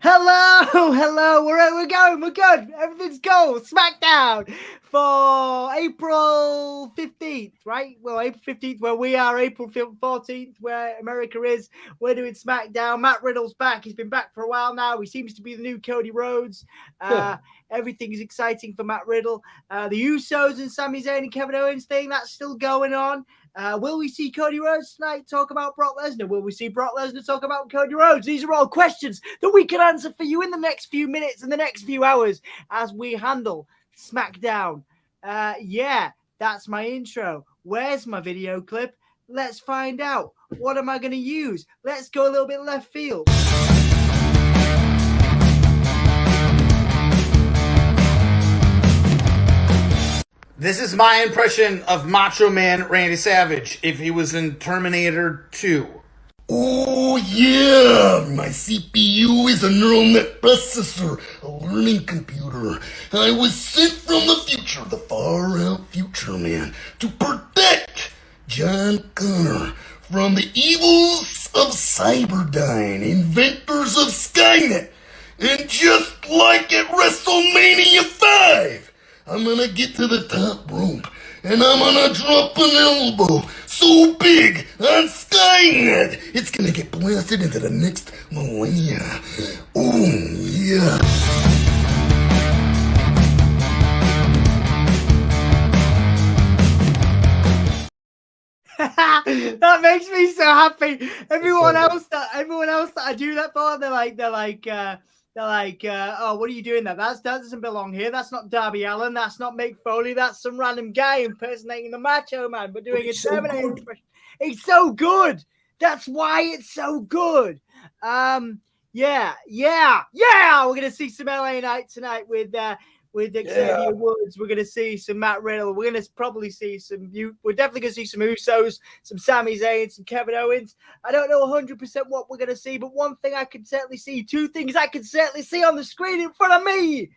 Hello. We're going. We're good. Everything's go. SmackDown for April 15th, right? Well, April 15th, where we are. April 14th, where America is. We're doing SmackDown. Matt Riddle's back. He's been back for a while now. He seems to be the new Cody Rhodes. Everything is exciting for Matt Riddle. The Usos and Sami Zayn and Kevin Owens thing, that's still going on. Will we see Cody Rhodes tonight talk about Brock Lesnar? Will we see Brock Lesnar talk about Cody Rhodes? These are all questions that we can answer for you in the next few minutes, in the next few hours, as we handle SmackDown. That's my intro. Where's my video clip? Let's find out. What am I going to use? Let's go a little bit left field. This is my impression of Macho Man Randy Savage if he was in Terminator 2. Oh yeah, my CPU is a neural net processor, a learning computer. I was sent from the future, the far out future, man, to protect John Connor from the evils of Cyberdyne, inventors of Skynet. And just like at WrestleMania 5, I'm gonna get to the top rope, and I'm gonna drop an elbow so big on Skynet, it's gonna get blasted into the next millennia. Oh, yeah. That makes me so happy. Everyone else that I do that for, they're like, oh, what are you doing there? That doesn't belong here. That's not Darby Allin. That's not Mick Foley. That's some random guy impersonating the Macho Man, but doing a Terminator impression. It's so good. That's why it's so good. We're gonna see some LA Knight tonight with Xavier Woods. We're going to see some Matt Riddle. We're going to probably see we're definitely going to see some Usos, some Sami Zayn, some Kevin Owens. I don't know 100% what we're going to see, but one thing I can certainly see, two things I can certainly see on the screen in front of me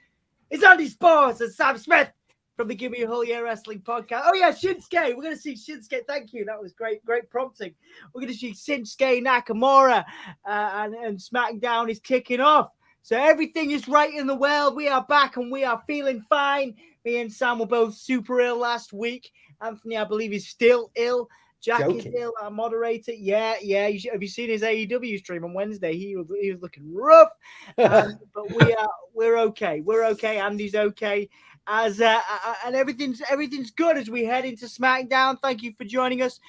is Andy Spores and Sam Smith from the Give Me a Whole Year Wrestling podcast. Oh yeah, Shinsuke. We're going to see Shinsuke. Thank you. That was great prompting. We're going to see Shinsuke Nakamura and SmackDown is kicking off. So everything is right in the world. We are back and we are feeling fine. Me and Sam were both super ill last week. Anthony, I believe, is still ill. Jack is ill, our moderator. Yeah. Have you seen his AEW stream on Wednesday? He was looking rough. But we're okay. We're okay. Andy's okay. And everything's good as we head into SmackDown. Thank you for joining us.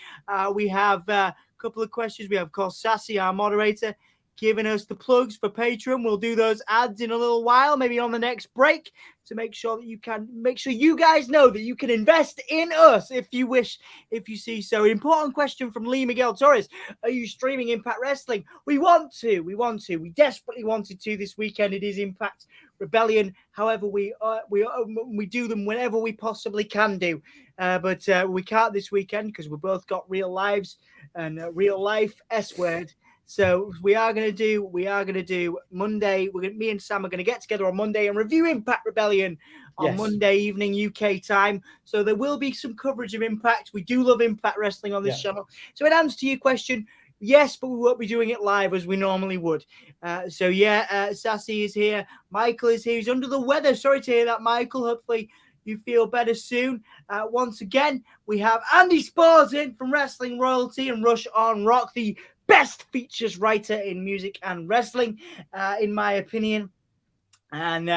We have a couple of questions. We have, of course, Sassy, our moderator, giving us the plugs for Patreon. We'll do those ads in a little while, maybe on the next break, to make sure you guys know that you can invest in us if you wish, if you see so. An important question from Lee Miguel Torres. Are you streaming Impact Wrestling? We want to. We desperately wanted to this weekend. It is Impact Rebellion. However, we do them whenever we possibly can do. But we can't this weekend because we've both got real lives and real life S word. So we are going to do Monday. Me and Sam are going to get together on Monday and review Impact Rebellion on Monday evening UK time. So there will be some coverage of Impact. We do love Impact Wrestling on this channel. So in answer to your question, yes, but we won't be doing it live as we normally would. Sassy is here. Michael is here. He's under the weather. Sorry to hear that, Michael. Hopefully you feel better soon. Once again, we have Andy Spores in from Wrestling Royalty and Rush on Rock, the best features writer in music and wrestling, in my opinion, and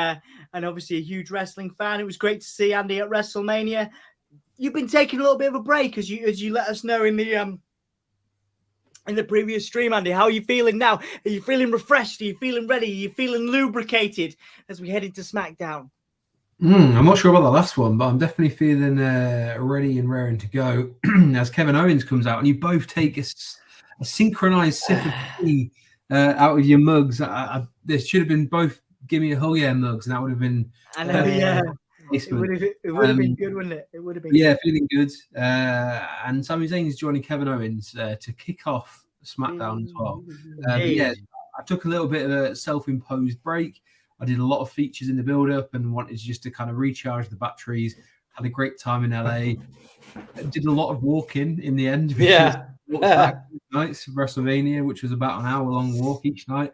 obviously a huge wrestling fan. It was great to see Andy at WrestleMania. You've been taking a little bit of a break, as you let us know in the previous stream, Andy. How are you feeling now? Are you feeling refreshed? Are you feeling ready? Are you feeling lubricated as we head into SmackDown? I'm not sure about the last one, but I'm definitely feeling ready and raring to go as Kevin Owens comes out, and you both take a synchronized sip of tea out of your mugs. There should have been both Give Me a Whole Year mugs, and that would have been. I know, it would have been good, wouldn't it? It would have been. Yeah, feeling good. And Sami Zayn is joining Kevin Owens to kick off SmackDown as well. I took a little bit of a self-imposed break. I did a lot of features in the build-up and wanted just to kind of recharge the batteries. Had a great time in LA. Did a lot of walking in the end. Walked back nights of WrestleMania, which was about an hour-long walk each night.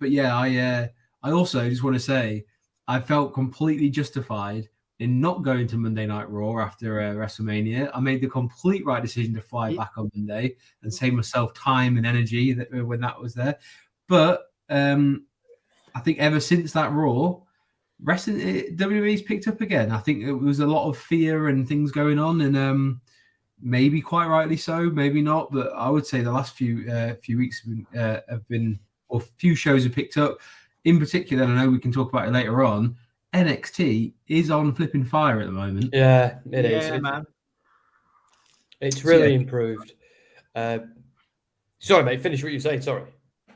But yeah, I also just want to say I felt completely justified in not going to Monday Night Raw after WrestleMania. I made the complete right decision to fly back on Monday and save myself time and energy when that was there. But I think ever since that Raw, wrestling WWE's picked up again. I think it was a lot of fear and things going on, and maybe quite rightly so, maybe not. But I would say the last few weeks have been, or few shows have picked up. In particular, and I know we can talk about it later on, NXT is on flipping fire at the moment. Yeah, it is. Yeah, man. It's really improved. Sorry, mate. Finish what you're saying. Sorry.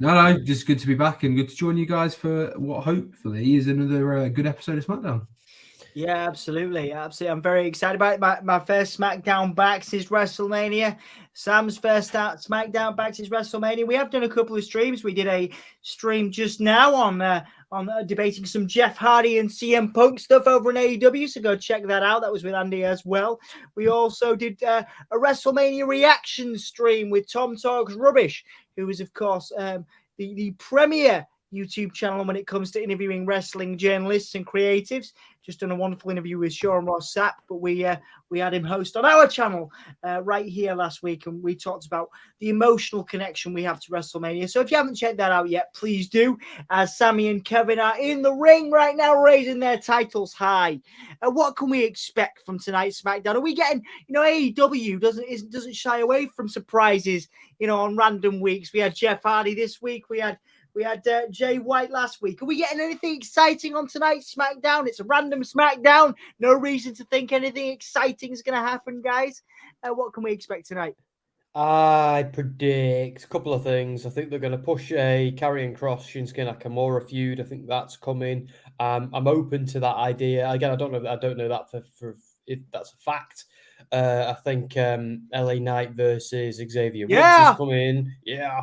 No, just good to be back and good to join you guys for what hopefully is another good episode of SmackDown. Yeah, absolutely. I'm very excited about it. My first SmackDown back since WrestleMania. Sam's first SmackDown back since WrestleMania. We have done a couple of streams. We did a stream just now on debating some Jeff Hardy and CM Punk stuff over in AEW, so go check that out. That was with Andy as well. We also did a WrestleMania reaction stream with Tom Talks Rubbish, who is, of course, the premier YouTube channel when it comes to interviewing wrestling journalists and creatives. Just done a wonderful interview with Sean Ross Sapp, but we had him host on our channel right here last week, and we talked about the emotional connection we have to WrestleMania. So if you haven't checked that out yet, please do, as Sammy and Kevin are in the ring right now, raising their titles high. What can we expect from tonight's SmackDown? Are we getting, AEW doesn't shy away from surprises, on random weeks. We had Jeff Hardy this week. We had Jay White last week. Are we getting anything exciting on tonight's SmackDown? It's a random SmackDown. No reason to think anything exciting is going to happen, guys. What can we expect tonight? I predict a couple of things. I think they're going to push a Karrion Kross Shinsuke Nakamura feud. I think that's coming. I'm open to that idea. Again, I don't know that for if that's a fact. I think LA Knight versus Xavier Woods is coming. Yeah.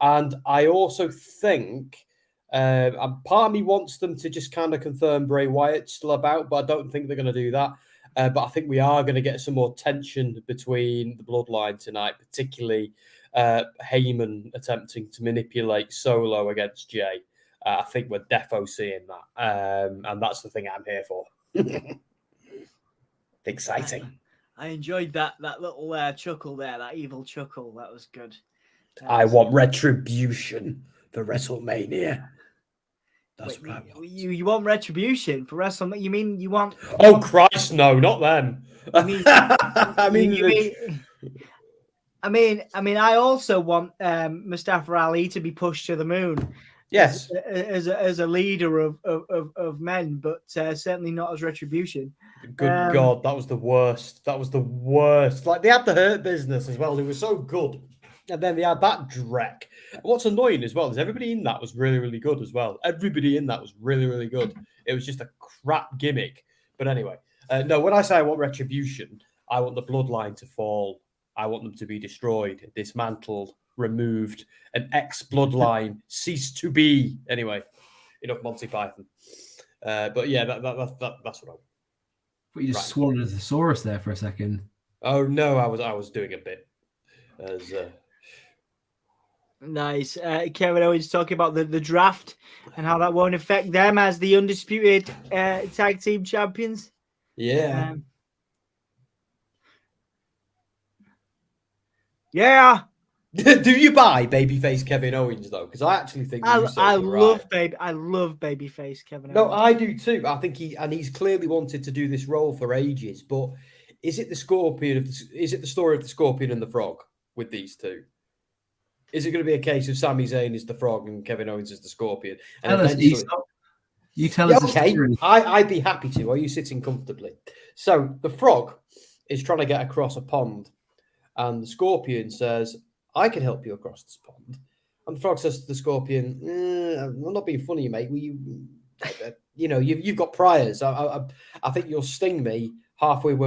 And I also think part of me wants them to just kind of confirm Bray Wyatt's still about, but I don't think they're going to do that. But I think we are going to get some more tension between the Bloodline tonight, particularly Heyman attempting to manipulate Solo against Jay. I think we're defo seeing that. And that's the thing I'm here for. Exciting. I enjoyed that little chuckle there, that evil chuckle. That was good. I want retribution for WrestleMania. That's what I want. You want retribution for WrestleMania? You mean you want? Oh Christ, no, not them. I mean, I also want Mustafa Ali to be pushed to the moon. Yes, as a leader of men, but certainly not as retribution. Good God, that was the worst. That was the worst. Like, they had the Hurt Business as well. They were so good. And then they had that dreck. What's annoying as well is everybody in that was really, really good as well. Everybody in that was really, really good. It was just a crap gimmick. But anyway, no, when I say I want retribution, I want the Bloodline to fall. I want them to be destroyed, dismantled, removed, an ex-Bloodline cease to be. Anyway, enough Monty Python. But yeah, that's what I want. But you just swallowed a thesaurus there for a second. Oh no, I was doing a bit. Nice. Kevin Owens talking about the draft and how that won't affect them as the undisputed tag team champions. Yeah. Yeah. Do you buy babyface Kevin Owens though? Because I actually think I love babyface Kevin Owens. No, I do too. I think he's clearly wanted to do this role for ages. But is it the Scorpion? Is it the story of the Scorpion and the Frog with these two? Is it going to be a case of Sami Zayn is the Frog and Kevin Owens is the Scorpion? And you tell us. Okay, I'd be happy to. Are you sitting comfortably? So the Frog is trying to get across a pond, and the Scorpion says, I can help you across this pond. And the Frog says to the Scorpion, I'm not being funny, mate. You've got priors. I think you'll sting me halfway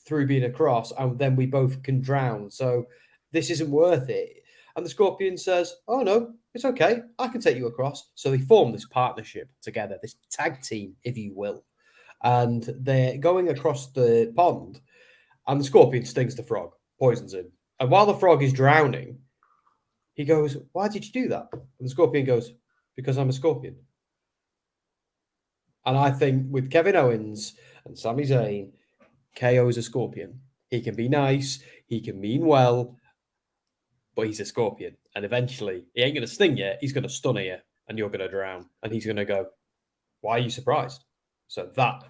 through being across, and then we both can drown. So this isn't worth it. And the Scorpion says, oh, no, it's okay. I can take you across. So they form this partnership together, this tag team, if you will. And they're going across the pond, and the Scorpion stings the Frog, poisons him. And while the Frog is drowning, he goes, why did you do that? And the Scorpion goes, Because I'm a Scorpion. And I think with Kevin Owens and Sami Zayn, KO is a Scorpion. He can be nice, he can mean well, but he's a Scorpion. And eventually, he ain't going to sting you, he's going to stun you, and you're going to drown. And he's going to go, why are you surprised? So that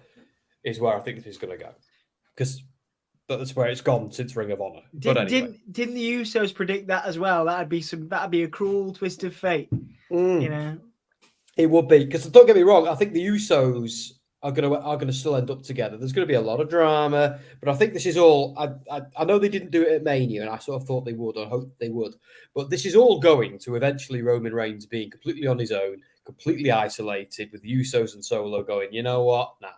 is where I think this is going to go. Because that's where it's gone since Ring of Honor. Didn't the Usos predict that as well? That'd be a cruel twist of fate. You know, it would be, because don't get me wrong. I think the Usos are going to still end up together. There's going to be a lot of drama, but I think this is all. I know they didn't do it at Mania, and I sort of thought they would. I hope they would, but this is all going to eventually Roman Reigns being completely on his own, completely isolated, with the Usos and Solo going, you know what? Nah,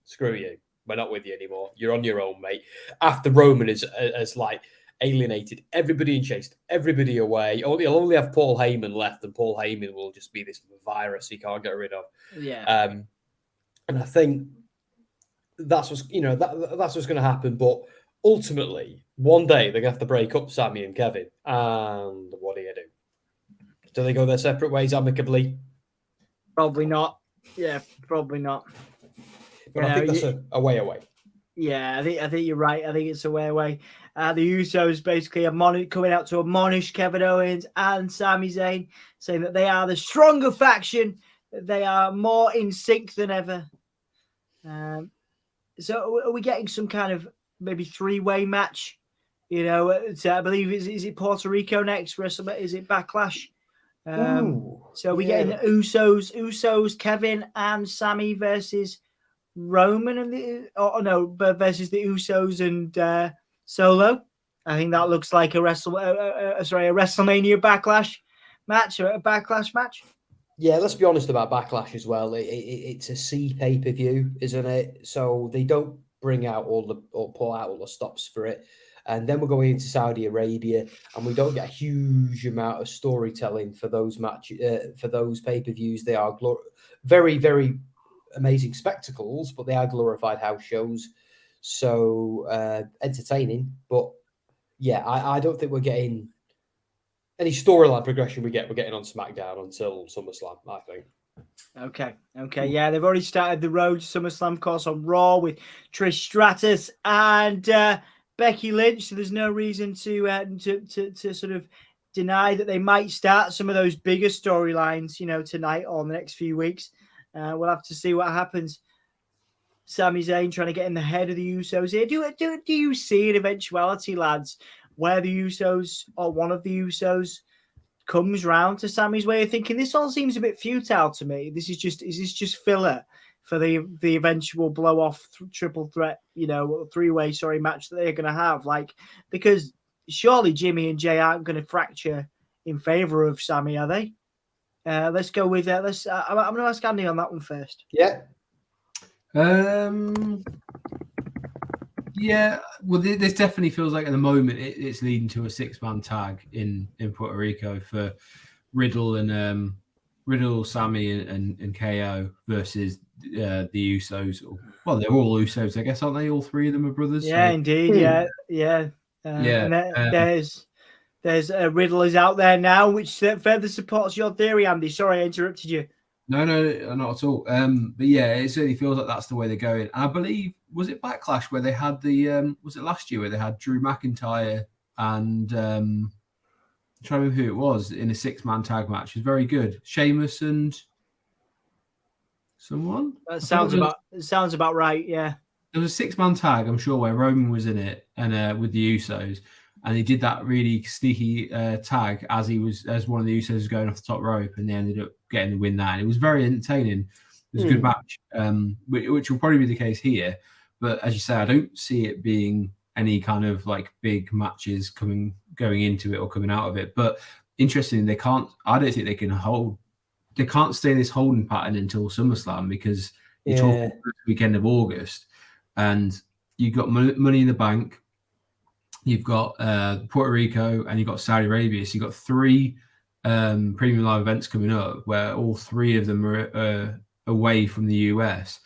screw you. We're not with you anymore. You're on your own, mate. After Roman has like alienated everybody and chased everybody away. He'll only have Paul Heyman left, and Paul Heyman will just be this virus he can't get rid of. Yeah. And I think that's what's that's what's going to happen. But ultimately, one day they're going to have to break up Sami and Kevin. And what do you do? Do they go their separate ways amicably? Probably not. Yeah, probably not. But I think that's a way away. Yeah, I think you're right. I think it's a way away. The Usos basically are coming out to admonish Kevin Owens and Sami Zayn, saying that they are the stronger faction, that they are more in sync than ever. So are we getting some kind of maybe three-way match? You know, I believe is it Puerto Rico next? WrestleMania? Is it Backlash? So we getting the Usos, Kevin and Sami versus Roman and versus the Usos and Solo. I think that looks like a WrestleMania Backlash match or a Backlash match. Yeah, let's be honest about Backlash as well. It's a C pay-per-view, isn't it? So they don't bring out pull out all the stops for it. And then we're going into Saudi Arabia, and we don't get a huge amount of storytelling for those for those pay-per-views. They are very, very amazing spectacles, but they are glorified house shows. So entertaining, but yeah, I don't think we're getting any storyline progression. We're getting on SmackDown until SummerSlam, I think. Okay. Yeah, they've already started the road to SummerSlam, of course, on Raw with Trish Stratus and Becky Lynch. So there's no reason to sort of deny that they might start some of those bigger storylines, you know, tonight or in the next few weeks. We'll have to see what happens. Sami Zayn trying to get in the head of the Usos here. Do you see an eventuality, lads, where the Usos or one of the Usos comes round to Sami's way of thinking? This all seems a bit futile to me. Is this just filler for the eventual blow off triple threat, you know, three-way match that they're going to have? Like, because surely Jimmy and Jay aren't going to fracture in favor of Sami, are they? Let's go with I'm going to ask Andy on that one first. Yeah. Yeah, well, this definitely feels like at the moment it's leading to a 6-man tag in Puerto Rico for Riddle, Sami, and KO versus the Usos. Well, they're all Usos, I guess, aren't they? All three of them are brothers. Yeah, so. Indeed. Yeah. And there's Riddle is out there now, which further supports your theory, Andy. Sorry, I interrupted you. No, not at all. But yeah, it certainly feels like that's the way they're going. And I believe, was it Backlash where they had was it last year where they had Drew McIntyre and I'm trying to remember who it was in a 6-man tag match? It was very good. Sheamus and someone? That sounds about right, yeah. There was a 6-man tag, I'm sure, where Roman was in it and with the Usos. And he did that really sneaky tag as one of the Usos was going off the top rope, and they ended up getting the win. That, and it was very entertaining. It was a good match, which will probably be the case here. But as you say, I don't see it being any kind of like big matches going into it or coming out of it. But interestingly, they can't. I don't think they can hold. They can't stay in this holding pattern until SummerSlam because you're talking the weekend of August, and you've got Money in the Bank. You've got Puerto Rico and you've got Saudi Arabia. So you've got 3 premium live events coming up where all 3 of them are away from the US.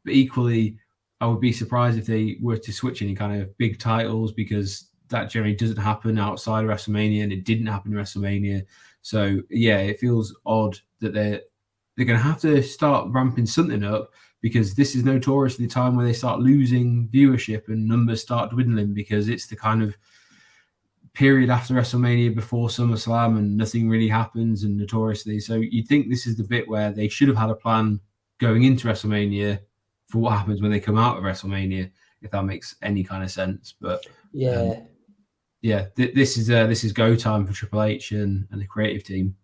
But equally, I would be surprised if they were to switch any kind of big titles because that generally doesn't happen outside of WrestleMania and it didn't happen in WrestleMania. So yeah, it feels odd that they're going to have to start ramping something up, because this is notoriously the time where they start losing viewership and numbers start dwindling, because it's the kind of period after WrestleMania before SummerSlam and nothing really happens, and notoriously. So you'd think this is the bit where they should have had a plan going into WrestleMania for what happens when they come out of WrestleMania, if that makes any kind of sense. But this is go time for Triple H and the creative team.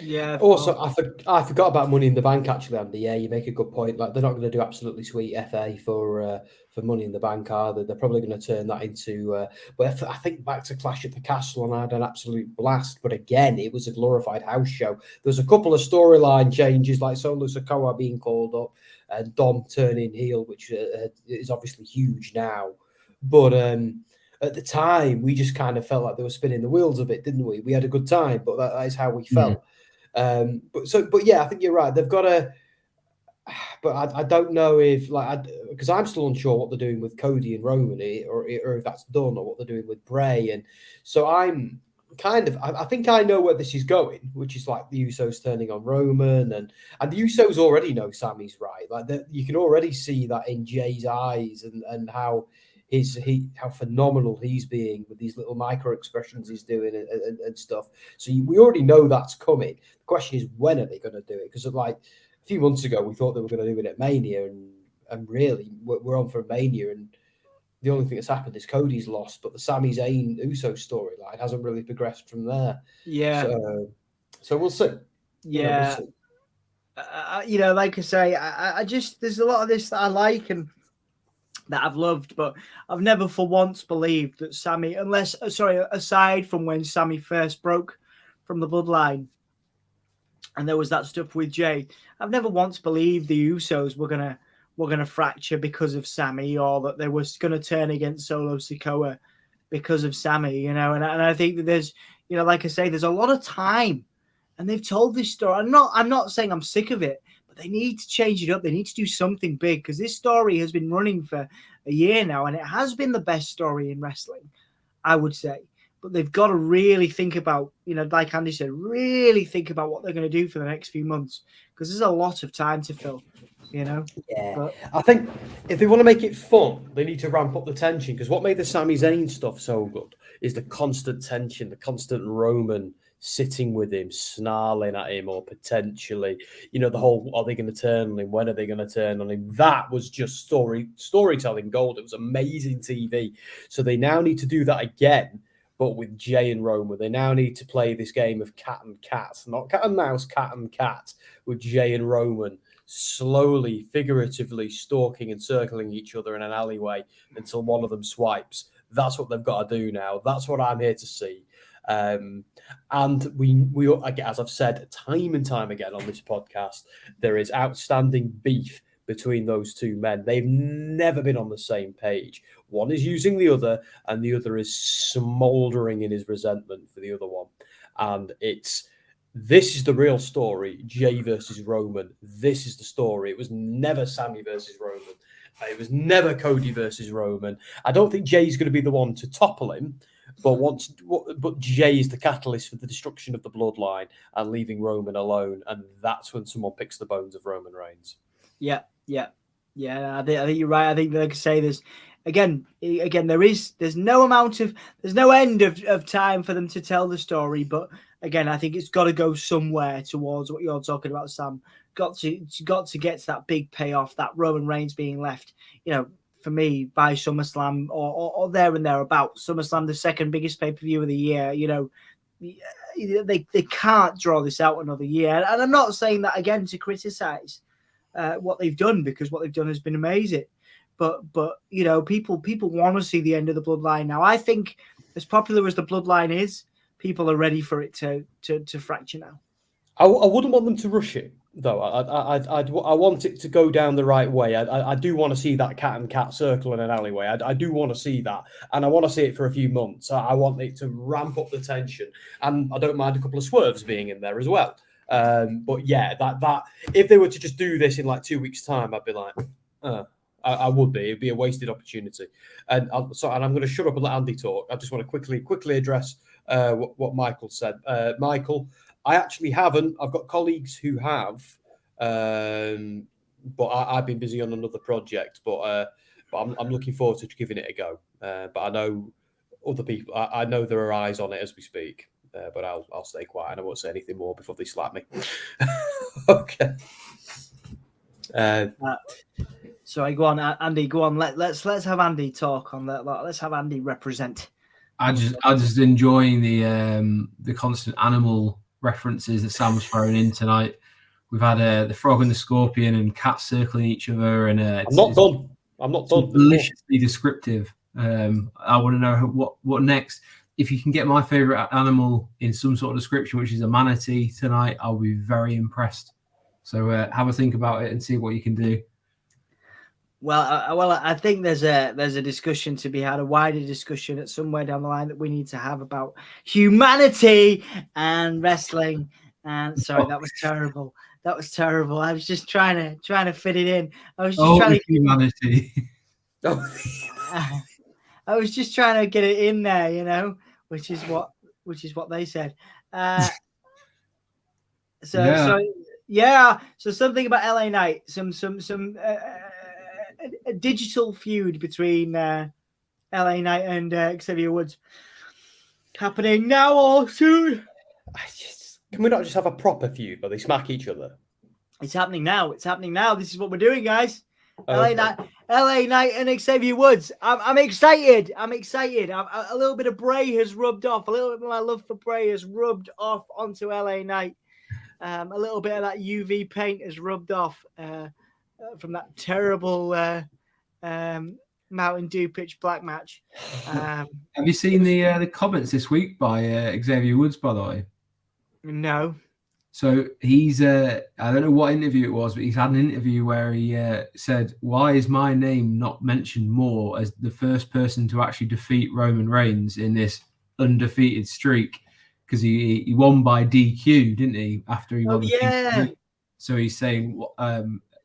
Yeah. Also, I forgot about Money in the Bank. Actually, Andy. Yeah, you make a good point. Like, they're not going to do absolutely sweet FA for Money in the Bank, are they? They're probably going to turn that into. But I think back to Clash at the Castle, and I had an absolute blast. But again, it was a glorified house show. There's a couple of storyline changes, like Solo Sikoa being called up and Dom turning heel, which is obviously huge now. But at the time, we just kind of felt like they were spinning the wheels a bit, didn't we? We had a good time, but that is how we felt. But yeah, I think you're right. They've got to, but I don't know if, like, because I'm still unsure what they're doing with Cody and Roman, or if that's done, or what they're doing with Bray. And so I'm kind of, I think I know where this is going, which is like the Usos turning on Roman, and the Usos already know Sammy's right. Like, you can already see that in Jay's eyes, and how how phenomenal he's being with these little micro expressions he's doing and stuff. So we already know that's coming. The question is, when are they going to do it? Because like a few months ago, we thought they were going to do it at Mania, and really we're on for Mania, and the only thing that's happened is Cody's lost, but the Sami Zayn Uso storyline hasn't really progressed from there. Yeah. So we'll see. Yeah. Like I say, I just, there's a lot of this that I like and that I've loved, but I've never for once believed that Sammy, aside from when Sammy first broke from the bloodline and there was that stuff with Jay, I've never once believed the Usos were gonna fracture because of Sammy, or that they was gonna turn against Solo Sikoa because of Sammy, and I think that there's, like I say, there's a lot of time, and they've told this story. I'm not saying I'm sick of it, but they need to change it up. They need to do something big, because this story has been running for a year now, and it has been the best story in wrestling, I would say. But they've got to really think about, like Andy said, really think about what they're going to do for the next few months, because there's a lot of time to fill, Yeah. But I think if they want to make it fun, they need to ramp up the tension, because what made the Sami Zayn stuff so good is the constant tension, the constant Roman sitting with him, snarling at him, or potentially, the whole, are they going to turn on him? When are they going to turn on him? That was just storytelling gold. It was amazing TV. So they now need to do that again, but with Jay and Roman. They now need to play this game of cat and cat, not cat and mouse, cat and cat, with Jay and Roman slowly, figuratively stalking and circling each other in an alleyway until one of them swipes. That's what they've got to do now. That's what I'm here to see. And we, as I've said time and time again on this podcast, there is outstanding beef between those two men. They've never been on the same page. One is using the other, and the other is smoldering in his resentment for the other one. And this is the real story, Jay versus Roman. This is the story. It was never Sammy versus Roman. It was never Cody versus Roman. I don't think Jay's going to be the one to topple him, but Jay is the catalyst for the destruction of the bloodline and leaving Roman alone. And that's when someone picks the bones of Roman Reigns. Yeah. I think you're right. I think, like I say, there's no end of time for them to tell the story. But again, I think it's got to go somewhere towards what you're talking about, Sam. Got to get to that big payoff, that Roman Reigns being left, for me, by SummerSlam or there and thereabouts. SummerSlam, the second biggest pay-per-view of the year. They can't draw this out another year. And I'm not saying that again to criticize what they've done, because what they've done has been amazing. But people want to see the end of the bloodline now. I think, as popular as the bloodline is, people are ready for it to fracture now. I wouldn't want them to rush it, though. I want it to go down the right way. I do want to see that cat and cat circle in an alleyway. I do want to see that, and I want to see it for a few months. I want it to ramp up the tension, and I don't mind a couple of swerves being in there as well. But yeah, that if they were to just do this in like 2 weeks' time, I'd be like, I would be. It'd be a wasted opportunity. And I'm going to shut up and let Andy talk. I just want to quickly address what Michael said. Michael, I actually haven't. I've got colleagues who have, but I've been busy on another project. But I'm looking forward to giving it a go. But I know other people. I know there are eyes on it as we speak. But I'll stay quiet and I won't say anything more before they slap me. Okay. Sorry, go on, Andy. Go on. Let's have Andy talk on that. Let's have Andy represent. I just enjoying the constant animal references that Sam's thrown in tonight. We've had the frog and the scorpion and cats circling each other, and I'm not done. Deliciously descriptive. I want to know what next. If you can get my favorite animal in some sort of description, which is a manatee tonight, I'll be very impressed. So have a think about it and see what you can do. Well, I think there's a discussion to be had, a wider discussion at somewhere down the line that we need to have about humanity and wrestling. And sorry, that was terrible. That was terrible. I was just trying to fit it in. I was just trying to humanity. I was just trying to get it in there, which is what they said. So something about LA Knight, some a digital feud between LA Knight and Xavier Woods happening now or soon. Can we not just have a proper feud where they smack each other? It's happening now. This is what we're doing, guys. LA Knight and Xavier Woods. I'm excited. A little bit of Bray has rubbed off. A little bit of my love for Bray has rubbed off onto LA Knight. A little bit of that UV paint has rubbed off from that terrible Mountain Dew pitch black match. Have you seen the comments this week by Xavier Woods, by the way? No. So he's I don't know what interview it was, but he's had an interview where he said, "Why is my name not mentioned more as the first person to actually defeat Roman Reigns in this undefeated streak?" Because he won by DQ, didn't he? After he won. DQ. So he's saying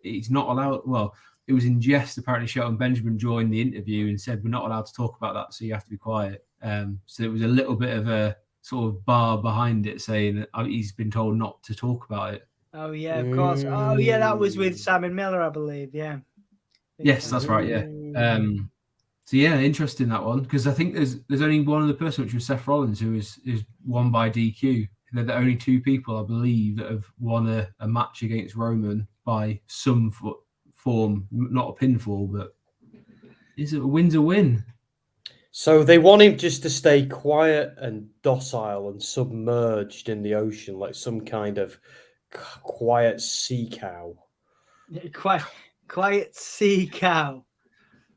he's not allowed. Well, it was in jest. Apparently, Shelton Benjamin joined the interview and said, "We're not allowed to talk about that, so you have to be quiet." So it was a little bit of a sort of bar behind it, saying that he's been told not to talk about it. Oh yeah, of course. Oh yeah, that was with Simon Miller, I believe. Yeah. Yes, that's right. Yeah. So yeah, interesting that one, because I think there's only one other person, which was Seth Rollins, who is won by DQ. They're the only two people, I believe, that have won a match against Roman by some form, not a pinfall, but a win's a win. So they want him just to stay quiet and docile and submerged in the ocean, like some kind of quiet sea cow. Quiet sea cow.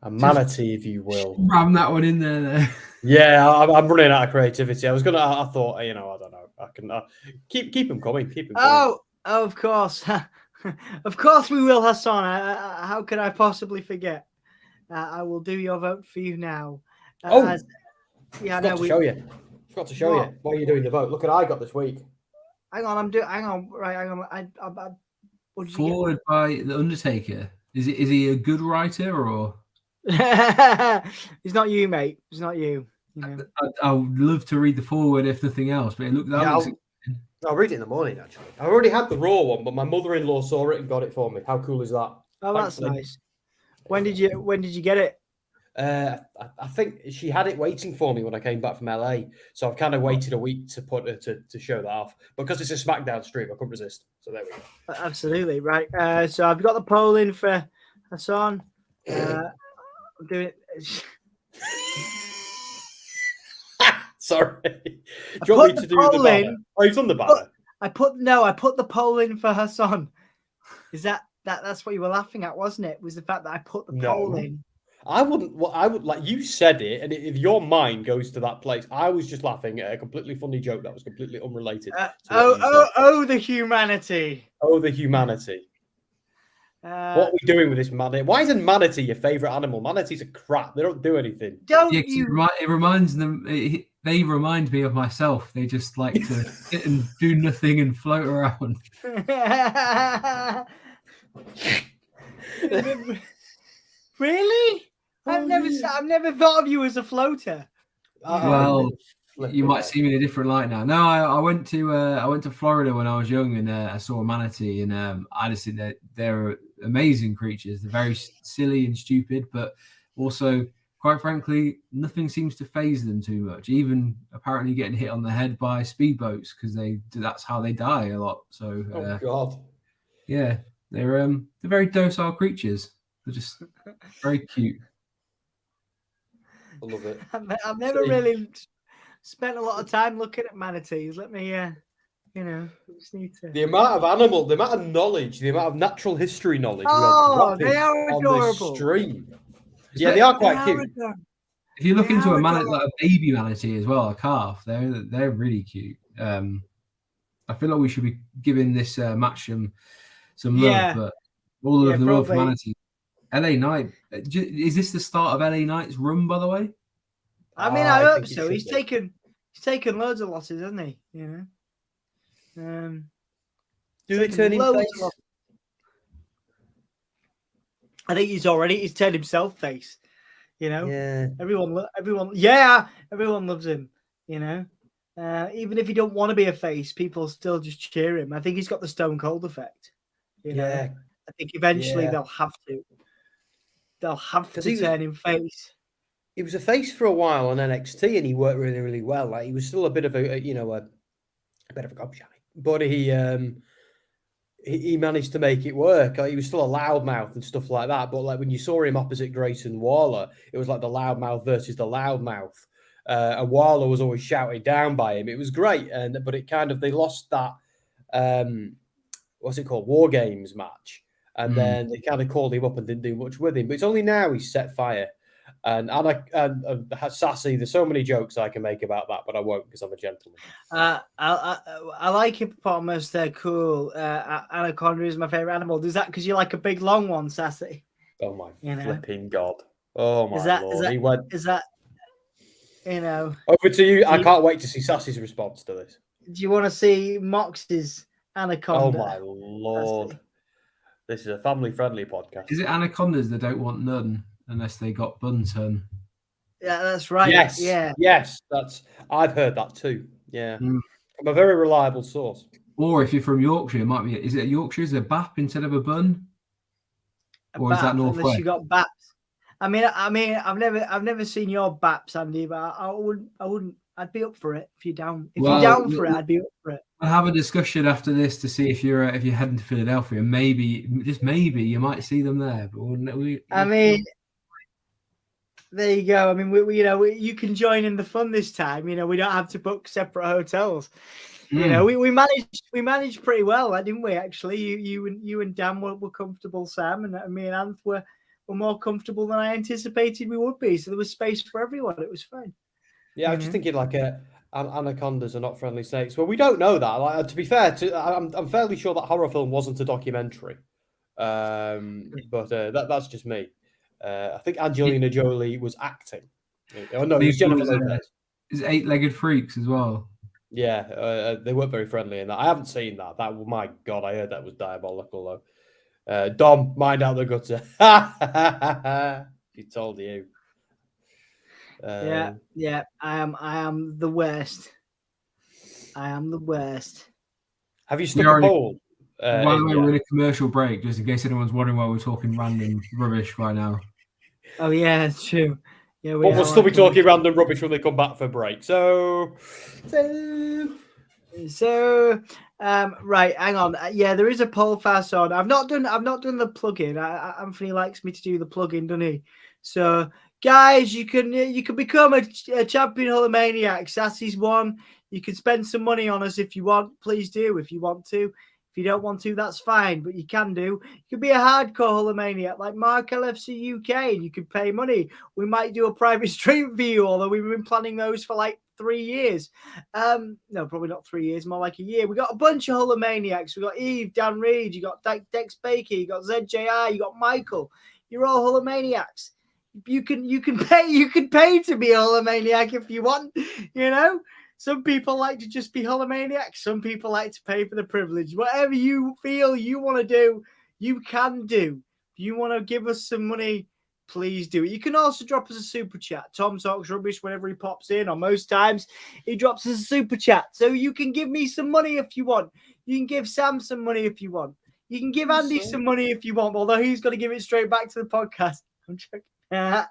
A manatee, if you will. Ram that one in there. Yeah, I'm running out of creativity. I thought, I don't know. I can keep them coming. Keep them coming. Oh, of course. Of course we will, Hassan. How could I possibly forget? I will do your vote for you now. Forgot to show you. What are you doing the vote? Look at I got this week. Hang on. Forward by The Undertaker. Is he a good writer or? It's not you, mate. It's not you. I would love to read the forward if nothing else, but it looks. I'll read it in the morning. Actually, I already had the Raw one, but my mother-in-law saw it and got it for me. How cool is that? Oh, that's nice. When did you get it? I think she had it waiting for me when I came back from LA, so I've kind of waited a week to put to show that off because it's a SmackDown stream. I couldn't resist. So there we go. Absolutely right. So I've got the poll in for Hassan. I'm doing it. Sorry. Do you want me to do the banner? Oh, you've done the banner. I put the poll in for Hassan. Is that's what you were laughing at, wasn't it? Was the fact that I put the poll in? I would like you said it, and if your mind goes to that place, I was just laughing at a completely funny joke that was completely unrelated. The humanity. Oh, the humanity. What are we doing with this manatee? Why isn't manatee your favorite animal? Manatees are crap. They don't do anything. It reminds them. They remind me of myself. They just like to sit and do nothing and float around. Really? I've never thought of you as a floater. Well, You might see me in a different light now. No, I went to Florida when I was young, and I saw a manatee, and I just think that they're amazing creatures. They're very silly and stupid, but also, quite frankly, nothing seems to faze them too much. Even apparently getting hit on the head by speedboats, because that's how they die a lot. So, oh God, yeah, they're very docile creatures. They're just very cute. I love it. I've never really spent a lot of time looking at manatees. Let me, just need to. The amount of knowledge, the amount of natural history knowledge. Oh, they are adorable. On this stream. Yeah, they are quite cute. If you look into like a baby manatee as well, a calf, they're really cute. I feel like we should be giving this match some love, but all of the love for manatee. LA Knight, is this the start of LA Knight's run, by the way? I mean, I hope so. He's taken loads of losses, hasn't he? You know. Do they turn him face? I think he's turned himself face. You know. Yeah. Everyone loves him. You know. Even if he don't want to be a face, people still just cheer him. I think he's got the Stone Cold effect. You know? I think eventually they'll have to. They'll have to turn him face. He was a face for a while on NXT, and he worked really, really well. Like, he was still a bit of a bit of a gobshite, but he managed to make it work. Like, he was still a loudmouth and stuff like that. But like when you saw him opposite Grayson Waller, it was like the loudmouth versus the loudmouth. And Waller was always shouted down by him. It was great, but it kind of they lost that what's it called, War Games match. And then they kind of called him up and didn't do much with him. But it's only now he's set fire. And Sassy, there's so many jokes I can make about that, but I won't because I'm a gentleman. I like hippopotamus. They're cool. Anaconda is my favorite animal. Is that because you like a big long one, Sassy? Oh my flipping God. Oh my Lord. Is that you know? Over to you. I can't wait to see Sassy's response to this. Do you want to see Mox's Anaconda? Oh my Lord. Sassy? This is a family-friendly podcast. Is it anacondas that don't want none unless they got buns on? Yeah, that's right. Yes. Yeah. Yes. I've heard that too. Yeah. I'm a very reliable source. Or if you're from Yorkshire, it might be. Is it Yorkshire? Is it a bap instead of a bun? Or is that Northwest? Unless you got baps. I mean, I've never seen your baps, Andy, but I wouldn't. I'd be up for it if you're down. If you're down for it, I'd be up for it. I'll have a discussion after this to see if you're heading to Philadelphia. Maybe, just maybe, you might see them there. But there you go. I mean, you can join in the fun this time. You know, we don't have to book separate hotels. You know, we managed pretty well, didn't we? Actually, you and Dan were comfortable, Sam, and me and Anth were more comfortable than I anticipated we would be. So there was space for everyone. It was fine. Yeah, I was just thinking anacondas are not friendly snakes. Well, we don't know that. Like, to be fair, I'm fairly sure that horror film wasn't a documentary. But that's just me. I think Angelina Jolie was acting. Oh no, it was Jennifer Lopez. Is Eight-Legged Freaks as well? Yeah, they weren't very friendly in that. I haven't seen that. My God, I heard that was diabolical though. Dom, mind out the gutter. She told you. Yeah. I am the worst. I am the worst. Have you stuck a poll? By the way, we're in a commercial break, just in case anyone's wondering why we're talking random rubbish right now. Oh yeah, it's true. Yeah, we'll still be talking random rubbish when they come back for break. So, right, hang on. Yeah, there is a poll fast on. I've not done the plugin. Anthony likes me to do the plugin, doesn't he? So, guys, you can become a champion Hulkamaniac. Sassy's won. You can spend some money on us if you want. Please do if you want to. If you don't want to, that's fine, but you can do. You could be a hardcore Hulkamaniac like Mark LFC UK, and you could pay money. We might do a private stream for you, although we've been planning those for like 3 years. No, probably not 3 years, more like a year. We got a bunch of Hulkamaniacs. We got Eve, Dan Reed, you got Dex Baker, you got ZJR, you got Michael. You're all Hulkamaniacs. You can pay to be a Hulkamaniac if you want, you know. Some people like to just be Hulkamaniacs. Some people like to pay for the privilege. Whatever you feel you want to do, you can do. If you want to give us some money please do it. You can also drop us a super chat. Tom talks rubbish whenever he pops in, or most times he drops us a super chat. So you can give me some money if you want. You can give Sam some money if you want. You can give Andy some money if you want, although he's going to give it straight back to the podcast. I'm joking. Yeah.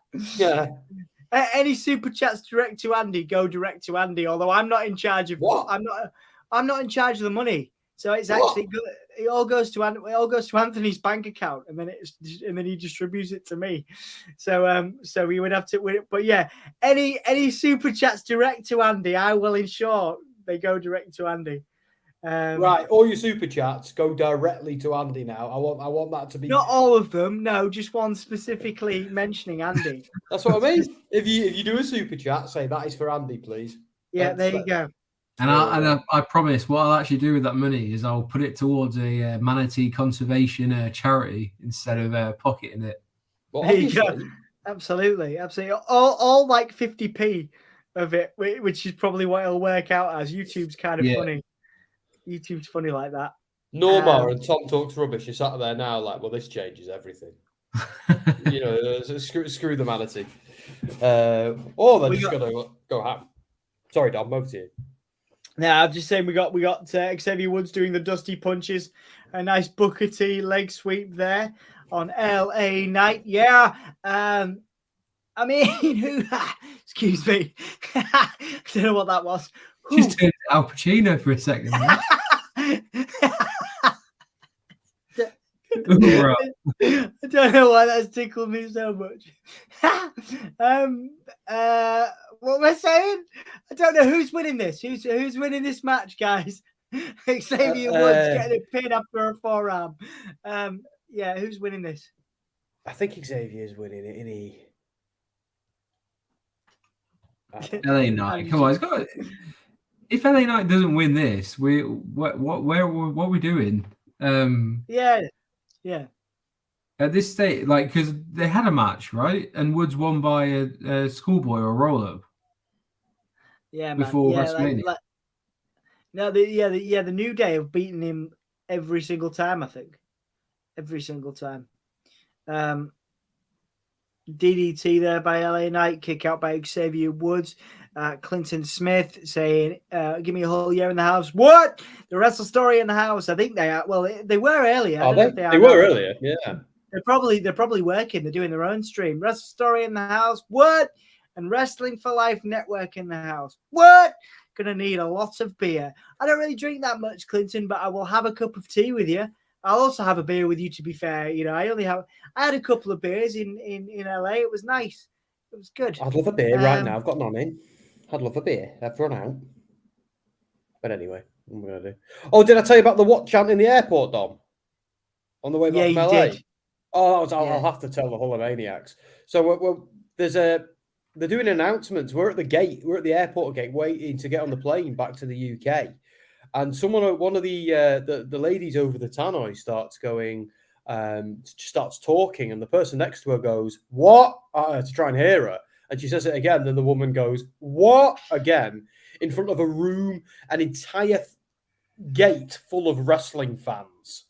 Any super chats direct to Andy, go direct to Andy. Although I'm not in charge of what? I'm not in charge of the money. So it's actually it all goes to Anthony's bank account, and then he distributes it to me. So we would have to. But yeah, any super chats direct to Andy, I will ensure they go direct to Andy. Right, all your super chats go directly to Andy now. I want that to be not all of them. No, just one specifically mentioning Andy. That's what I mean. If you do a super chat, say that is for Andy, please. Yeah, there you go. And I promise, what I'll actually do with that money is I'll put it towards a manatee conservation charity instead of pocketing it. Well, there you go. Absolutely. All like 50p of it, which is probably what it'll work out as. YouTube's kind of funny. YouTube's funny like that. Norma and Tom Talks Rubbish. You're sat there now like, well, this changes everything. Screw the manatee. They're just going to go ham. Sorry, Dom, over to you. Now, I'm just saying we got Xavier Woods doing the dusty punches. A nice Booker T leg sweep there on LA Knight. Yeah. I mean, who? Excuse me. I don't know what that was. Just turned Al Pacino for a second. I don't know why that's tickled me so much. What am I saying? I don't know who's winning this. Who's winning this match, guys? Xavier Woods getting a pin after a forearm. Who's winning this? I think Xavier's winning it, isn't he? LA Knight. Come on, if LA Knight doesn't win this, what are we doing? Yeah. At this stage, because they had a match, right? And Woods won by a schoolboy or a roll-up. Yeah, man. Before WrestleMania. The New Day have beaten him every single time, I think. Every single time. DDT there by LA Knight, kick out by Xavier Woods. Clinton Smith saying, give me a whole year in the house. What? The Wrestle Story in the house. I think they are. Well, they were earlier. They were earlier, yeah. They're probably working. They're doing their own stream. Wrestle Story in the house. What? And Wrestling for Life Network in the house. What? Gonna need a lot of beer. I don't really drink that much, Clinton, but I will have a cup of tea with you. I'll also have a beer with you, to be fair. I had a couple of beers in LA. It was nice. It was good. I'd love a beer right now. I've got none in. I'd love a beer. I've run out. But anyway, what am I going to do? Oh, did I tell you about the what chant in the airport, Dom? On the way back from LA? Did. Oh, I'll have to tell the Hulkamaniacs. So they're doing announcements. We're at the gate. We're at the airport gate waiting to get on the plane back to the UK. And one of the ladies over the tannoy starts talking, and the person next to her goes, "What?" To try and hear her. And she says it again. Then the woman goes, "What?" again, in front of an entire gate full of wrestling fans.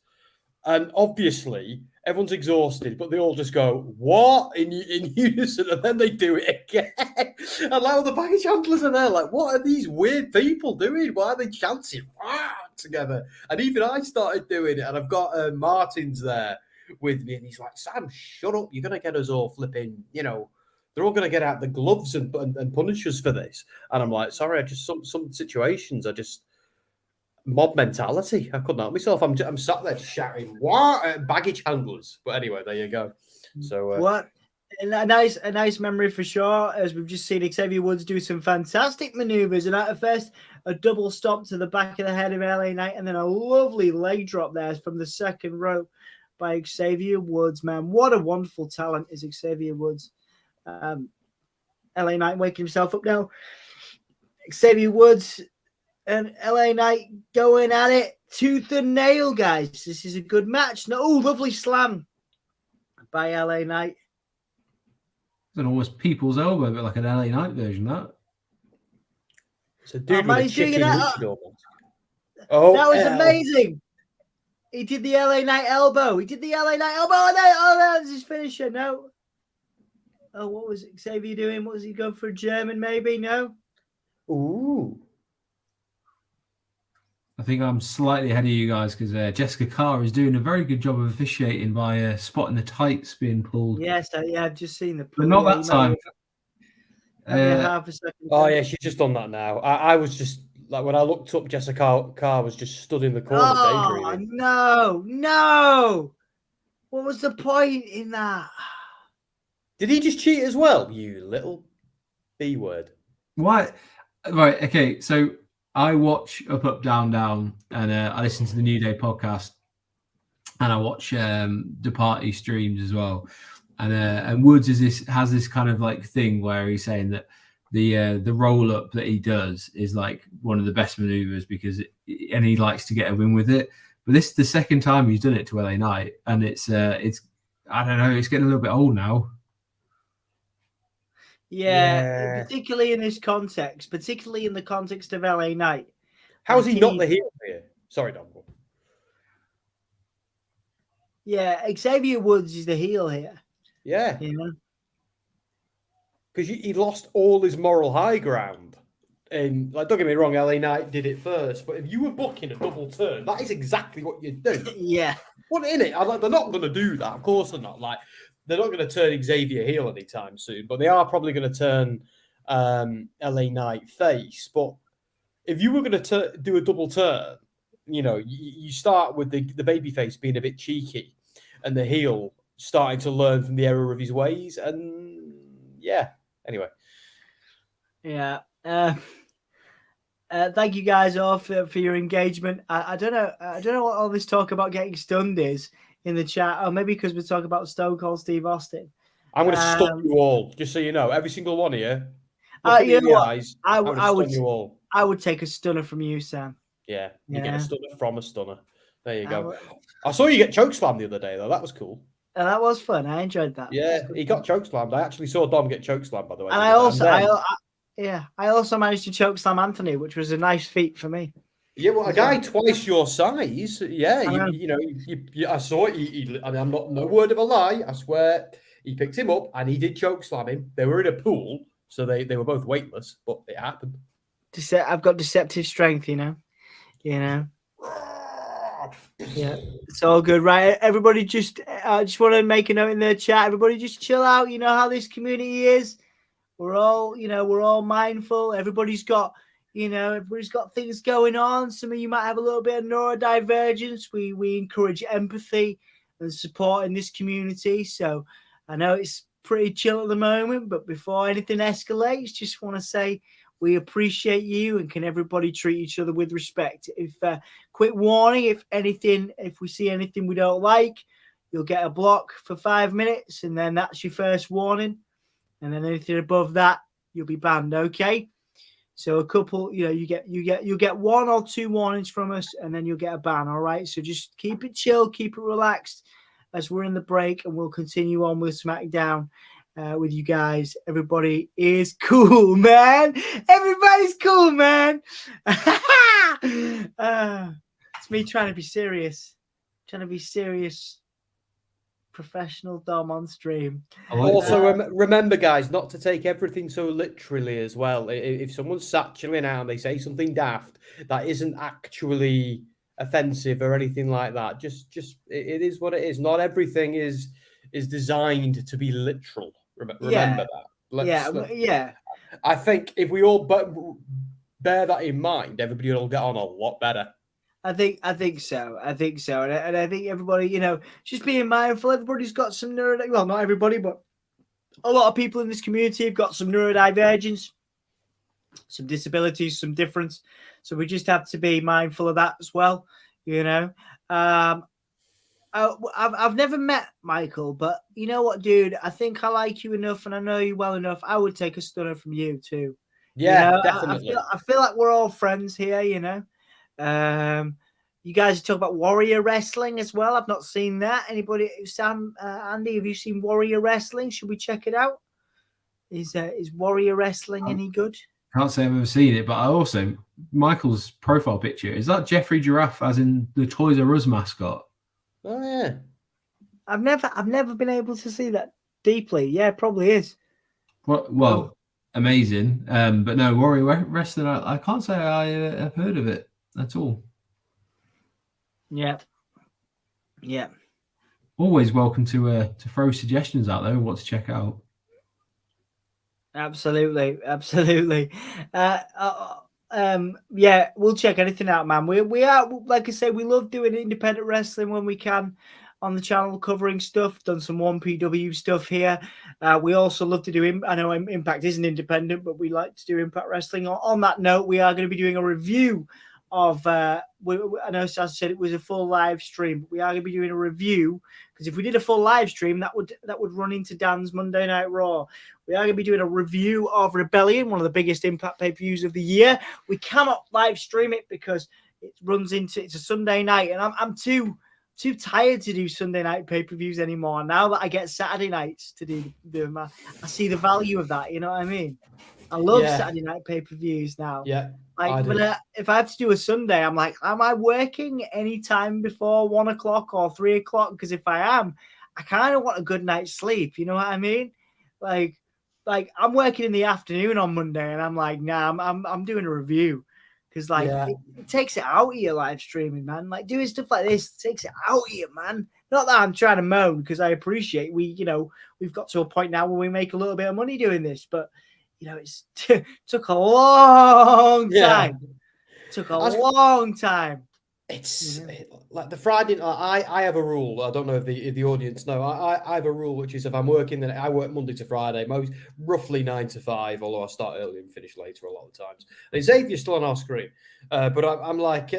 And obviously, everyone's exhausted, but they all just go, "What?" in unison, and then they do it again. And all the baggage handlers are there like, what are these weird people doing? Why are they chanting together? And even I started doing it, and I've got Martin's there with me, and he's like, "Sam, shut up. You're going to get us all flipping, they're all going to get out the gloves and punish us for this." And I'm like, sorry, some situations, mob mentality. I couldn't help myself. I'm sat there just shouting, "What?" Baggage handlers. But anyway, there you go. So what a nice memory for sure. As we've just seen Xavier Woods do some fantastic maneuvers, and at first a double stomp to the back of the head of LA Knight, and then a lovely leg drop there from the second rope by Xavier Woods. Man, what a wonderful talent is Xavier Woods. LA Knight waking himself up now. Xavier Woods and LA Knight going at it tooth and nail, guys. This is a good match. Lovely slam by LA Knight. It's almost people's elbow, but like an LA Knight version of that. It's a dude with a chicken luchador. Oh, that was amazing. He did the LA Knight elbow. And then, that was his finisher. No. Oh, what was Xavier doing? What was he going for? A German, maybe? No? Ooh. I think I'm slightly ahead of you guys because Jessica Carr is doing a very good job of officiating by spotting the tights being pulled. Yes, I've just seen the pull. But not that time. Half a second. Oh, yeah, she's just done that now. I was just, like, when I looked up, Jessica Carr was just stood in the corner daydreaming. No. What was the point in that? Did he just cheat as well, you little B word? Why? Right, okay, so I watch Up, Down, Down, and I listen to the New Day podcast, and I watch the party streams as well. And Woods has this kind of like thing where he's saying that the roll up that he does is like one of the best maneuvers because he likes to get a win with it. But this is the second time he's done it to LA Knight, and it's I don't know, it's getting a little bit old now. Yeah, particularly in this context, particularly in the context of LA Knight. How is he not the heel here? Sorry, Don. Yeah, Xavier Woods is the heel here. Yeah. You know? Because he lost all his moral high ground. And, like, don't get me wrong, LA Knight did it first, but if you were booking a double turn, that is exactly what you'd do. Yeah. What in it? They're not going to do that. Of course they're not. Like, they're not going to turn Xavier heel anytime soon, but they are probably going to turn LA Knight face. But if you were going to do a double turn, you know, you start with the babyface being a bit cheeky and the heel starting to learn from the error of his ways. And yeah, anyway. Yeah. Thank you guys all for your engagement. I don't know what all this talk about getting stunned is in the chat. Or maybe because we're talking about Stone Cold Steve Austin. I'm going to stun you all, just so you know. Every single one of you. You know what? Eyes, I would you all. I would take a stunner from you, Sam. Yeah, you get a stunner from a stunner. There you go. I saw you get chokeslammed the other day, though. That was cool. That was fun. I enjoyed that. Yeah, he got chokeslammed. I actually saw Dom get chokeslammed, by the way. And I also managed to chokeslam Anthony, which was a nice feat for me. Yeah, well, a guy twice your size. Yeah, I saw it. I mean, I'm not no word of a lie. I swear, he picked him up and he did chokeslam him. They were in a pool, so they were both weightless, but it happened. I've got deceptive strength, you know. Yeah, it's all good, right? Everybody, just want to make a note in the chat. Everybody, just chill out. You know how this community is. We're all mindful. Everybody's got things going on. Some of you might have a little bit of neurodivergence. We encourage empathy and support in this community. So I know it's pretty chill at the moment, but before anything escalates, just want to say we appreciate you, and can everybody treat each other with respect. Quick warning, if we see anything we don't like, you'll get a block for 5 minutes, and then that's your first warning. And then anything above that, you'll be banned. Okay. So a couple, you'll get 1 or 2 warnings from us, and then you'll get a ban. All right. So just keep it chill, keep it relaxed as we're in the break, and we'll continue on with SmackDown with you guys. Everybody is cool, man. Everybody's cool, man. It's me trying to be serious. Professional Dom on stream. Also, remember, guys, not to take everything so literally as well. If someone's sat chilling out and they say something daft, that isn't actually offensive or anything like that. Just it is what it is. Not everything is designed to be literal. Remember that. Yeah. I think if we all bear that in mind, everybody will get on a lot better. I think so. And I think everybody, just being mindful. Everybody's got some well, not everybody, but a lot of people in this community have got some neurodivergence, some disabilities, some difference. So we just have to be mindful of that as well. I've never met Michael, but you know what, dude? I think I like you enough, and I know you well enough. I would take a stunner from you too. Yeah, definitely. I feel like we're all friends here. You guys talk about Warrior Wrestling as well. I've not seen that. Anybody? Sam, Andy, have you seen Warrior Wrestling? Should we check it out? Is Warrior Wrestling any good? Can't say I've ever seen it, but Michael's profile picture, is that Jeffrey Giraffe, as in the Toys R Us mascot? Oh yeah. I've never been able to see that deeply. Yeah, it probably is. Well, amazing. But no, Warrior Wrestling, I can't say I have heard of it at all. Yeah. Always welcome to throw suggestions out there and what to check out. Absolutely. Yeah, we'll check anything out, man. We are, like I say, we love doing independent wrestling when we can on the channel, covering stuff. Done some 1PW stuff here. We also love to do. I know Impact isn't independent, but we like to do Impact Wrestling. On that note, we are going to be doing a review of. I know Saz said it was a full live stream, but we are going to be doing a review, because if we did a full live stream, that would run into Dan's Monday Night Raw. We are going to be doing a review of Rebellion, one of the biggest Impact pay-per-views of the year. We cannot live stream it because it's a Sunday night, and I'm too tired to do Sunday night pay-per-views anymore. Now that I get Saturday nights to do them, I see the value of that. You know what I mean? I love Saturday night pay-per-views now. Yeah. But if I have to do a Sunday, I'm like, am I working any time before 1 o'clock or 3 o'clock? Because if I am, I kind of want a good night's sleep. You know what I mean? Like I'm working in the afternoon on Monday, and I'm like, nah, I'm doing a review, because it takes it out of your live streaming, man. Like doing stuff like this takes it out of you, man. Not that I'm trying to moan, because I appreciate we've got to a point now where we make a little bit of money doing this, but it's took a long time. Took a long time. It's like the Friday. I have a rule. I don't know if the audience know. I have a rule, which is if I'm working, then I work Monday to Friday, most roughly 9 to 5. Although I start early and finish later a lot of times. And Xavier's still on our screen, but I'm like,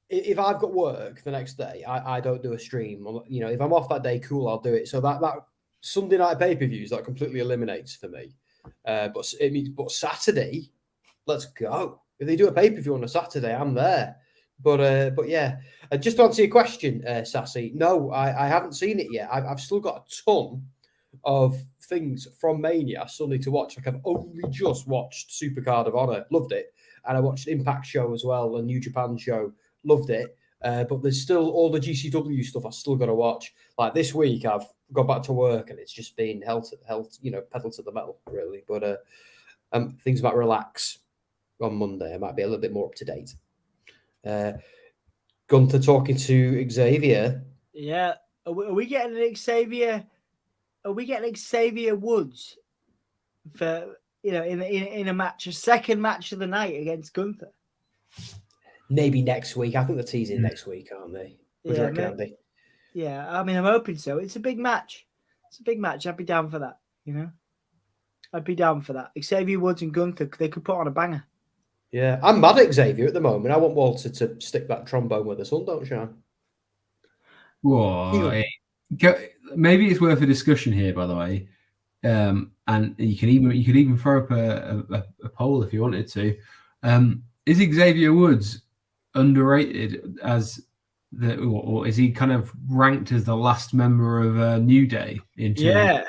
if I've got work the next day, I don't do a stream. If I'm off that day, cool, I'll do it. So that Sunday night pay-per-views that completely eliminates for me. But Saturday, let's go. If they do a pay-per-view on a Saturday, I'm there. But yeah, just to answer your question, Sassy, no, I haven't seen it yet. I've still got a ton of things from Mania I still need to watch. Like I've only just watched Supercard of Honor, loved it, and I watched Impact show as well, a New Japan show, loved it. But there's still all the GCW stuff I still got to watch. Like this week, I've got back to work and it's just been pedal to the metal, really. But things about relax on Monday. I might be a little bit more up to date. Gunther talking to Xavier. Yeah, are we getting an Xavier? Are we getting Xavier Woods for in a match, a second match of the night against Gunther? Maybe next week. I think they're teasing next week, aren't they? What do you reckon, Andy? Yeah, I mean, I'm hoping so. It's a big match. I'd be down for that. I'd be down for that. Xavier Woods and Gunther, they could put on a banger. Yeah, I'm mad at Xavier at the moment. I want Walter to stick that trombone where the sun don't shine. Whoa, maybe it's worth a discussion here, by the way. And you could even throw up a poll if you wanted to. Is Xavier Woods underrated or is he kind of ranked as the last member of New Day in terms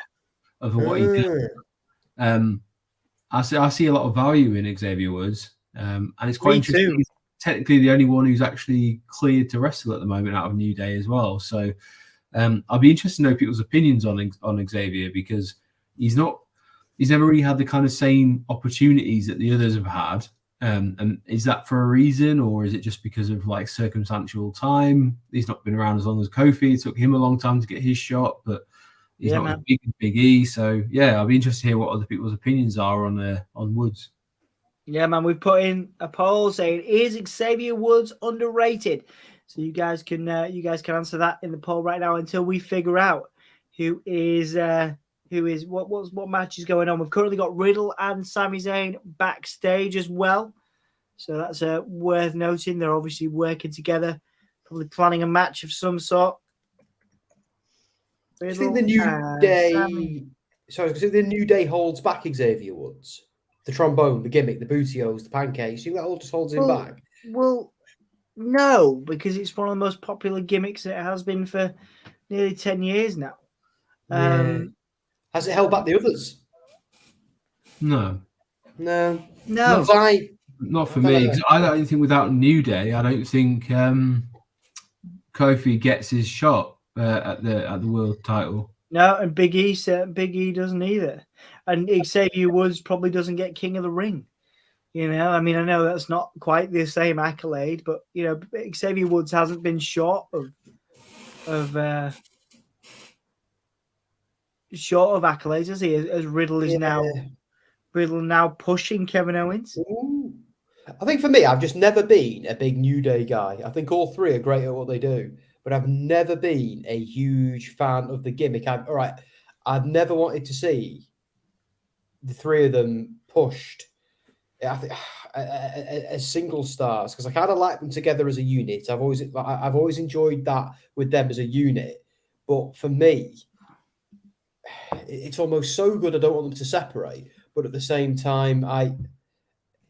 of what he did? I see a lot of value in Xavier Woods, and it's quite interesting. He's technically the only one who's actually cleared to wrestle at the moment out of New Day as well. So I'll be interested to know people's opinions on Xavier, because he's never really had the kind of same opportunities that the others have had. And is that for a reason, or is it just because of like circumstantial time? He's not been around as long as Kofi. It took him a long time to get his shot, but he's not as big as Big E. So yeah, I'll be interested to hear what other people's opinions are on Woods. Yeah, man, we've put in a poll saying, is Xavier Woods underrated? So you guys can answer that in the poll right now until we figure out what match is going on. We've currently got Riddle and Sami Zayn backstage as well, so that's worth noting. They're obviously working together, probably planning a match of some sort. I think the New Day. Sorry, because the New Day holds back Xavier Woods. The trombone, the gimmick, the bootios, the pancakes. You think that all just holds him back? Well, no, because it's one of the most popular gimmicks that it has been for nearly 10 years now. Has it held back the others? No. Not for me. 'Cause I don't think without New Day, I don't think Kofi gets his shot at the world title. No, and Big E doesn't either. And Xavier Woods probably doesn't get King of the Ring. I mean, I know that's not quite the same accolade, but Xavier Woods hasn't been short of accolades, has he? As Riddle is now pushing Kevin Owens. Ooh. I think for me, I've just never been a big New Day guy. I think all three are great at what they do, but I've never been a huge fan of the gimmick. I've never wanted to see the three of them pushed as single stars, because I kind of like them together as a unit. I've always enjoyed that with them as a unit, but for me, it's almost so good I don't want them to separate. But at the same time,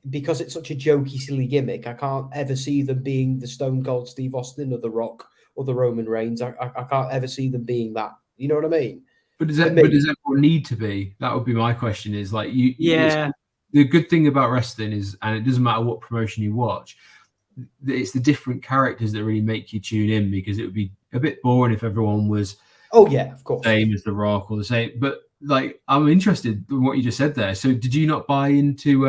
because it's such a jokey, silly gimmick, I can't ever see them being the Stone Cold Steve Austin or The Rock or the Roman Reigns. I can't ever see them being that. You know what I mean? But does everyone need to be? That would be my question. Is like you. Yeah. The good thing about wrestling is, and it doesn't matter what promotion you watch, it's the different characters that really make you tune in, because it would be a bit boring if everyone was. Oh yeah, of course. Same as The Rock or the same, but like I'm interested in what you just said there. So did you not buy into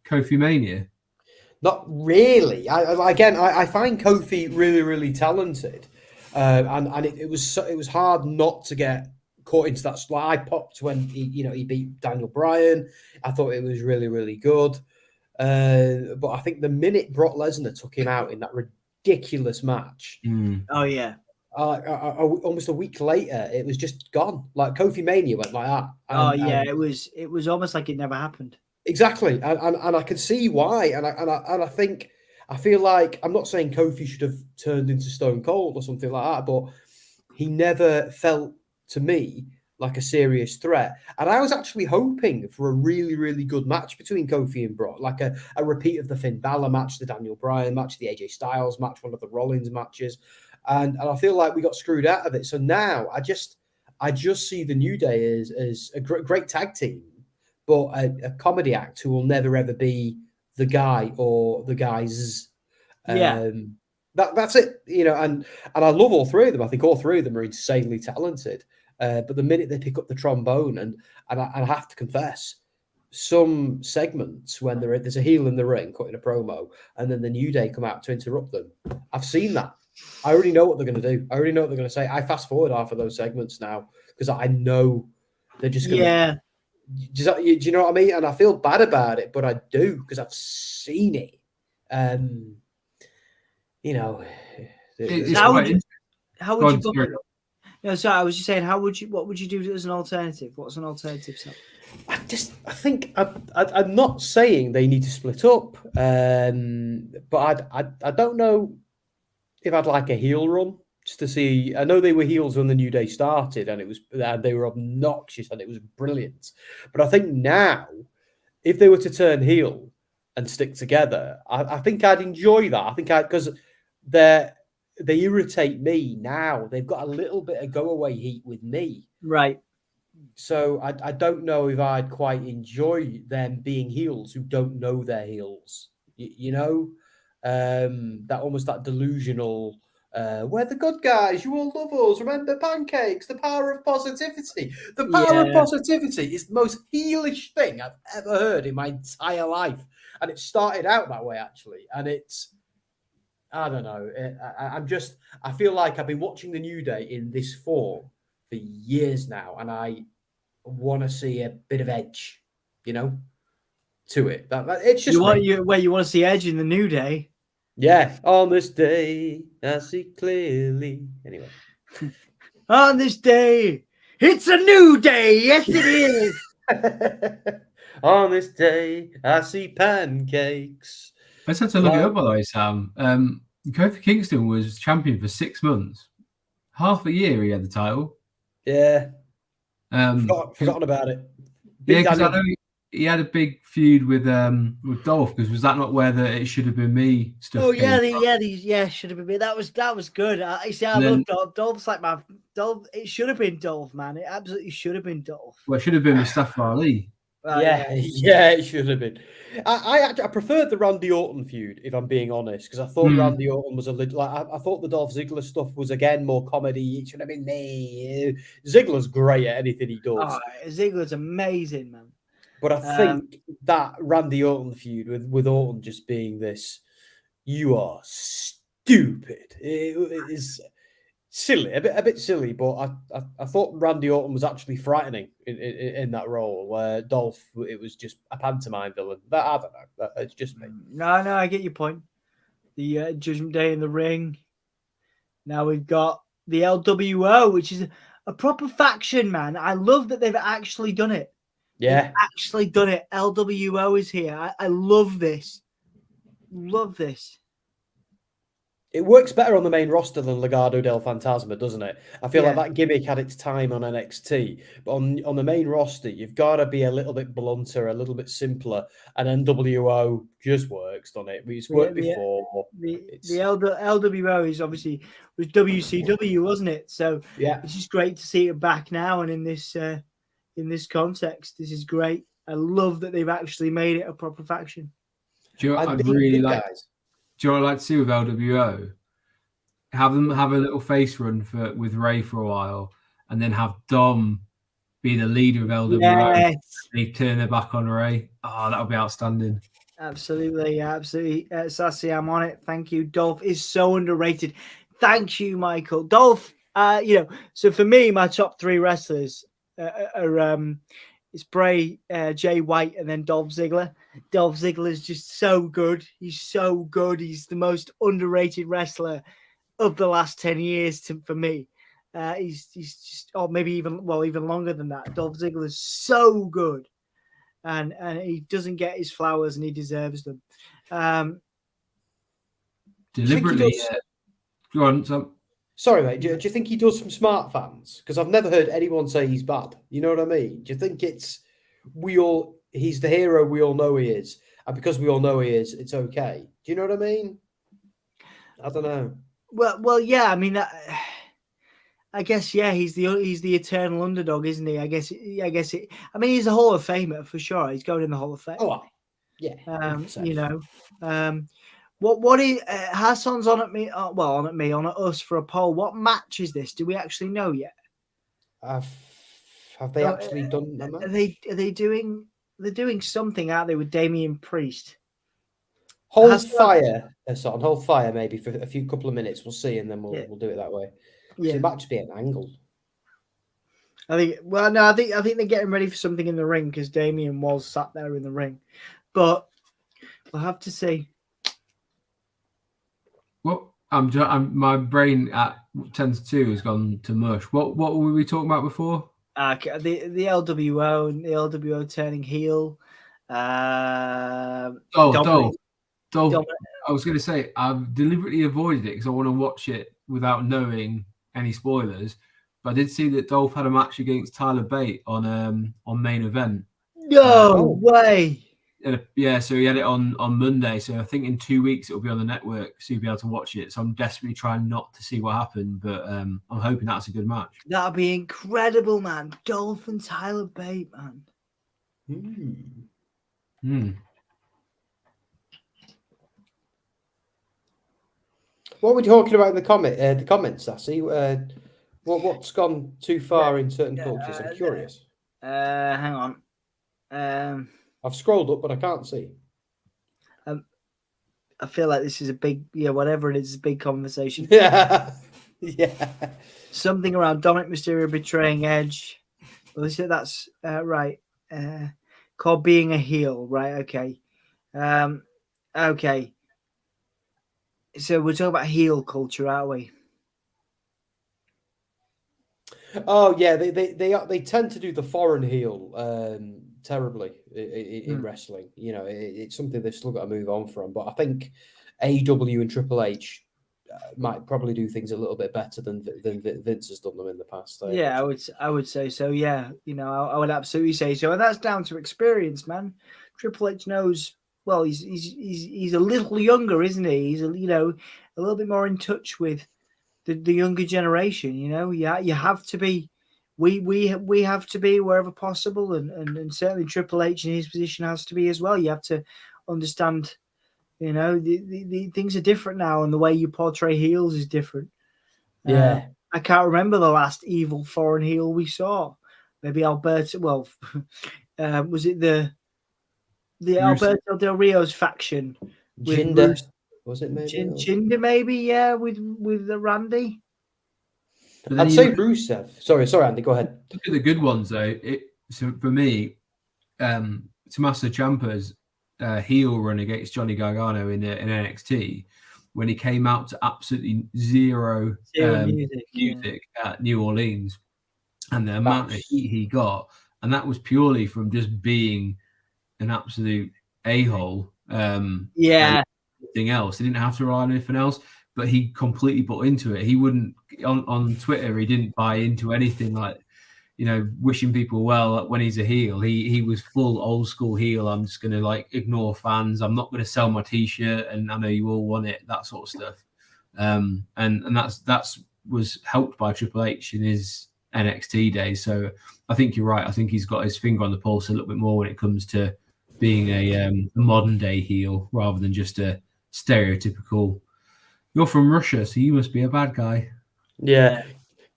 Kofi Mania? Not really. I find Kofi really, really talented, and it was hard not to get caught into that slide. I popped when he beat Daniel Bryan. I thought it was really, really good. But I think the minute Brock Lesnar took him out in that ridiculous match, oh yeah, almost a week later, it was just gone. Like Kofi Mania went like that. And, it was almost like it never happened. Exactly, and I can see why, and I feel like, I'm not saying Kofi should have turned into Stone Cold or something like that, but he never felt to me like a serious threat. And I was actually hoping for a really, really good match between Kofi and Brock, like a repeat of the Finn Balor match, the Daniel Bryan match, the AJ Styles match, one of the Rollins matches, and I feel like we got screwed out of it. So now I just see the New Day as a great tag team, but a comedy act who will never ever be the guy or the guys. That's it, and I love all three of them. I think all three of them are insanely talented. But the minute they pick up the trombone, and I have to confess, some segments when there's a heel in the ring cutting a promo, and then the New Day come out to interrupt them, I've seen that. I already know what they're going to do. I already know what they're going to say. I fast forward half of those segments now because I know they're just going to. Yeah. Do you know what I mean? And I feel bad about it, but I do because I've seen it. How would you book it? No, sorry, I was just saying, what would you do as an alternative? What's an alternative? I think I'm not saying they need to split up, but I don't know if I'd like a heel run just to see. I know they were heels when the New Day started, and they were obnoxious and it was brilliant. But I think now, if they were to turn heel and stick together, I think I'd enjoy that. I think because they irritate me now. They've got a little bit of go-away heat with me. Right. So I don't know if I'd quite enjoy them being heels who don't know they're heels. That delusional, we're the good guys, you all love us, remember pancakes, the power of positivity. The power of positivity is the most heelish thing I've ever heard in my entire life. And it started out that way, actually. And I don't know. I feel like I've been watching the New Day in this form for years now, and I want to see a bit of edge, to it. It's just you want to see edge in the New Day. Yeah, on this day I see clearly. Anyway, on this day, it's a new day. Yes, it is. On this day I see pancakes. I just had to look it up, by the way, Sam. Kofi Kingston was champion for 6 months. Half a year he had the title. Yeah. Forgotten about it. Because I know he had a big feud with Dolph, because was that not where it should have been me stuff? Oh yeah, should have been me. That was good. I love Dolph. Dolph's like Dolph. It should have been Dolph, man. It absolutely should have been Dolph. Well, it should have been Mustafa Ali. Yeah, yeah, it should have been. I preferred the Randy Orton feud, if I'm being honest, because I thought Randy Orton was I thought the Dolph Ziggler stuff was again more comedy. It should have been me. Ziggler's great at anything he does. Oh, Ziggler's amazing, man. But I think that Randy Orton feud with Orton just being this, you are stupid. It is silly, a bit silly, but I thought Randy Orton was actually frightening in that role, where Dolph, it was just a pantomime villain. I don't know. It's just me. No, I get your point. The Judgment Day in the ring. Now we've got the LWO, which is a proper faction, man. I love that they've actually done it. Yeah. They've actually done it. LWO is here. I love this. Love this. It works better on the main roster than Legado del Fantasma, doesn't it? I feel like that gimmick had its time on NXT, but on the main roster, you've got to be a little bit blunter, a little bit simpler, and NWO just works, doesn't it? It's worked before. The LWO is obviously was WCW, wasn't it? So it's just great to see it back now, and in this context, this is great. I love that they've actually made it a proper faction. Do you know what I'd really like? Do you know what I'd like to see with LWO? Have them have a little face run with Ray for a while, and then have Dom be the leader of LWO. Yes. They turn their back on Ray. Oh, that would be outstanding. Absolutely. Sassy, I'm on it. Thank you. Dolph is so underrated. Thank you, Michael. Dolph, so for me, my top three wrestlers are it's Bray, Jay White, and then Dolph Ziggler. Dolph Ziggler is just so good. He's so good. He's the most underrated wrestler of the last 10 years for me. He's just, maybe even longer than that. Dolph Ziggler is so good, and he doesn't get his flowers, and he deserves them. Deliberately. Go on, Sam. Sorry, mate. Do you think he does some smart fans? Because I've never heard anyone say he's bad. You know what I mean? Do you think he's the hero we all know he is, and because we all know he is, it's okay? Do you know what I mean? I don't know. Well, yeah. I mean, I guess he's the eternal underdog, isn't he? I guess it. I mean, he's a Hall of Famer for sure. He's going in the Hall of Fame. Oh, yeah. What is Hassan's on at us for a poll? What match is this? Do we actually know yet? Have they actually done that? Are they doing? They're doing something, aren't they, with Damian Priest? Hold fire, Hassan. Hold fire, maybe for a couple of minutes. We'll see, and then we'll do it that way. Yeah, it might just be an angle. I think they're getting ready for something in the ring because Damian was sat there in the ring, but we'll have to see. Well, my brain at 10 to 2 has gone to mush. What were we talking about before? The LWO and the LWO turning heel. Dolph. I was going to say I've deliberately avoided it because I want to watch it without knowing any spoilers. But I did see that Dolph had a match against Tyler Bate on main event. No way. So he had it on Monday. So I think in 2 weeks it'll be on the network, so you'll be able to watch it. So I'm desperately trying not to see what happened, but I'm hoping that's a good match. That'll be incredible, man. Dolph and Tyler Bate, man. What were we talking about in the comments, Sassy? What's gone too far in certain cultures? I'm curious. Hang on. I've scrolled up, but I can't see. I feel like this is a big, whatever it is, a big conversation. Yeah. Something around Dominic Mysterio betraying Edge. Well, they said that's right. Called being a heel, right? Okay. Okay. So we're talking about heel culture, aren't we? Oh yeah, they tend to do the foreign heel terribly in wrestling. It's something they've still got to move on from. But I think AEW and Triple H might probably do things a little bit better than Vince has done them in the past. Yeah, I would say so. Yeah, I would absolutely say so, and that's down to experience, man. Triple H knows. Well, he's a little younger, isn't he? He's a little bit more in touch with the younger generation. You have to be we have to be wherever possible, and certainly Triple H in his position has to be as well. You have to understand, the things are different now, and the way you portray heels is different. Yeah. I can't remember the last evil foreign heel we saw. Maybe Alberto. Well, was it the Alberto Del Rio's faction with Jinder? Was it maybe? Jinder, maybe, yeah, with Randy. I'd say Rusev. Sorry, Andy, go ahead. Look at the good ones though. So for me, Tommaso Ciampa's heel run against Johnny Gargano in NXT, when he came out to absolutely zero music at New Orleans, and the amount of heat he got, and that was purely from just being an absolute a-hole. Anything else, he didn't have to rely on anything else, but he completely bought into it. He wouldn't on Twitter. He didn't buy into anything like, wishing people well when he's a heel. He was full old school heel. I'm just gonna ignore fans. I'm not gonna sell my t-shirt, and I know you all want it. That sort of stuff. And that's was helped by Triple H in his NXT days. So I think you're right. I think he's got his finger on the pulse a little bit more when it comes to being a modern day heel rather than just a stereotypical. You're from Russia, so you must be a bad guy. Yeah.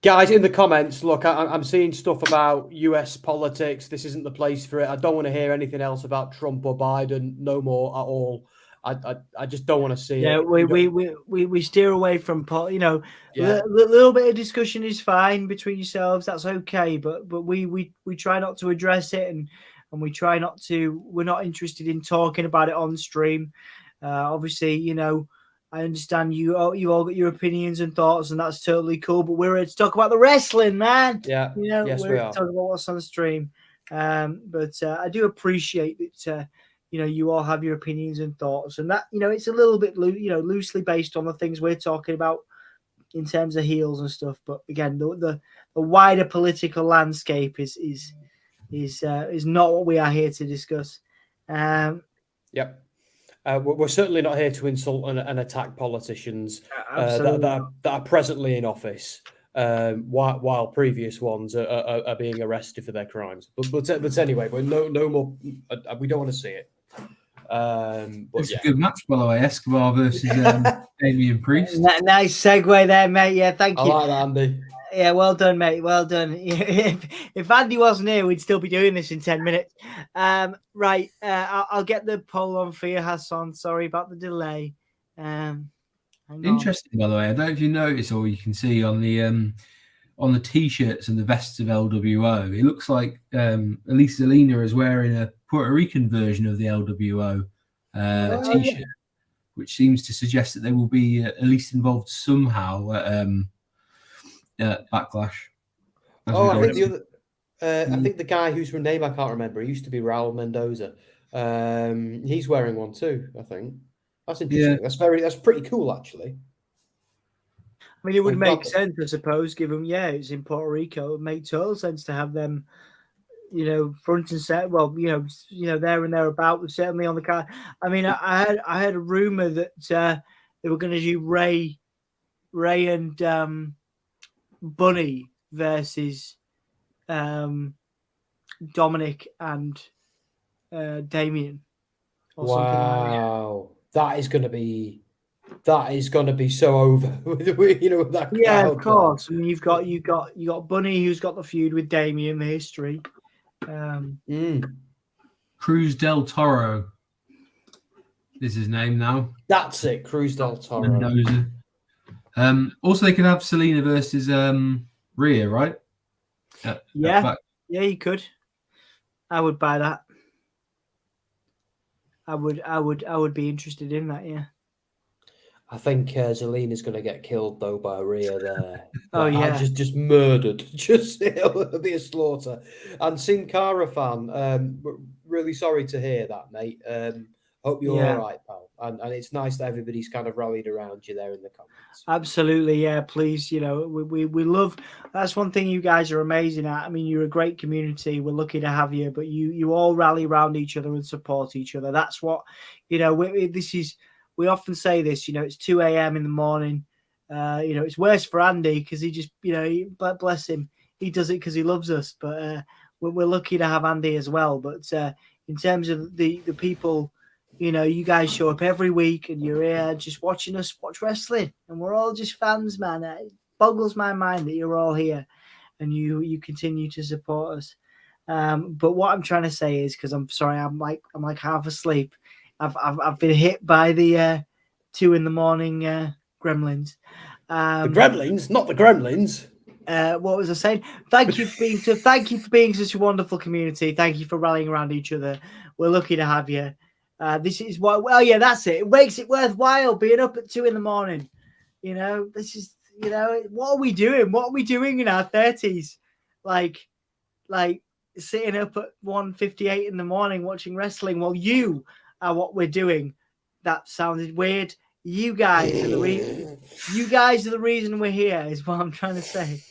Guys, in the comments, look, I'm seeing stuff about US politics. This isn't the place for it. I don't want to hear anything else about Trump or Biden, no more at all. I just don't want to see it. We steer away from a little bit of discussion is fine between yourselves. That's okay, but we try not to address it, and we try not to. We're not interested in talking about it on stream. Obviously, I understand you all got your opinions and thoughts, and that's totally cool. But we're here to talk about the wrestling, man. Yeah, yes, we're here to talk about what's on the stream. But I do appreciate that. You all have your opinions and thoughts, and that it's a little bit loosely based on the things we're talking about in terms of heels and stuff. But again, the wider political landscape is not what we are here to discuss. Yep. We're certainly not here to insult and attack politicians that are presently in office, while previous ones are being arrested for their crimes. But anyway, no more. We don't want to see it. It's a good match, by the way. Escobar versus Damian Priest. Nice segue there, mate. Yeah, thank you. I like that, Andy. Yeah, well done, mate. Well done. If Andy wasn't here, we'd still be doing this in 10 minutes. Right. I'll get the poll on for you, Hassan. Sorry about the delay. Interesting, by the way. I don't know if you notice or you can see on the t-shirts and the vests of LWO, it looks like Elise Zelina is wearing a Puerto Rican version of the LWO t-shirt, which seems to suggest that they will be at least involved somehow at Backlash. I think I think the guy whose name I can't remember, he used to be Raul Mendoza. He's wearing one too, I think. That's interesting. Yeah. That's pretty cool, actually. I mean, it would make sense, I suppose, given it's in Puerto Rico. It would make total sense to have them, front and center. Well, there and thereabout. Certainly on the card. I mean, I had a rumor that they were going to do Ray and Bunny versus Dominic and Damien. Wow, that is going to be so over. With that. Yeah, of course. I mean, you got Bunny, who's got the feud with Damien, the history. Cruz del Toro is his name now. That's it, Cruz del Toro. Mendoza. Also, they could have Selena versus Rhea, right? Yeah, you could. I would buy that. I would be interested in that. Yeah. I think Zelina's going to get killed though by Rhea there. Oh yeah, just murdered. It'll be a slaughter. And Sin Cara fan, really sorry to hear that, mate. Hope you're all right, pal. And it's nice that everybody's kind of rallied around you there in the comments. Absolutely, yeah. Please, we love. That's one thing you guys are amazing at. I mean, you're a great community. We're lucky to have you, but you all rally around each other and support each other. That's what this is. We often say this. It's 2 a.m. in the morning. It's worse for Andy because he just, bless him. he does it because he loves us. But we're lucky to have Andy as well. But in terms of the people, you know, you guys show up every week and you're here just watching us watch wrestling, and we're all just fans, man. It boggles my mind that you're all here and you continue to support us. But what I'm trying to say is, because I'm sorry, I'm like half asleep. I've been hit by the 2 a.m. gremlins. The gremlins, not the gremlins. What was I saying? Thank you for being such a wonderful community. Thank you for rallying around each other. We're lucky to have you. This is what. Well, yeah, that's it. It makes it worthwhile being up at 2 a.m. You know, this is. You know, what are we doing? What are we doing in our 30s? Like sitting up at 1:58 in the morning watching wrestling while you are what we're doing. That sounded weird. You guys are the reason we're here, is what I'm trying to say.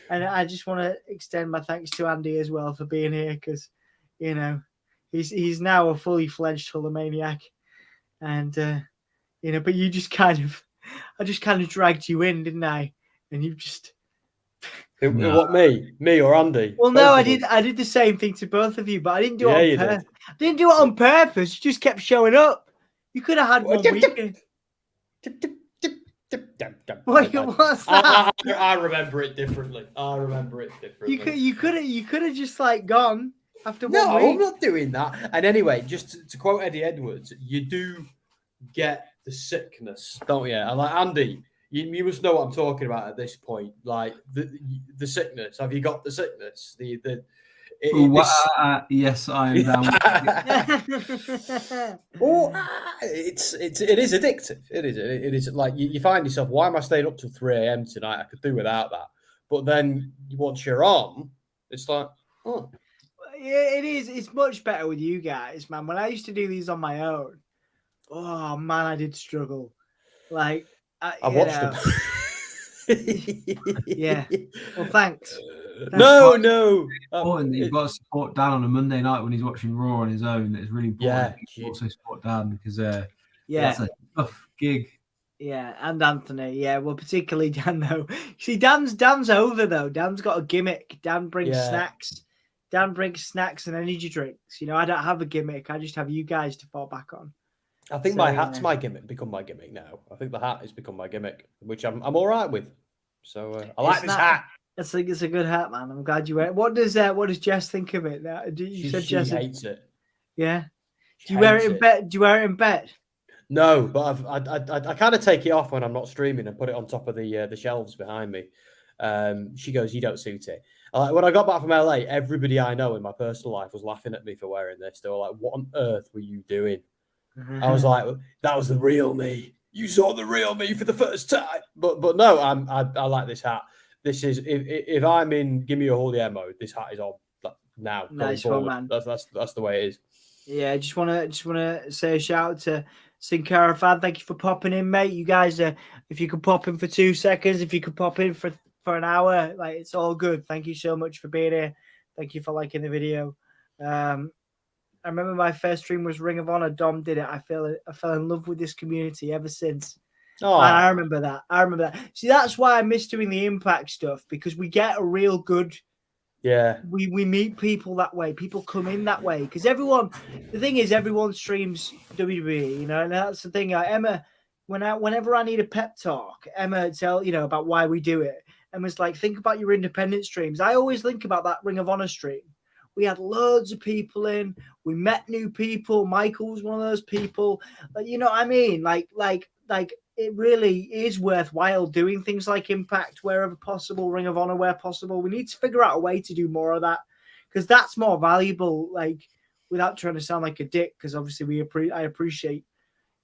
And I just want to extend my thanks to Andy as well for being here, because, you know, he's now a fully fledged Hulkamaniac. And you know, but you just I just kind of dragged you in, didn't I? And you just No. What, me or Andy? Well, no, I did the same thing to both of you, but I didn't do it on purpose. I didn't do it on purpose. You just kept showing up. You could have had 1 week. What's that? I remember it differently. You could have just like gone after 1 week. No, I'm not doing that. And anyway, just to quote Eddie Edwards, you do get the sickness, don't you? And like Andy, you must know what I'm talking about at this point. Like the sickness. Have you got the sickness? Yes, I am down. It is addictive. It is like you find yourself, why am I staying up till 3 a.m. tonight? I could do without that. But then once you're on, it's like, oh. Yeah, it is. It's much better with you guys, man. When I used to do these on my own, oh man, I did struggle. Like I've watched them. Yeah. Well, thanks. No. Important that you've got to support Dan on a Monday night when he's watching Raw on his own. It's really important. Yeah, also support Dan, because that's a tough gig. Yeah, and Anthony. Yeah, well, particularly Dan though. See, Dan's over though. Dan's got a gimmick. Dan brings snacks. Dan brings snacks and energy drinks. You know, I don't have a gimmick. I just have you guys to fall back on. I think my hat's my gimmick. Become my gimmick now. I think the hat has become my gimmick, which I'm all right with. So I like this hat. I think it's a good hat, man. I'm glad you wear it. What does Jess think of it? You said Jess hates it. Yeah. Do you wear it in bed? Do you wear it in bed? No, but I kind of take it off when I'm not streaming and put it on top of the shelves behind me. She goes, "You don't suit it." When I got back from LA, everybody I know in my personal life was laughing at me for wearing this. They were like, "What on earth were you doing?" I was like, "That was the real me. You saw the real me for the first time." But no, I like this hat. This is if I'm in Give Me a Holy Mode, this hat is on now. Nice one, man. That's the way it is. Yeah, I just wanna say a shout out to Sin Cara fan. Thank you for popping in, mate. You guys, if you could pop in for 2 seconds, if you could pop in for an hour, like, it's all good. Thank you so much for being here. Thank you for liking the video. I remember my first stream was Ring of Honor. Dom did it. I fell in love with this community ever since. Oh, I remember that. See, that's why I miss doing the Impact stuff, because we get a real good. Yeah. We meet people that way. People come in that way, because everyone streams WWE, you know, and that's the thing. Emma, whenever I need a pep talk, Emma tell about why we do it. Emma's like, think about your independent streams. I always think about that Ring of Honor stream. We had loads of people in. We met new people. Michael was one of those people. Like, you know what I mean? Like it really is worthwhile doing things like Impact wherever possible, Ring of Honor where possible. We need to figure out a way to do more of that, because that's more valuable. Like, without trying to sound like a dick, because obviously I appreciate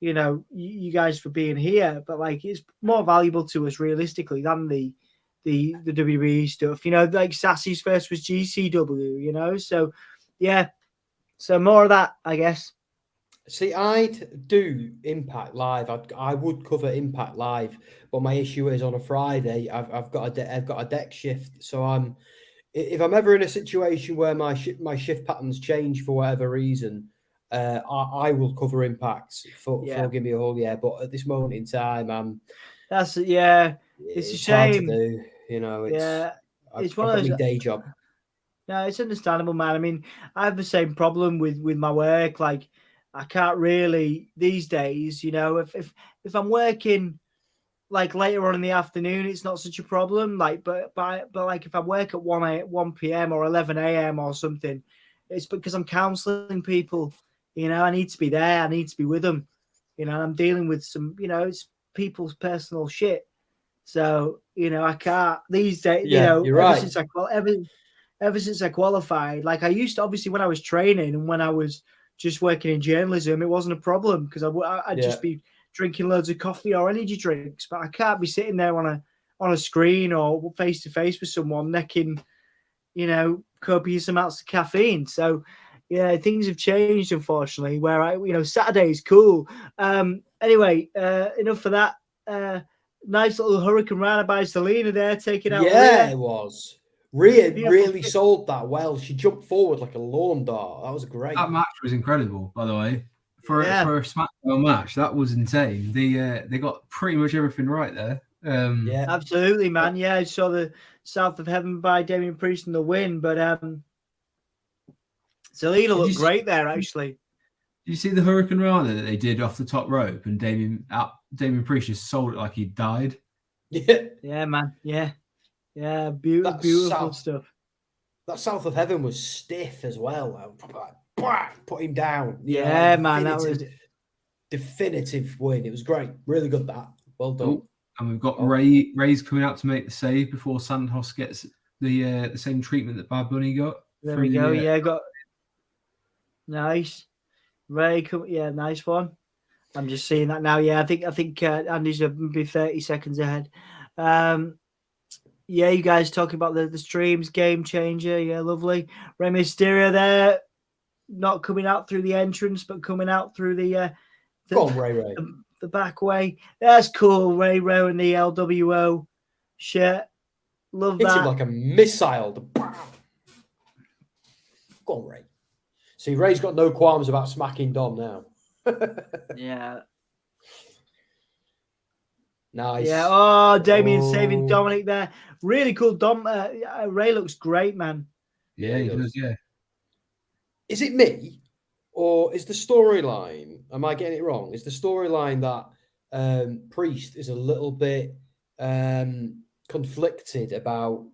you guys for being here, but like, it's more valuable to us realistically than the WWE stuff, like Sassy's first was GCW, so yeah, so more of that, I guess. See, I'd do Impact Live. I would cover Impact Live, but my issue is on a Friday I've got a deck shift, so if I'm ever in a situation where my shift patterns change for whatever reason, I will cover Impact for Give Me a Hole, but at this moment in time, it's a shame. Hard to do, it's one of those day job. No, it's understandable, man. I mean, I have the same problem with my work. Like, I can't really these days, you know, if I'm working like later on in the afternoon, it's not such a problem. Like, but like if I work at 1 p.m. or 11 a.m. or something, it's because I'm counseling people. You know, I need to be there. I need to be with them. You know, I'm dealing with some, you know, it's people's personal shit. So, you know, I can't these days. Yeah, you know, you're right. Ever since I qualified, like I used to, obviously when I was training and when I was just working in journalism, it wasn't a problem because I'd just be drinking loads of coffee or energy drinks, but I can't be sitting there on a screen or face to face with someone necking, you know, copious amounts of caffeine. So yeah, things have changed, unfortunately, where Saturday is cool. Anyway, enough for that. Nice little hurricane rana by Selena there, taking out Rhea. It was. Rhea really sold that well. She jumped forward like a lawn dart. That was great. That match was incredible, by the way. For a SmackDown match, that was insane. They got pretty much everything right there. Absolutely, man. Yeah, I saw the South of Heaven by Damian Priest in the win, but Selena looked great there, actually. Did you see the Hurricane Rana that they did off the top rope, and Damian Priest just sold it like he died? Yeah, man. Yeah, beautiful stuff. That South of Heaven was stiff as well. Put him down. Man, that was definitive win. It was great. Really good. That well done. Oh, and we've got Ray's coming out to make the save before Santos gets the same treatment that Bad Bunny got. There we go. Got nice. Ray, nice one. I'm just seeing that now. Yeah, I think Andy's maybe 30 seconds ahead. You guys talking about the streams, game changer. Yeah, lovely. Rey Mysterio there, not coming out through the entrance, but coming out through the back way. That's cool. Ray and the LWO shirt. Love that. Hit him like a missile. Go on, Ray. See, Ray's got no qualms about smacking Dom now. Yeah. Nice. Yeah. Oh, Damien saving Dominic there. Really cool. Ray looks great, man. Yeah, he does. Yeah. Is it me, or is the storyline? Am I getting it wrong? Is the storyline that Priest is a little bit conflicted about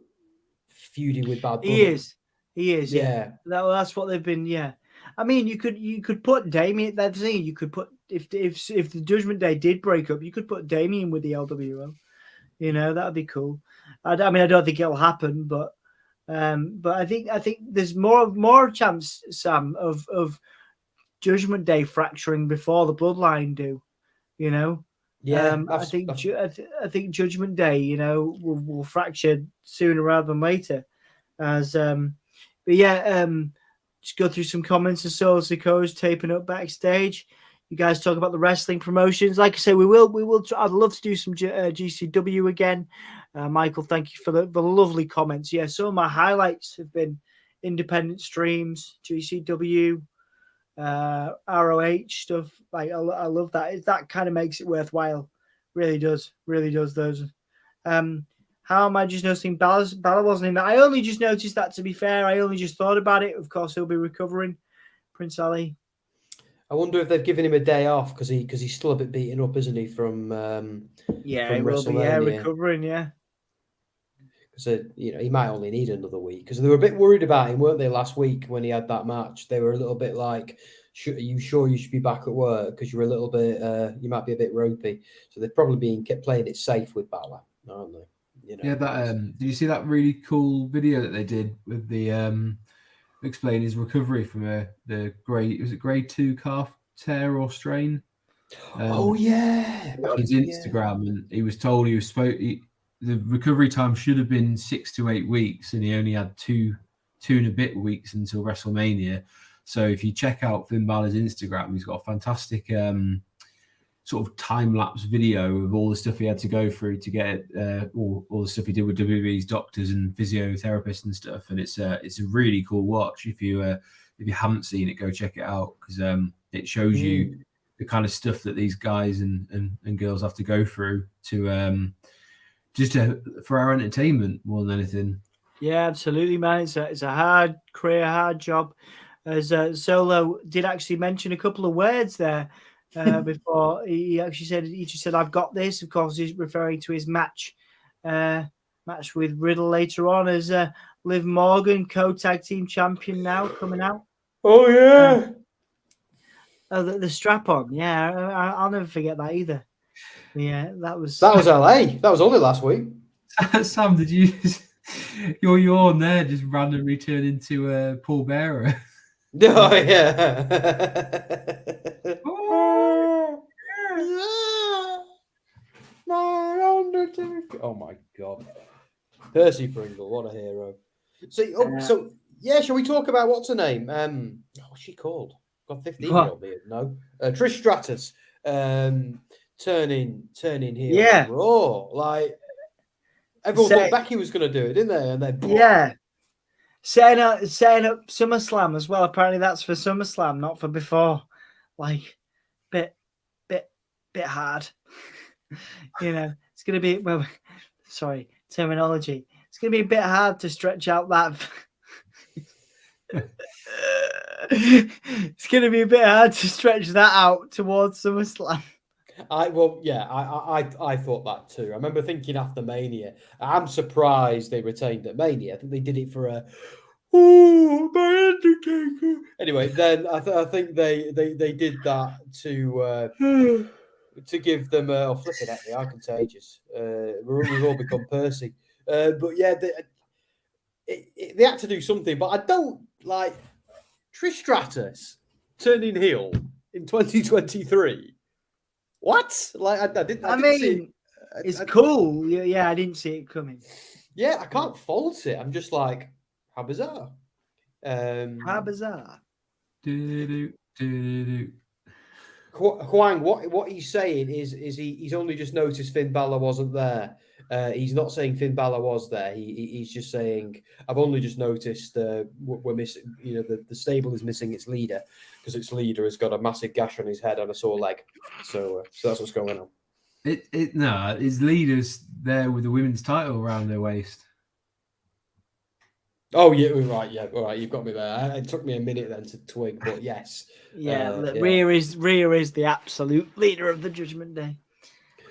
feuding with Bad Bunny? He is. Yeah. That's what they've been. Yeah. I mean, you could put Damien. That's the thing. You could put if the Judgment Day did break up, you could put Damien with the LWO. You know, that'd be cool. I don't think it'll happen, but I think there's more chance, Sam, of Judgment Day fracturing before the Bloodline do. You know. Yeah. I think Judgment Day, you know, will fracture sooner rather than later. Just go through some comments. And so Zico's taping up backstage. You guys talk about the wrestling promotions. Like I say, we will. I'd love to do some GCW again. Michael, thank you for the lovely comments. Yeah, some of my highlights have been independent streams, GCW, ROH stuff. Like I love that. That kind of makes it worthwhile. Really does those. How am I just noticing Balor wasn't in that? I only just noticed that, to be fair. I only just thought about it. Of course, he'll be recovering. Prince Ali. I wonder if they've given him a day off because he's still a bit beaten up, isn't he? From he will be recovering. Yeah, because he might only need another week because they were a bit worried about him, weren't they? Last week when he had that match, they were a little bit like, "Are you sure you should be back at work? Because you're a little bit, you might be a bit ropey." So they've probably kept playing it safe with Balor, aren't they? You know, did you see that really cool video that they did with the explaining his recovery from the grade 2 calf tear or strain? On his Instagram, and he was told the recovery time should have been 6 to 8 weeks, and he only had two and a bit weeks until WrestleMania. So if you check out Finn Balor's Instagram, he's got a fantastic sort of time-lapse video of all the stuff he had to go through to get all the stuff he did with WWE's doctors and physiotherapists and stuff. And it's a really cool watch. If you haven't seen it, go check it out, because it shows you the kind of stuff that these guys and girls have to go through to for our entertainment more than anything. Yeah, absolutely, man. It's a hard career, hard job. As Solo did actually mention a couple of words there before he just said I've got this. Of course, he's referring to his match with Riddle later on as Liv Morgan, co-tag team champion now coming out. Oh yeah. The strap on, yeah, I'll never forget that either. Yeah, that was LA. That was only last week. Sam, did you your yawn there just randomly turn into Paul Bearer? Oh yeah. Oh my god. Percy Pringle, what a hero. So yeah, shall we talk about what's her name? What's she called? Got 15-year-old beard. No. Trish Stratus turning heel. Yeah. Raw. Like everyone thought Becky was gonna do it, didn't they? And then yeah. Setting up SummerSlam as well. Apparently that's for SummerSlam, not for before. Like bit hard. It's gonna be terminology. It's gonna be a bit hard to stretch out that. It's gonna be a bit hard to stretch that out towards SummerSlam. I thought that too. I remember thinking after Mania, I'm surprised they retained at Mania. I think they did it for a my Undertaker. Anyway, then I think they did that to give them flipping at me, I'm contagious. We've all become Percy. But yeah, they had to do something. But I don't like Trish Stratus turning heel in 2023. What? Like I didn't see it. It's cool. Yeah, I didn't see it coming. Yeah, I can't fault it. I'm just like, how bizarre. How bizarre. Huang, what he's saying is he's only just noticed Finn Balor wasn't there. He's not saying Finn Balor was there. He's just saying I've only just noticed we're missing. The stable is missing its leader because its leader has got a massive gash on his head and a sore leg. So that's what's going on. His leader's there with the women's title around their waist. Oh yeah, right. Yeah, all right. You've got me there. It took me a minute then to twig, but yes. Yeah, Rhea is the absolute leader of the Judgment Day.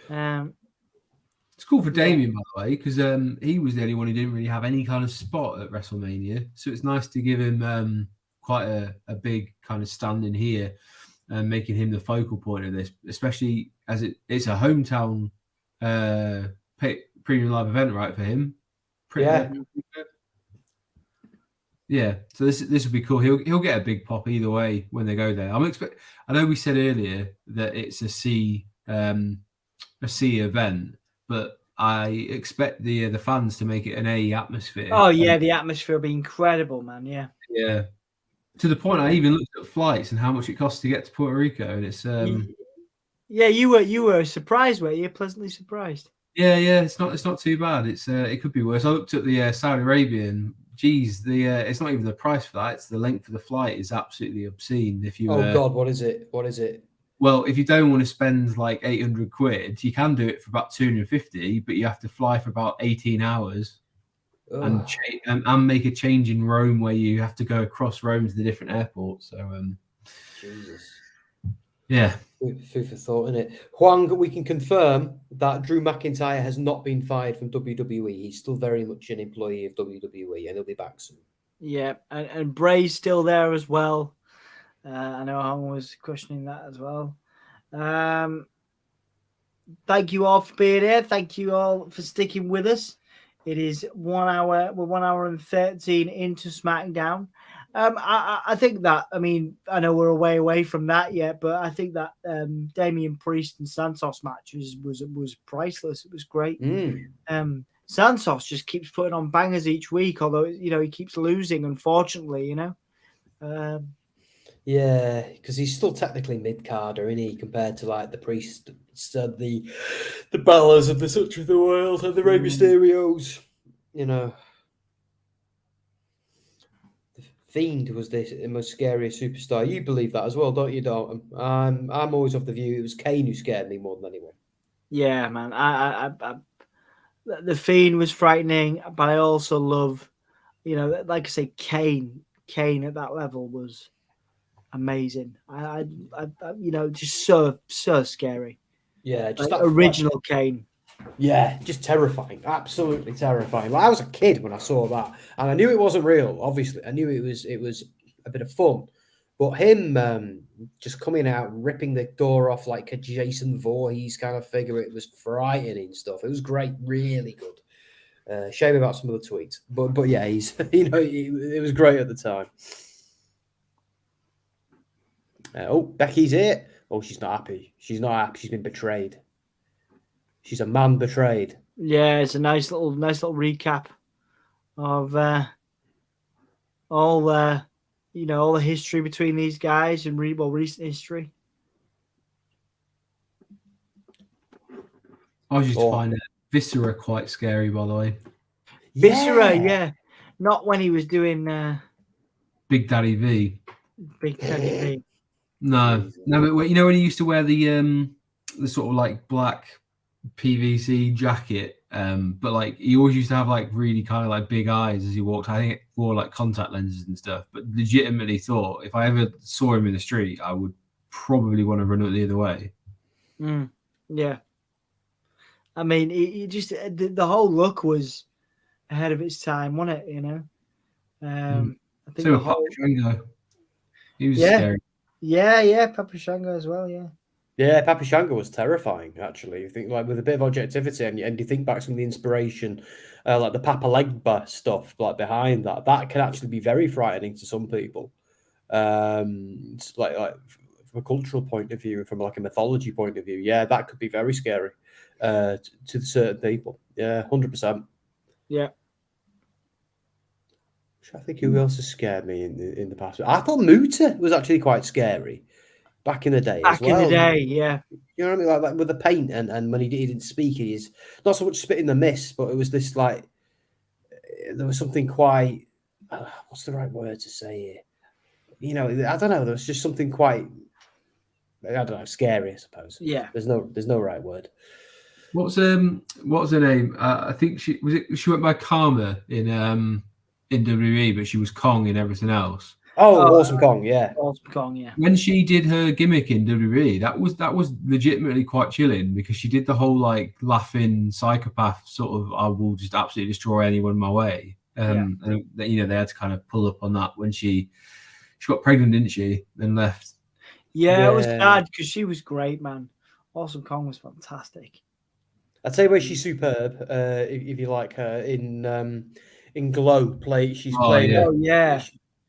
It's cool for Damien, by the way, because he was the only one who didn't really have any kind of spot at WrestleMania. So it's nice to give him quite a big kind of standing here and making him the focal point of this, especially as it's a hometown premium live event, right, for him. Yeah, so this would be cool. He'll get a big pop either way when they go there. I know we said earlier that it's a C event, but I expect the fans to make it an A atmosphere. Oh yeah, the atmosphere will be incredible, man. Yeah. Yeah. To the point, I even looked at flights and how much it costs to get to Puerto Rico, and it's Yeah, you were surprised, were you? Pleasantly surprised. Yeah, it's not too bad. It could be worse. I looked at the Saudi Arabian. Geez, it's not even the price for that. It's the length of the flight is absolutely obscene. If you God, what is it? Well, if you don't want to spend like 800 quid, you can do it for about 250, but you have to fly for about 18 hours and make a change in Rome where you have to go across Rome to the different airports. So, Jesus. Yeah. Food for thought, isn't it? Huang, we can confirm that Drew McIntyre has not been fired from WWE. He's still very much an employee of WWE and he'll be back soon. Yeah, and Bray's still there as well. I know Huang was questioning that as well. Thank you all for being here. Thank you all for sticking with us. It is 1 hour. We're 1 hour and 13 into SmackDown. I think that, I know we're away from that yet, but I think that Damian Priest and Santos match was priceless. It was great. Santos just keeps putting on bangers each week, although he keeps losing, unfortunately. Yeah, because he's still technically mid-carder, isn't he, compared to like the Priest, the Bellas of the such of the world and the Rey Mysterios. The Fiend was the most scariest superstar. You believe that as well, don't you, Dalton? I'm always of the view it was Kane who scared me more than anyone. Yeah, man. I the Fiend was frightening, but I also love you know, like I say, Kane at that level was amazing. You know, just so scary. Yeah, just Like that original Kane. Yeah, just terrifying. Absolutely terrifying. Like, I was a kid when I saw that, and I knew it wasn't real. Obviously, I knew it was a bit of fun. But him just coming out, ripping the door off like a Jason Voorhees kind of figure, it was frightening stuff. It was great, really good. Shame about some of the tweets, but yeah, he's it was great at the time. Oh, Becky's here. Oh, she's not happy. She's not happy. She's been betrayed. She's a man betrayed. Yeah, it's a nice little recap of all all the history between these guys and recent history. I was just finding Viscera quite scary, by the way. Viscera, yeah. Not when he was doing Big Daddy V. Big Daddy V. No, but you know when he used to wear the sort of like black PVC jacket, but like he always used to have like really kind of like big eyes as he walked. I think it wore like contact lenses and stuff. But legitimately thought if I ever saw him in the street, I would probably want to run it the other way. Yeah. I mean, he just the whole look was ahead of its time, wasn't it? You know. I think so Papa Shango, he was scary. Yeah, Papa Shango as well. Yeah, Papa Shango was terrifying. Actually, you think like with a bit of objectivity, and you think back some of the inspiration, like the Papa Legba stuff, like behind that can actually be very frightening to some people. It's like from a cultural point of view, from like a mythology point of view, yeah, that could be very scary to certain people. Yeah, 100%. Yeah. I think who else has scared me in the past? I thought Muta was actually quite scary back in the day as well. Back in the day, yeah. You know what I mean? Like with the paint and when he didn't speak, he's not so much spitting the mist, but it was this like there was something quite what's the right word to say here? You know, I don't know. There was just something quite I don't know, scary, I suppose. Yeah. There's no right word. What's her name? I think she went by Karma in WWE, but she was Kong in everything else. Oh, Awesome Kong, yeah. Awesome Kong, yeah. When she did her gimmick in WWE, that was legitimately quite chilling because she did the whole like laughing psychopath sort of I will just absolutely destroy anyone in my way. And they had to kind of pull up on that when she got pregnant, didn't she? Then left. Yeah, it was sad because she was great, man. Awesome Kong was fantastic. I'd say where she's superb. If you like her in Glow, she's played. Oh yeah.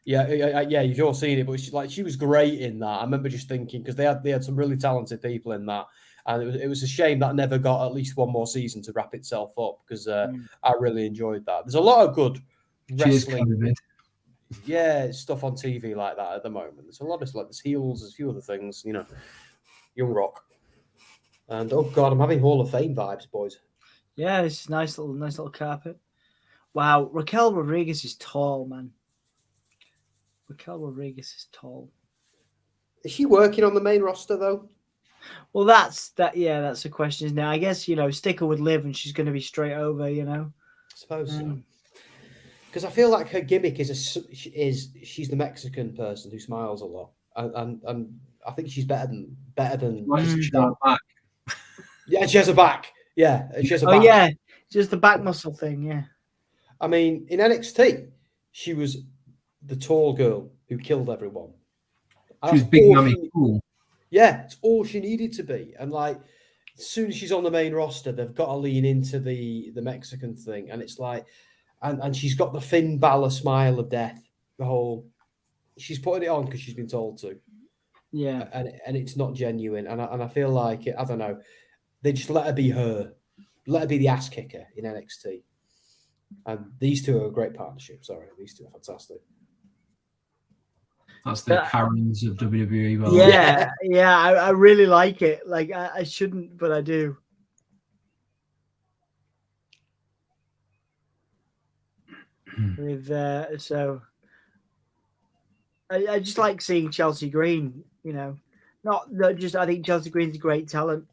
Yeah, you've all seen it, but she was great in that. I remember just thinking because they had some really talented people in that, and it was a shame that never got at least one more season to wrap itself up because I really enjoyed that. There's a lot of good wrestling, stuff on TV like that at the moment. There's a lot of like there's heels, there's a few other things, Young Rock, and oh god, I'm having Hall of Fame vibes, boys. Yeah, this is nice little carpet. Wow, Raquel Rodriguez is tall, man. Raquel Rodriguez is tall. Is she working on the main roster though? Well, that's the question now. I guess Sticker would live, and she's going to be straight over. I suppose so. Because I feel like her gimmick is she's the Mexican person who smiles a lot, and I think she's better than. Back. Yeah, she has a back. Yeah, she has a back. Oh yeah, just the back muscle thing. Yeah. I mean, in NXT, she was the tall girl who killed everyone. She was big, mummy, cool. Yeah, it's all she needed to be. And like, as soon as she's on the main roster, they've got to lean into the Mexican thing, and it's like, and she's got the Finn Balor smile of death. The whole, she's putting it on because she's been told to. Yeah, and it's not genuine, and I feel like I don't know, they just let her be her, let her be the ass kicker in NXT. And these two are a great partnership. Sorry, these two are fantastic. That's the Karens of WWE. Yeah, I really like it. Like I shouldn't, but I do. With so, I just like seeing Chelsea Green. Not just I think Chelsea Green's a great talent.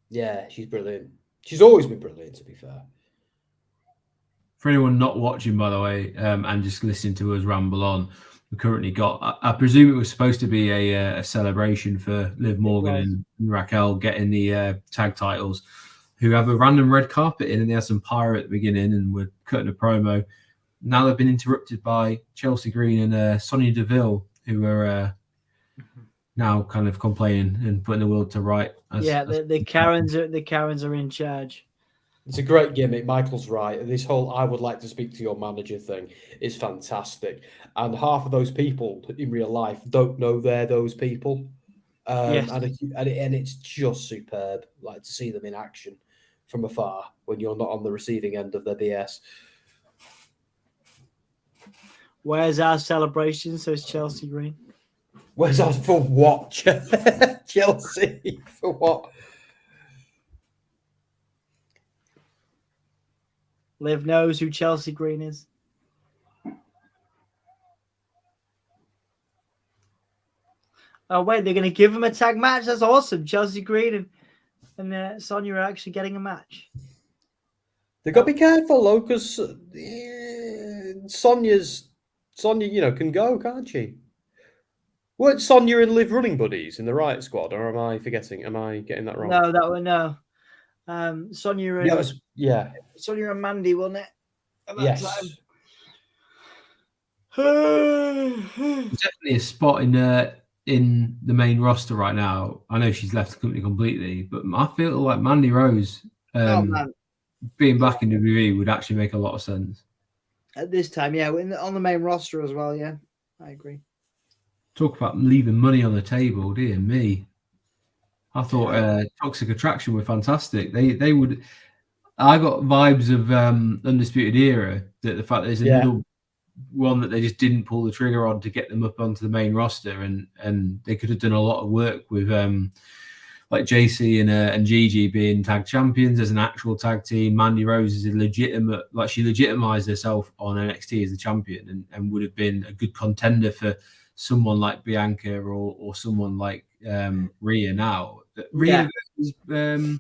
Yeah, she's brilliant. She's always been brilliant, to be fair. For anyone not watching, by the way, and just listening to us ramble on, we currently got, I presume it was supposed to be a celebration for Liv Morgan and Raquel getting the tag titles, who have a random red carpet in, and they had some pyro at the beginning and were cutting a promo. Now they've been interrupted by Chelsea Green and Sonya Deville, who are now kind of complaining and putting the world to right. The Karens are in charge. It's a great gimmick. Michael's right. This whole "I would like to speak to your manager" thing is fantastic, and half of those people in real life don't know they're those people. Yes. And it's just superb, like to see them in action from afar when you're not on the receiving end of their BS. Where's our celebration? Says Chelsea Green. Where's ours for what? Chelsea for what? Liv knows who Chelsea Green is. Oh wait, they're going to give him a tag match. That's awesome. Chelsea Green and Sonya are actually getting a match. They've got to be careful though, because Sonya, can go, can't she? Weren't Sonya and Liv running buddies in the Riot Squad, or am I forgetting? Am I getting that wrong? No, that one no. Sonya and Sonya and Mandy, wasn't it? At that time. There's definitely a spot in the main roster right now. I know she's left the company completely, but I feel like Mandy Rose being back in WWE would actually make a lot of sense. At this time, yeah, on the main roster as well, yeah. I agree. Talk about leaving money on the table, dear me. I thought Toxic Attraction were fantastic. They would. I got vibes of Undisputed Era. That the fact that there's another one that they just didn't pull the trigger on to get them up onto the main roster, and they could have done a lot of work with like JC and Gigi being tag champions as an actual tag team. Mandy Rose is a legitimate, like she legitimized herself on NXT as a champion, and would have been a good contender for someone like Bianca or someone like Rhea now. Rhea versus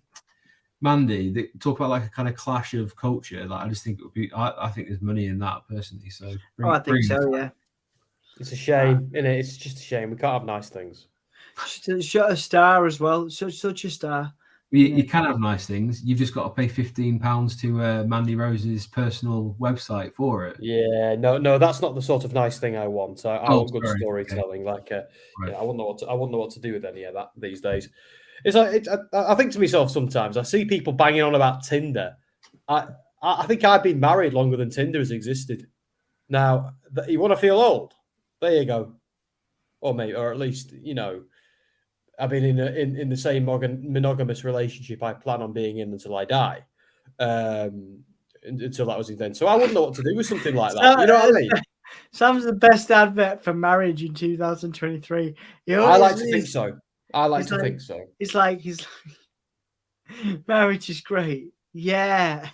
Mandy, they talk about like a kind of clash of culture. Like I just think it would be. I think there's money in that personally. So I think so. Yeah, it's a shame, isn't it? It's just a shame. We can't have nice things. Shut a star as well. Such a star. You can have nice things. You've just got to pay £15 to Mandy Rose's personal website for it. Yeah, no, that's not the sort of nice thing I want. I want good storytelling. Okay. Like, I wouldn't know what to do with any of that these days. It's like I think to myself sometimes. I see people banging on about Tinder. I think I've been married longer than Tinder has existed. Now, you want to feel old? There you go. Or maybe, or at least I've been in the same monogamous relationship I plan on being in until I die. Until that was invented. So I wouldn't know what to do with something like that. You know what I mean? Sam's the best advert for marriage in 2023. I like to think so. Think so. He's like, marriage is great. Yeah.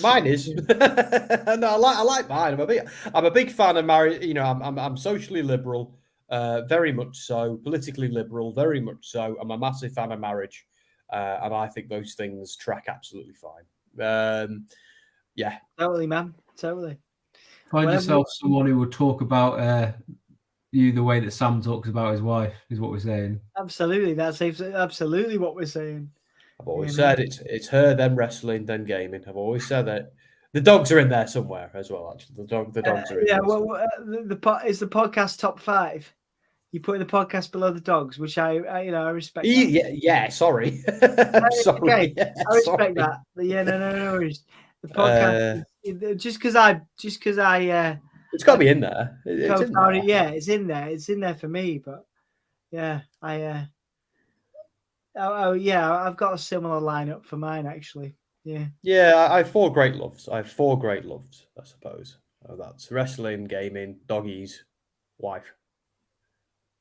Mine is. No, I like mine. I'm a big fan of marriage. I'm socially liberal. Very much so. Politically liberal, very much so. I'm a massive fan of marriage, and I think those things track absolutely fine. Yeah, totally, man, totally. Find yourself someone who will talk about you the way that Sam talks about his wife. Is what we're saying. Absolutely, that's absolutely what we're saying. I've always said it's her, then wrestling, then gaming. I've always said that. The dogs are in there somewhere as well. Actually, the dogs are in there. Yeah, is the podcast top 5? You put the podcast below the dogs, which I respect. Yeah, sorry. Sorry. Okay, yeah, I respect that. Yeah, no worries. The podcast, just because I. It's got to be in there. Yeah, it's in there. It's in there for me. But yeah, I've got a similar lineup for mine actually. Yeah, I have 4 great loves. I suppose. That's wrestling, gaming, doggies, wife.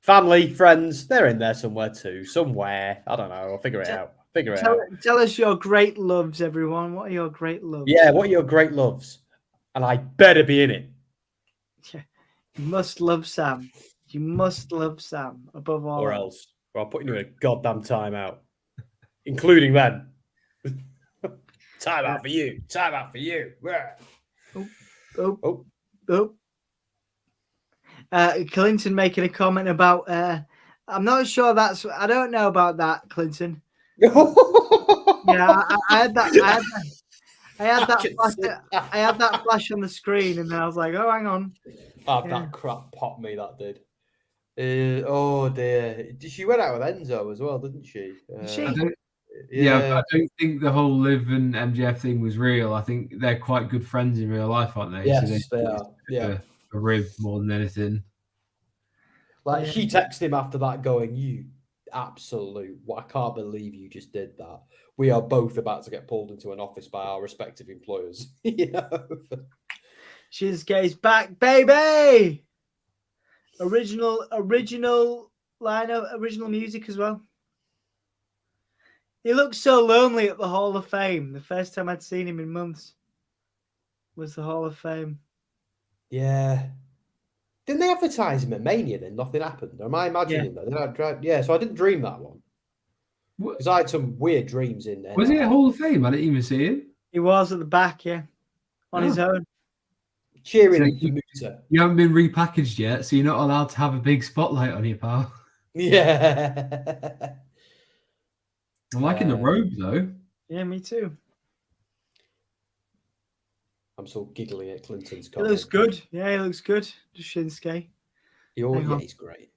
Family, friends, they're in there somewhere too. Somewhere. I don't know. I'll figure it out. Tell us your great loves, everyone. What are your great loves? Yeah, what are your great loves? And I better be in it. Yeah. You must love Sam. You must love Sam above all. Or else. Or I'll put you in a goddamn timeout. Including then. Time out for you. Time out for you. Oh. Clinton making a comment about. I'm not sure that's. I don't know about that, Clinton. Yeah, I had that. I had that flash on the screen, and then I was like, "Oh, hang on." That crap popped me. That did. Oh dear. She went out with Enzo as well, didn't she? I don't think the whole Liv and MJF thing was real. I think they're quite good friends in real life, aren't they? Yes, they are. Yeah, a rib more than anything. Like she texted him after that, going, "You absolute! I can't believe you just did that. We are both about to get pulled into an office by our respective employers." Shinsuke's back, baby. Original lineup, original music as well. He looked so lonely at the Hall of Fame. The first time I'd seen him in months was the Hall of Fame. Yeah. Didn't they advertise him at Mania then? Nothing happened. Or am I imagining that? Yeah, so I didn't dream that one. Because I had some weird dreams in there. Was he at Hall of Fame? I didn't even see him. He was at the back, on his own. Cheering so you haven't been repackaged yet, so you're not allowed to have a big spotlight on you, pal. Yeah. I'm liking the robe, though. Yeah, me too. I'm so giggly at Clinton's comment. He looks good. Yeah, he looks good. Just Shinsuke. He's great.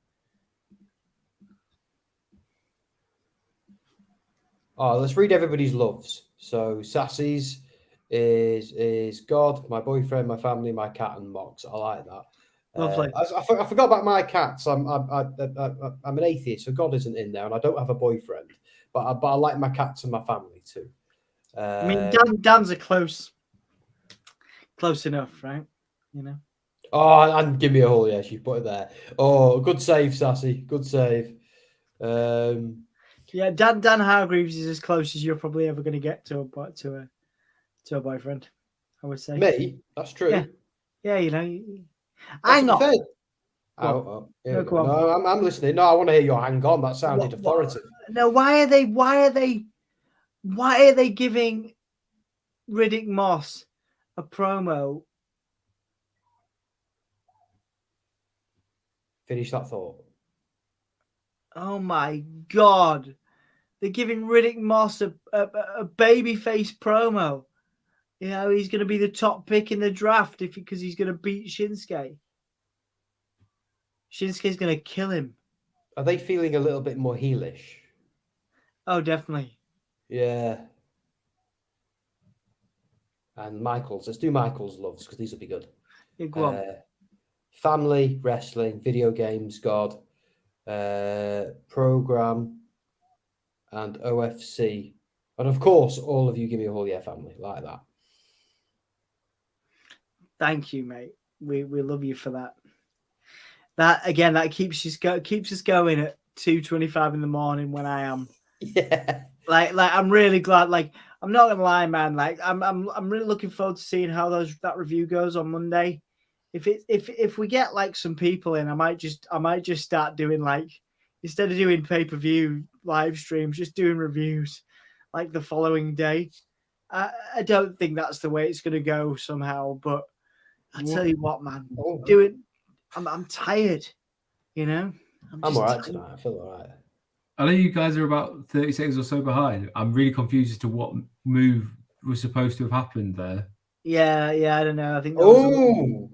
Oh, let's read everybody's loves. So Sassy's is God, my boyfriend, my family, my cat, and Mox. I like that. Lovely. I forgot about my cats. I'm an atheist, so God isn't in there, and I don't have a boyfriend. But I like my cats and my family too. I mean, Dan's a close enough, right? You know. Oh, and give me a hole. Yeah, she put it there. Oh, good save, Sassy. Good save. Yeah, Dan Hargreaves is as close as you're probably ever going to get to a boyfriend. I would say. Me? That's true. Yeah, you know. I'm not. No, I'm listening. No, I want to hear your hang on. That sounded authoritative. No, why are they giving Riddick Moss a promo? Finish that thought. Oh my God. They're giving Riddick Moss a babyface promo. You know, he's going to be the top pick in the draft because he's going to beat Shinsuke. Shinsuke's going to kill him. Are they feeling a little bit more heelish? Oh, definitely. Yeah. And Michael's. Let's do Michael's loves because these will be good. Yeah, go on. Family, wrestling, video games, God, program, and OFC. And of course, all of you give me a whole family like that. Thank you, mate. We love you for that. That again, that keeps us going at 2:25 in the morning when I am. Yeah. Like I'm really glad. Like I'm not gonna lie, man. Like I'm really looking forward to seeing how that review goes on Monday. If we get like some people in, I might just start doing like, instead of doing pay-per-view live streams, just doing reviews like the following day. I don't think that's the way it's gonna go somehow, but I tell you what, man, I'm tired, you know. I'm all right tonight. I feel all right. I know you guys are about 30 seconds or so behind. I'm really confused as to what move was supposed to have happened there. Yeah, I don't know. I think.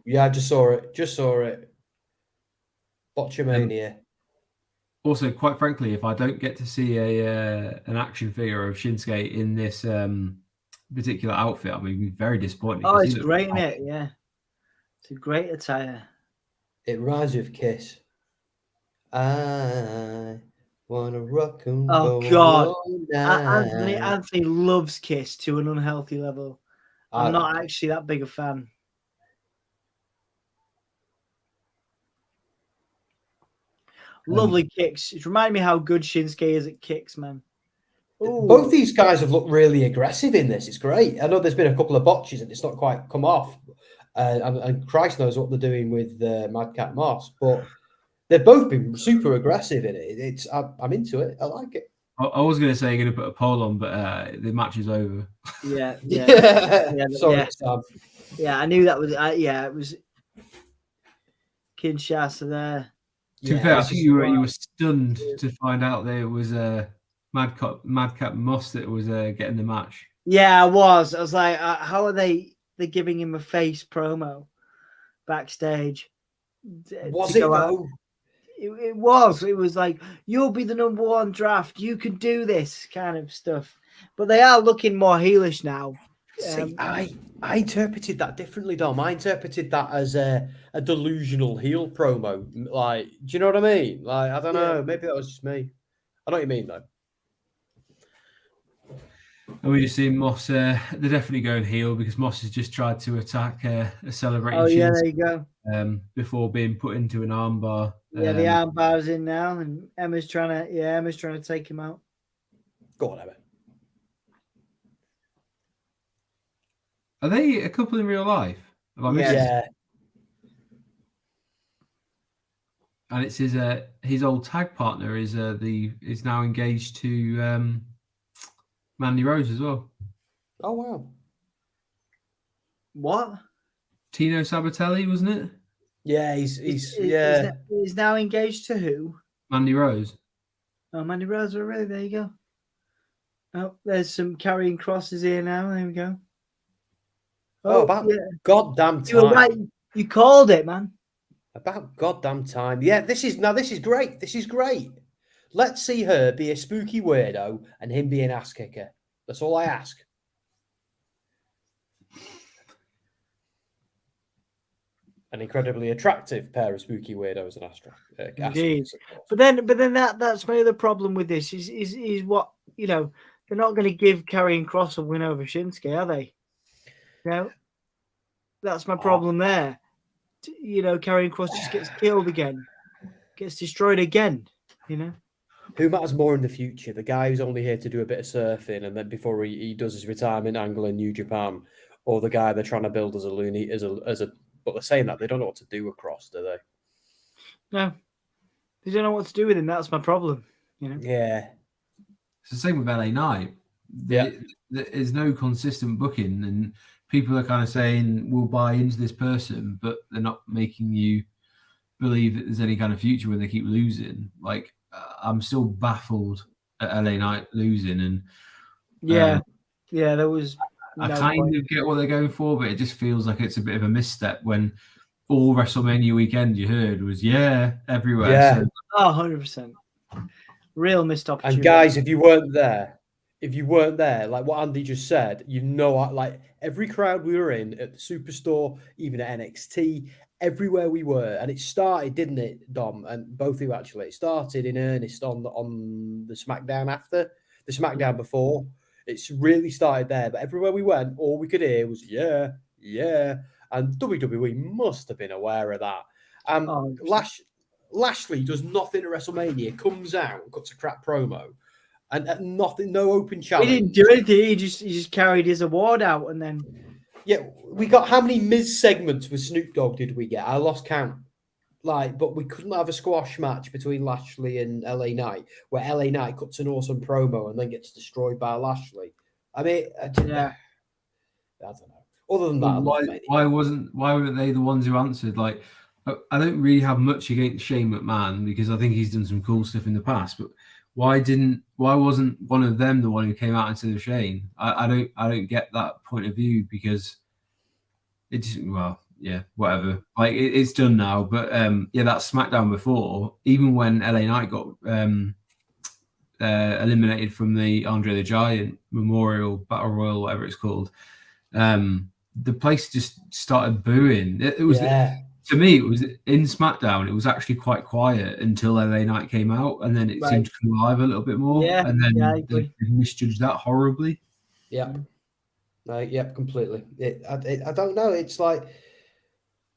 Yeah, I just saw it. Botchamania. Also, quite frankly, if I don't get to see an action figure of Shinsuke in this particular outfit, I'm going to be very disappointed. Oh, it's great, isn't it? Yeah. It's a great attire. It reminds me of Kiss. I wanna rock and roll. Oh God, Anthony loves Kiss to an unhealthy level. I'm not actually that big a fan. Lovely kicks. It reminded me how good Shinsuke is at kicks, man. Ooh. Both these guys have looked really aggressive in this. It's great. I know there's been a couple of botches and it's not quite come off. And Christ knows what they're doing with Madcap Moss, but they've both been super aggressive in it. I'm into it. I like it. I was going to say you're going to put a poll on, but the match is over. Yeah. Sorry, Sam. Yeah, I knew that was. It was Kinshasa there. To be fair, I think you were stunned to find out that it was Madcap Moss that was getting the match. Yeah, I was. I was like, how are they giving him a face promo backstage? Was it though? It was. It was like, you'll be the number one draft. You can do this kind of stuff. But they are looking more heelish now. See, I interpreted that differently, Dom. I interpreted that as a delusional heel promo. Like, do you know what I mean? Like, I don't know. Maybe that was just me. I know what you mean, though. And we just see Moss. They're definitely going heel because Moss has just tried to attack a celebrating. Oh yeah, there you go. Before being put into an armbar. Yeah, the armbar's in now, and Emma's trying to take him out. Go on, Emma. Are they a couple in real life? Yeah. And it's his old tag partner is now engaged to Mandy Rose as well. Oh wow. What? Tino Sabatelli, wasn't it? Yeah, he's now engaged to who? Mandy Rose. Oh, Mandy Rose, really? There you go. Oh, there's some carrying crosses here now. There we go. About goddamn time. You were right. You called it, man. About goddamn time. Yeah, this is great. This is great. Let's see her be a spooky weirdo and him be an ass kicker. That's all I ask. An incredibly attractive pair of spooky weirdos and Astra. Indeed. But then that's my other problem with this is what, you know, they're not going to give Karrion Kross a win over Shinsuke, are they? You know, that's my problem there. You know, Karrion Kross just gets killed again, gets destroyed again, you know. Who matters more in the future? The guy who's only here to do a bit of surfing and then before he does his retirement angle in New Japan, or the guy they're trying to build as a loony, as a but they're saying that they don't know what to do with Kross, do they? No. They don't know what to do with him. That's my problem, you know. Yeah. It's the same with LA Knight. There's no consistent booking, and people are kind of saying we'll buy into this person, but they're not making you believe that there's any kind of future when they keep losing. Like, I'm still baffled at LA Knight losing, and there was. I kind of get what they're going for, but it just feels like it's a bit of a misstep when all WrestleMania weekend you heard was everywhere. Yeah. So, 100%. Real missed opportunity. And guys, if you weren't there, like what Andy just said, you know, like every crowd we were in at the Superstore, even at NXT, everywhere we were, and it started, didn't it, Dom? And both of you actually, it started in earnest on the SmackDown after the SmackDown before. It's really started there, but everywhere we went, all we could hear was yeah, and WWE must have been aware of that. Lashley does nothing at WrestleMania, comes out, cuts a crap promo, and nothing, no open challenge. He didn't do anything. He just carried his award out, and then we got how many Miz segments with Snoop Dogg did we get? I lost count. But we couldn't have a squash match between Lashley and LA Knight, where LA Knight cuts an awesome promo and then gets destroyed by Lashley. I mean, I don't know. Other than that, why weren't they the ones who answered? Like, I don't really have much against Shane McMahon because I think he's done some cool stuff in the past. But why wasn't one of them the one who came out instead of Shane? I don't get that point of view because it just whatever. Like it's done now, but that's SmackDown before. Even when LA Knight got eliminated from the Andre the Giant Memorial Battle Royal, whatever it's called, the place just started booing. It was to me, it was in SmackDown. It was actually quite quiet until LA Knight came out, and then it seemed to come alive a little bit more. Yeah, and then they misjudged that horribly. Yeah, completely. I don't know. It's like.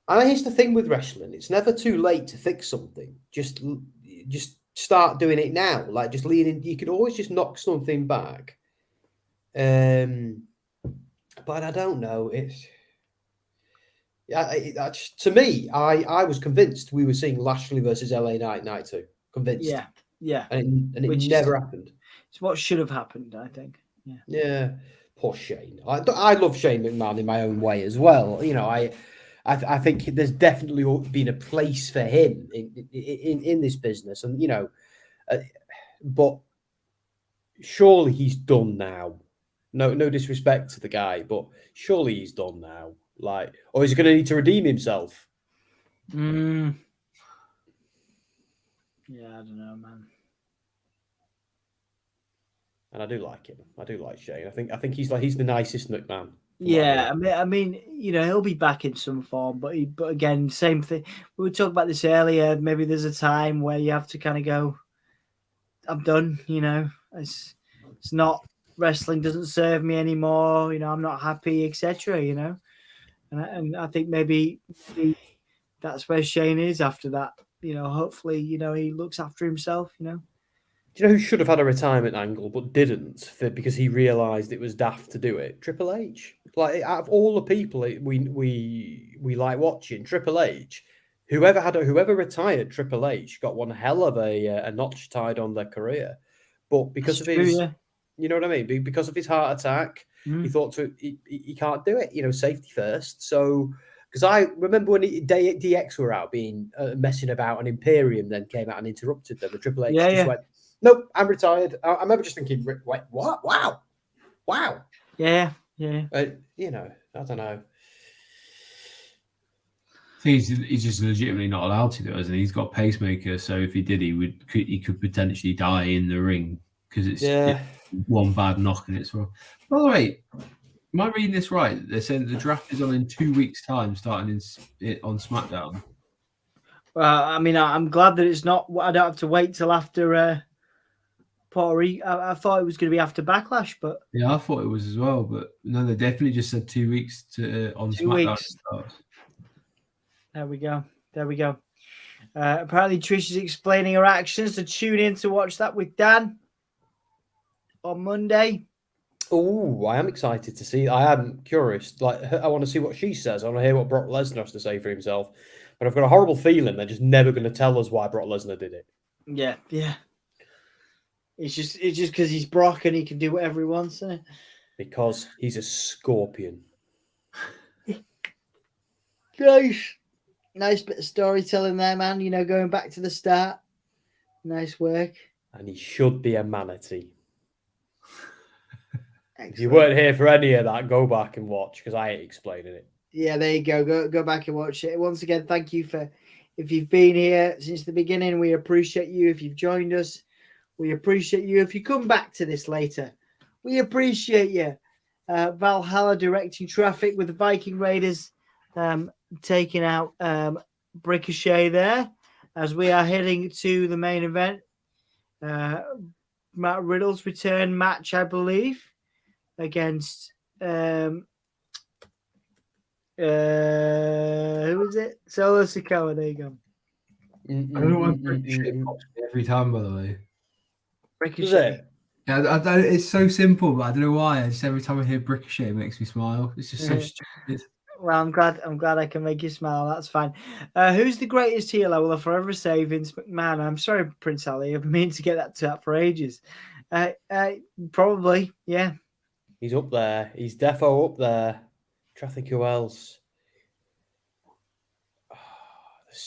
And here's the thing with wrestling: it's never too late to fix something. Just start doing it now. Like just leaning. You can always just knock something back. But I don't know. It's to me. I was convinced we were seeing Lashley versus LA Knight night 2. Convinced. Yeah. And it never happened. It's what should have happened, I think. Yeah. Yeah. Poor Shane. I love Shane McMahon in my own way as well. You know, I think there's definitely been a place for him in this business, and you know, but surely he's done now. No disrespect to the guy, but surely he's done now. Like, or is he going to need to redeem himself? Yeah, I don't know, man. And I do like him. I do like Shane. I think he's the nicest McMahon. Yeah, I mean, you know, he'll be back in some form, but again, same thing. We were talking about this earlier. Maybe there's a time where you have to kind of go, I'm done. You know, it's not wrestling doesn't serve me anymore. You know, I'm not happy, etc. You know, and I think maybe that's where Shane is after that. You know, hopefully, you know, he looks after himself. You know. Do you know who should have had a retirement angle but didn't because he realised it was daft to do it? Triple H. Like, out of all the people we like watching, Triple H, whoever retired Triple H got one hell of a notch tied on their career, but because of his, you know what I mean, because of his heart attack, he thought he can't do it. You know, safety first. So. Because I remember when DX were out being messing about, and Imperium then came out and interrupted them. The Triple H just went, "Nope, I'm retired." I remember just thinking, "Wait, what? Wow." Yeah. You know, I don't know. He's just legitimately not allowed to do it, isn't he? He's got a pacemaker, so if he did, he could potentially die in the ring because it's one bad knock and it's wrong. By the way, am I reading this right? They're saying the draft is on in 2 weeks' time, starting on SmackDown. Well, I mean, I'm glad that it's not. I don't have to wait till after Puerto Rico. I thought it was going to be after Backlash, but yeah, I thought it was as well. But no, they definitely just said 2 weeks on 2 SmackDown. weeks. There we go. Apparently, Trish is explaining her actions. So tune in to watch that with Dan on Monday. Oh, I am excited to see. I am curious. Like, I want to see what she says. I want to hear what Brock Lesnar has to say for himself. But I've got a horrible feeling they're just never going to tell us why Brock Lesnar did it. Yeah. It's just because he's Brock and he can do whatever he wants, isn't it? Because he's a scorpion. Nice bit of storytelling there, man. You know, going back to the start. Nice work. And he should be a manatee. Excellent. If you weren't here for any of that, go back and watch because I ain't explaining it. Yeah, there you go. Go back and watch it. Once again, thank you if you've been here since the beginning. We appreciate you. If you've joined us, we appreciate you. If you come back to this later, we appreciate you. Valhalla directing traffic with the Viking Raiders taking out Ricochet there as we are heading to the main event. Matt Riddle's return match, I believe, against who was it? Solo Sikoa. There you go. I don't know why Ricochet pops me every time, by the way. Ricochet. Yeah, it's so simple, but I don't know why. Just every time I hear Ricochet, it makes me smile. It's just so stupid. Well, I'm glad I can make you smile. That's fine. Who's the greatest heel? I will forever say Vince McMahon. I'm sorry, Prince Ali. I've been meaning to get that to that for ages. Probably, yeah. He's up there. He's defo up there. Trying to think who else.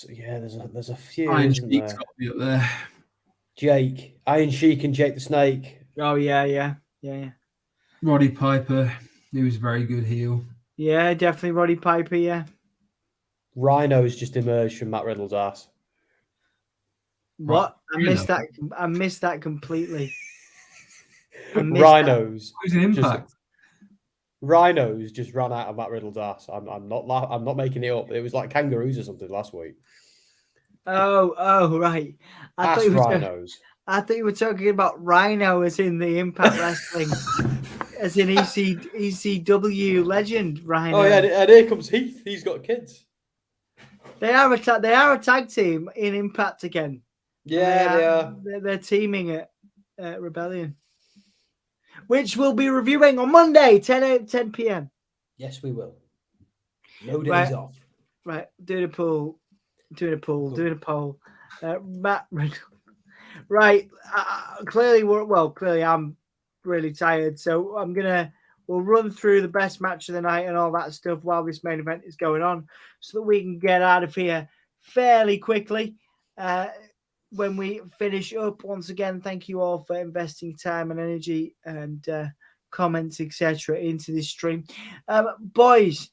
There's a few. Iron Sheik's got to be up there. Jake, Iron Sheik, and Jake the Snake. Oh yeah. Roddy Piper, he was a very good heel. Yeah, definitely Roddy Piper. Yeah. Rhino's just emerged from Matt Riddle's ass. What? I missed that completely. Rhinos. Who's an Impact? Rhinos just ran out of Matt Riddle's ass. I'm not making it up. It was like kangaroos or something last week. Oh, right. I thought you were talking about Rhino as in the Impact Wrestling, as in ECW legend Rhino. Oh yeah, and here comes Heath. He's got kids. They are a tag team in Impact again. Yeah, they are. They're teaming at Rebellion, which we'll be reviewing on Monday, 10 p.m. Yes, we will. No days off. Right, doing a poll. Matt Riddle. Right. Clearly I'm really tired. So we'll run through the best match of the night and all that stuff while this main event is going on so that we can get out of here fairly quickly. When we finish up, once again, thank you all for investing time and energy and comments, etc., into this stream. Boys,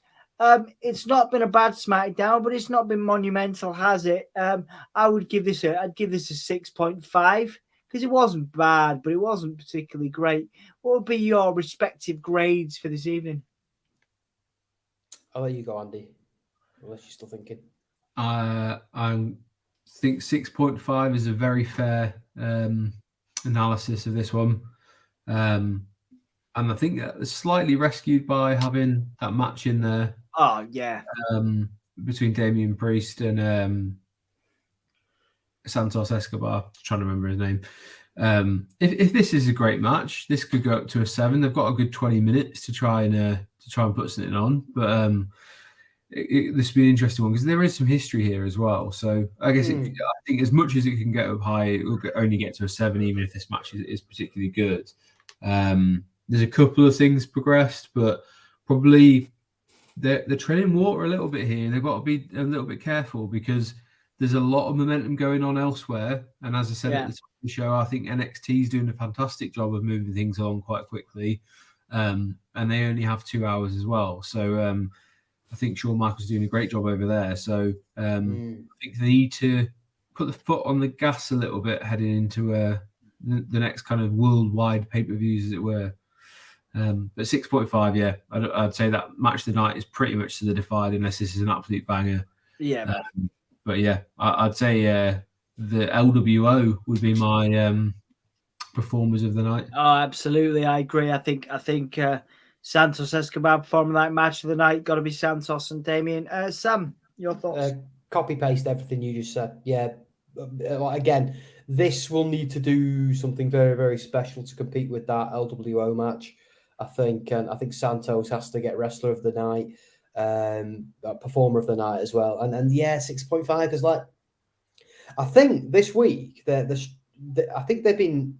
it's not been a bad SmackDown, but it's not been monumental, has it? I'd give this a 6.5 because it wasn't bad, but it wasn't particularly great. What would be your respective grades for this evening? I'll let you go, Andy, unless you're still thinking. I think 6.5 is a very fair analysis of this one. And I think it's slightly rescued by having that match in there. Oh, yeah. Between Damian Priest and Santos Escobar. I'm trying to remember his name. If this is a great match, this could go up to a 7. They've got a good 20 minutes to try and put something on. But this would be an interesting one because there is some history here as well. So I guess I think as much as it can get up high, it will only get to a 7, even if this match is particularly good. There's a couple of things progressed, but probably they're treading water a little bit here. They've got to be a little bit careful because there's a lot of momentum going on elsewhere. And as I said at the top of the show, I think NXT is doing a fantastic job of moving things along quite quickly. And they only have 2 hours as well. So I think Shawn Michaels doing a great job over there. So I think they need to put the foot on the gas a little bit heading into the next kind of worldwide pay-per-views, as it were. But 6.5, yeah, I'd say that match of the night is pretty much solidified unless this is an absolute banger. Yeah. But yeah, I'd say the LWO would be my performers of the night. Oh, absolutely, I agree. I think Santos Escobar performing that match of the night got to be Santos and Damian. Sam, your thoughts? Copy paste everything you just said. Yeah, again, this will need to do something very, very special to compete with that LWO match. I think Santos has to get wrestler of the night, performer of the night as well. And yeah, 6.5 is like, I think this week I think they've been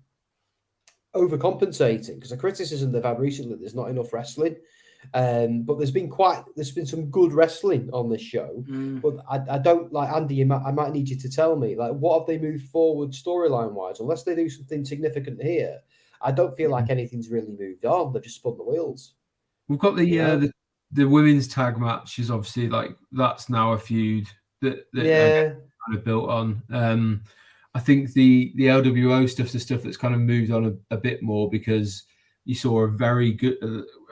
overcompensating because the criticism they've had recently, there's not enough wrestling. But there's been some good wrestling on this show. But I don't like Andy. I might need you to tell me what have they moved forward storyline wise? Unless they do something significant here, I don't feel like anything's really moved on. They've just spun the wheels. We've got the women's tag match is obviously that's now a feud that kind of built on. I think the LWO stuff's the stuff that's kind of moved on a bit more because you saw a very good.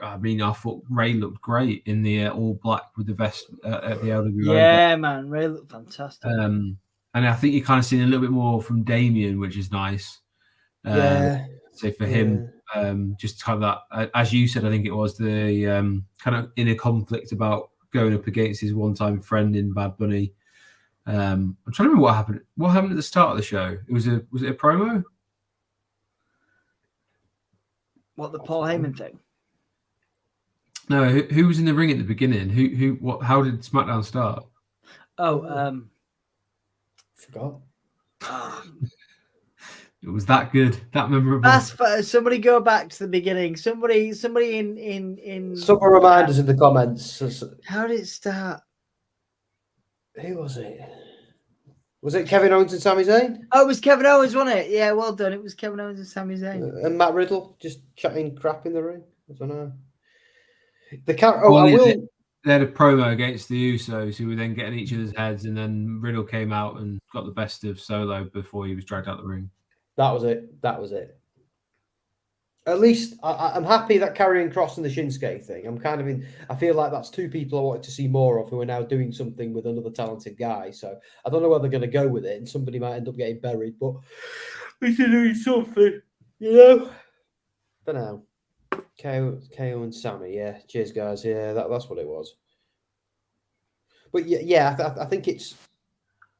I thought Ray looked great in the all black with the vest at the LWO. Yeah, man, Ray looked fantastic. And I think you're kind of seeing a little bit more from Damian, which is nice. So for him, just kind of that, as you said, I think it was the kind of inner conflict about going up against his one-time friend in Bad Bunny. I'm trying to remember what happened. What happened at the start of the show? Was it a promo? What, the Paul Heyman thing? No, who was in the ring at the beginning? How did SmackDown start? Forgot. It was that good, that memorable. Somebody go back to the beginning. Somebody in. Some reminders in the comments. How did it start? Who was it? Was it Kevin Owens and Sami Zayn? Oh, it was Kevin Owens, wasn't it? Yeah, well done. It was Kevin Owens and Sami Zayn. And Matt Riddle just chatting crap in the ring. I don't know. They had a promo against the Usos, who were then getting each other's heads, and then Riddle came out and got the best of Solo before he was dragged out the ring. That was it. At least I'm happy that Karrion Kross and the Shinsuke thing. I feel like that's two people I wanted to see more of who are now doing something with another talented guy. So I don't know where they're going to go with it, and somebody might end up getting buried, but we should do something, For now, KO and Sammy, yeah. Cheers, guys. Yeah, that's what it was. But yeah,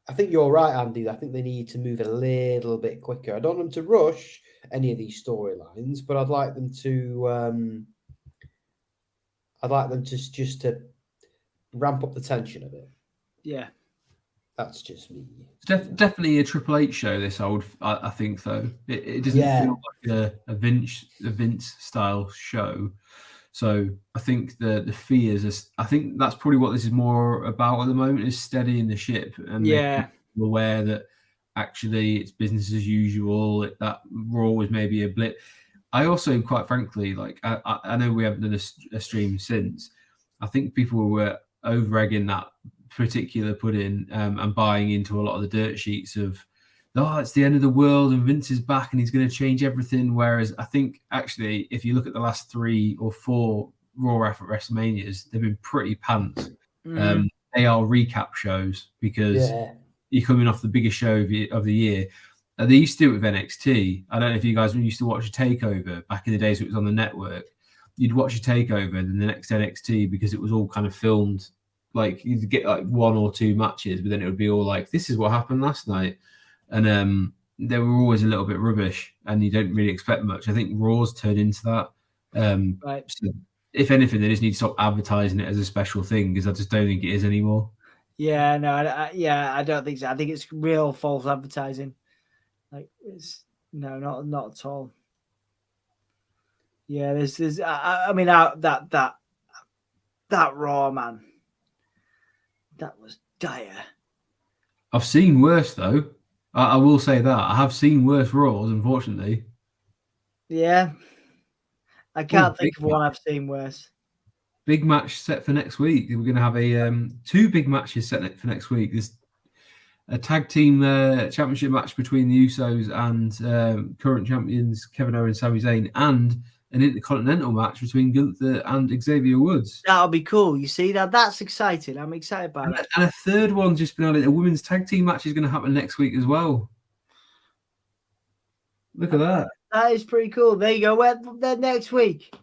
I think you're right, Andy. I think they need to move a little bit quicker. I don't want them to rush any of these storylines, but I'd like them to. Just to ramp up the tension a bit. Yeah, That's just me. It's definitely a Triple H show. This I think though. It doesn't feel like a Vince style show. So I think the fears. I think that's probably what this is more about at the moment, is steadying the ship and making people aware that actually it's business as usual. That Raw was maybe a blip. I also, quite frankly, like I know we haven't done a stream since. I think people were over-egging that particular put-in and buying into a lot of the dirt sheets of, it's the end of the world and Vince is back and he's going to change everything. Whereas I think actually, if you look at the last 3 or 4 Raw after WrestleManias, they've been pretty pants. They are recap shows because you're coming off the biggest show of the year. They used to do it with NXT. I don't know if you guys used to watch a takeover back in the days when it was on the network. You'd watch a takeover and then the next NXT, because it was all kind of filmed. Like you'd get like 1 or 2 matches, but then it would be all like, this is what happened last night. And they were always a little bit rubbish and you don't really expect much. I think Raw's turned into that. Right. So if anything, they just need to stop advertising it as a special thing, because I just don't think it is anymore. Yeah, no, I don't think so. I think it's real false advertising. Like it's not at all. Yeah, there's. I mean, that Raw, man, that was dire. I've seen worse though. I will say that I have seen worse Raws, unfortunately. Yeah, I can't think of one I've seen worse. Big match set for next week. We're going to have a 2 big matches set for next week. There's a tag team championship match between the Usos and current champions Kevin Owens, Sami Zayn, and an intercontinental match between Gunther and Xavier Woods. That'll be cool. You see that's exciting. I'm excited about that. And a third one just been added. A women's tag team match is going to happen next week as well. Look at that. That is pretty cool. There you go. They're next week.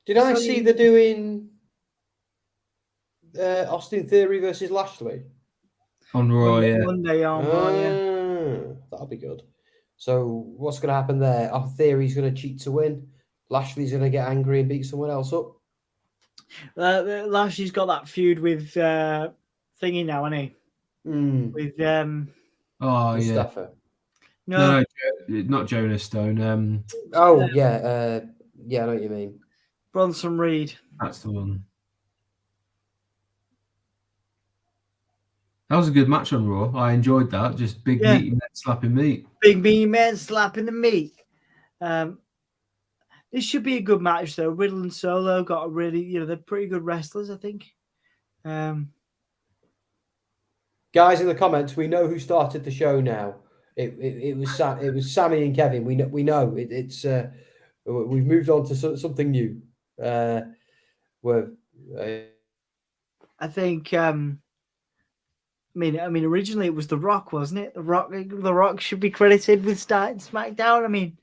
Did I see they're doing Austin Theory versus Lashley? On Raw, Monday on Raw, that'll be good. So what's going to happen there? Our Theory's going to cheat to win. Lashley's going to get angry and beat someone else up. Lashley's got that feud with Thingy now, hasn't he? With Mustafa. No, not Jonas Stone. I know what you mean. Bronson Reed. That's the one. That was a good match on Raw. I enjoyed that. Just big meaty men slapping meat. Big meaty men slapping the meat. This should be a good match, though. Riddle and Solo got a really, they're pretty good wrestlers, I think. Guys in the comments, we know who started the show now. It was Sammy and Kevin. We know it's we've moved on to something new. I think. I mean, originally it was The Rock, wasn't it? The Rock should be credited with starting SmackDown. I mean,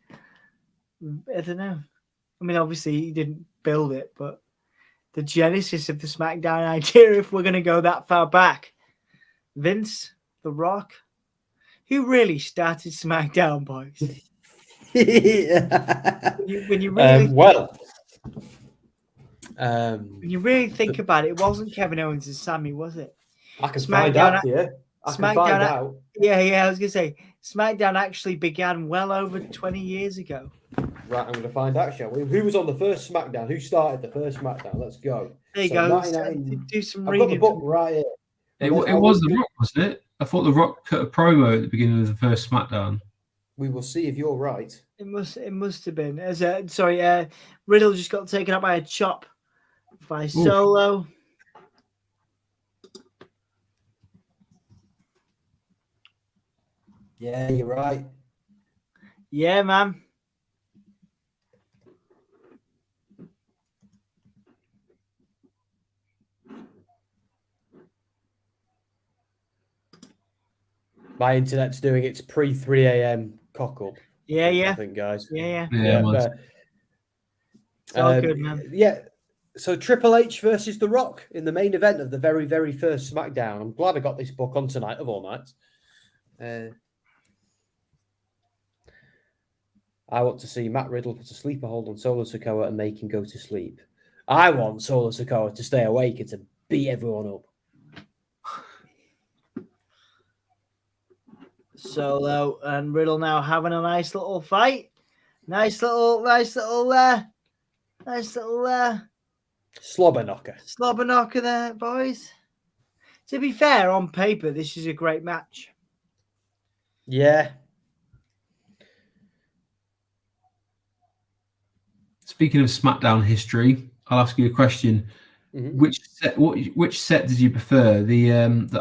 I don't know. I mean, obviously he didn't build it, but the genesis of the SmackDown idea, if we're going to go that far back, Vince, The Rock, who really started SmackDown, boys? when you really when you really think about it, it wasn't Kevin Owens and Sammy, was it? I can find out here. I can find out. Yeah, I was going to say, SmackDown actually began well over 20 years ago. Right, I'm going to find out, shall we? Who was on the first SmackDown? Who started the first SmackDown? Let's go. There you go. Do some I've reading. got the book right here. It was The Rock, wasn't it? I thought The Rock cut a promo at the beginning of the first SmackDown. We will see if you're right. It must have been. Riddle just got taken up by a chop by Solo. Yeah, you're right. Yeah, man. My internet's doing its pre-3 a.m. cock up. Yeah. I think, guys. Yeah. It's all good, man. Yeah. So Triple H versus The Rock in the main event of the very, very first SmackDown. I'm glad I got this book on tonight of all nights. I want to see Matt Riddle put a sleeper hold on Solo Sikoa and make him go to sleep. I want Solo Sikoa to stay awake and to beat everyone up. Solo and Riddle now having a nice little fight. Nice little Slobber knocker. slobber knocker there, boys. To be fair, on paper, this is a great match. Yeah. Speaking of SmackDown history, I'll ask you a question. Mm-hmm. Which set did you prefer? The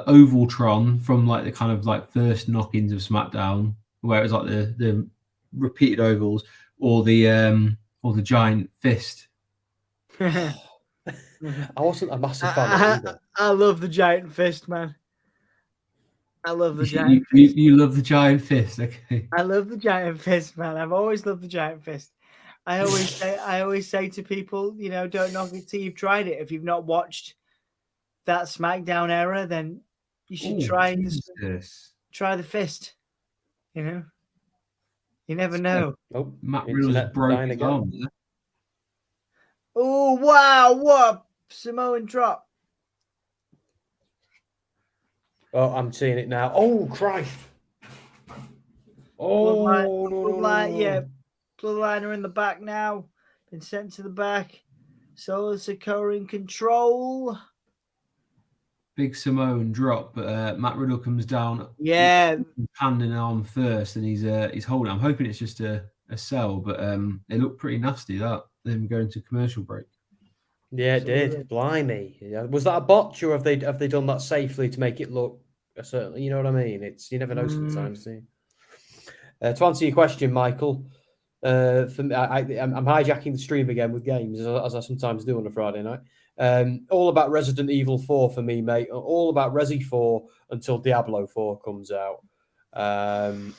Ovaltron from like the kind of like first knock-ins of SmackDown, where it was like the repeated ovals, or the giant fist? I wasn't a massive fan of it either. I love the giant fist, man. I love the giant fist. You love the giant fist, okay? I love the giant fist, man. I've always loved the giant fist. I always say to people, you know, don't knock it till you've tried it. If you've not watched that SmackDown era, then you should try the fist. You know, you never know. Oh, Matt Riddle's broke his arm. Oh wow! What Samoan drop? Oh, I'm seeing it now. Oh Christ! Oh Bloodline, yeah. Bloodliner in the back now. Been sent to the back. Solo Sikoa in control. Big Samoan drop, but Matt Riddle comes down. Yeah. Handing arm first, and he's holding. I'm hoping it's just a sell, but it looked pretty nasty, that them going to commercial break. Yeah, it did. Blimey. Yeah. Was that a botch, or have they done that safely to make it look a certain, you know what I mean? It's, you never know sometimes. To answer your question, Michael, for me, I'm hijacking the stream again with games, as I sometimes do on a Friday night. All about Resident Evil 4 for me, mate. All about Resi 4 until Diablo 4 comes out, and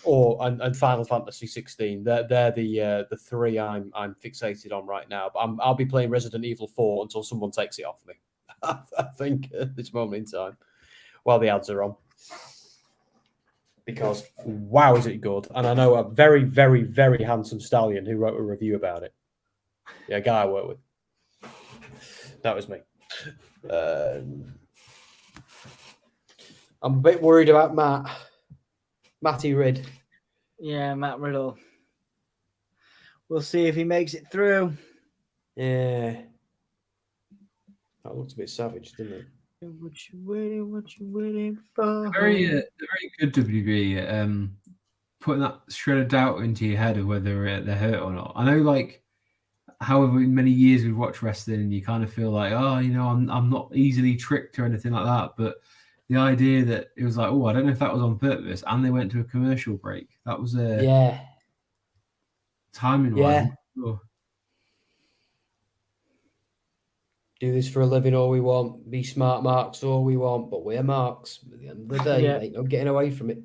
Final Fantasy 16. They're the three I'm fixated on right now. But I'll be playing Resident Evil 4 until someone takes it off me. I think at this moment in time, while the ads are on. Because wow, is it good? And I know a very, very, very handsome stallion who wrote a review about it. Yeah, a guy I work with. That was me. I'm a bit worried about Matty Ridd. Yeah, Matt Riddle. We'll see if he makes it through. Yeah. That looked a bit savage, didn't it? What you waiting for? Very good WWE putting that shred of doubt into your head of whether they're hurt or not. I know, like, however many years we've watched wrestling, and you kind of feel like, oh, you know, I'm not easily tricked or anything like that. But the idea that it was like, oh, I don't know if that was on purpose, and they went to a commercial break. That was timing wise. Sure. Do this for a living all we want. Be smart marks all we want, but we're marks. At the end of the day, ain't no getting away from it.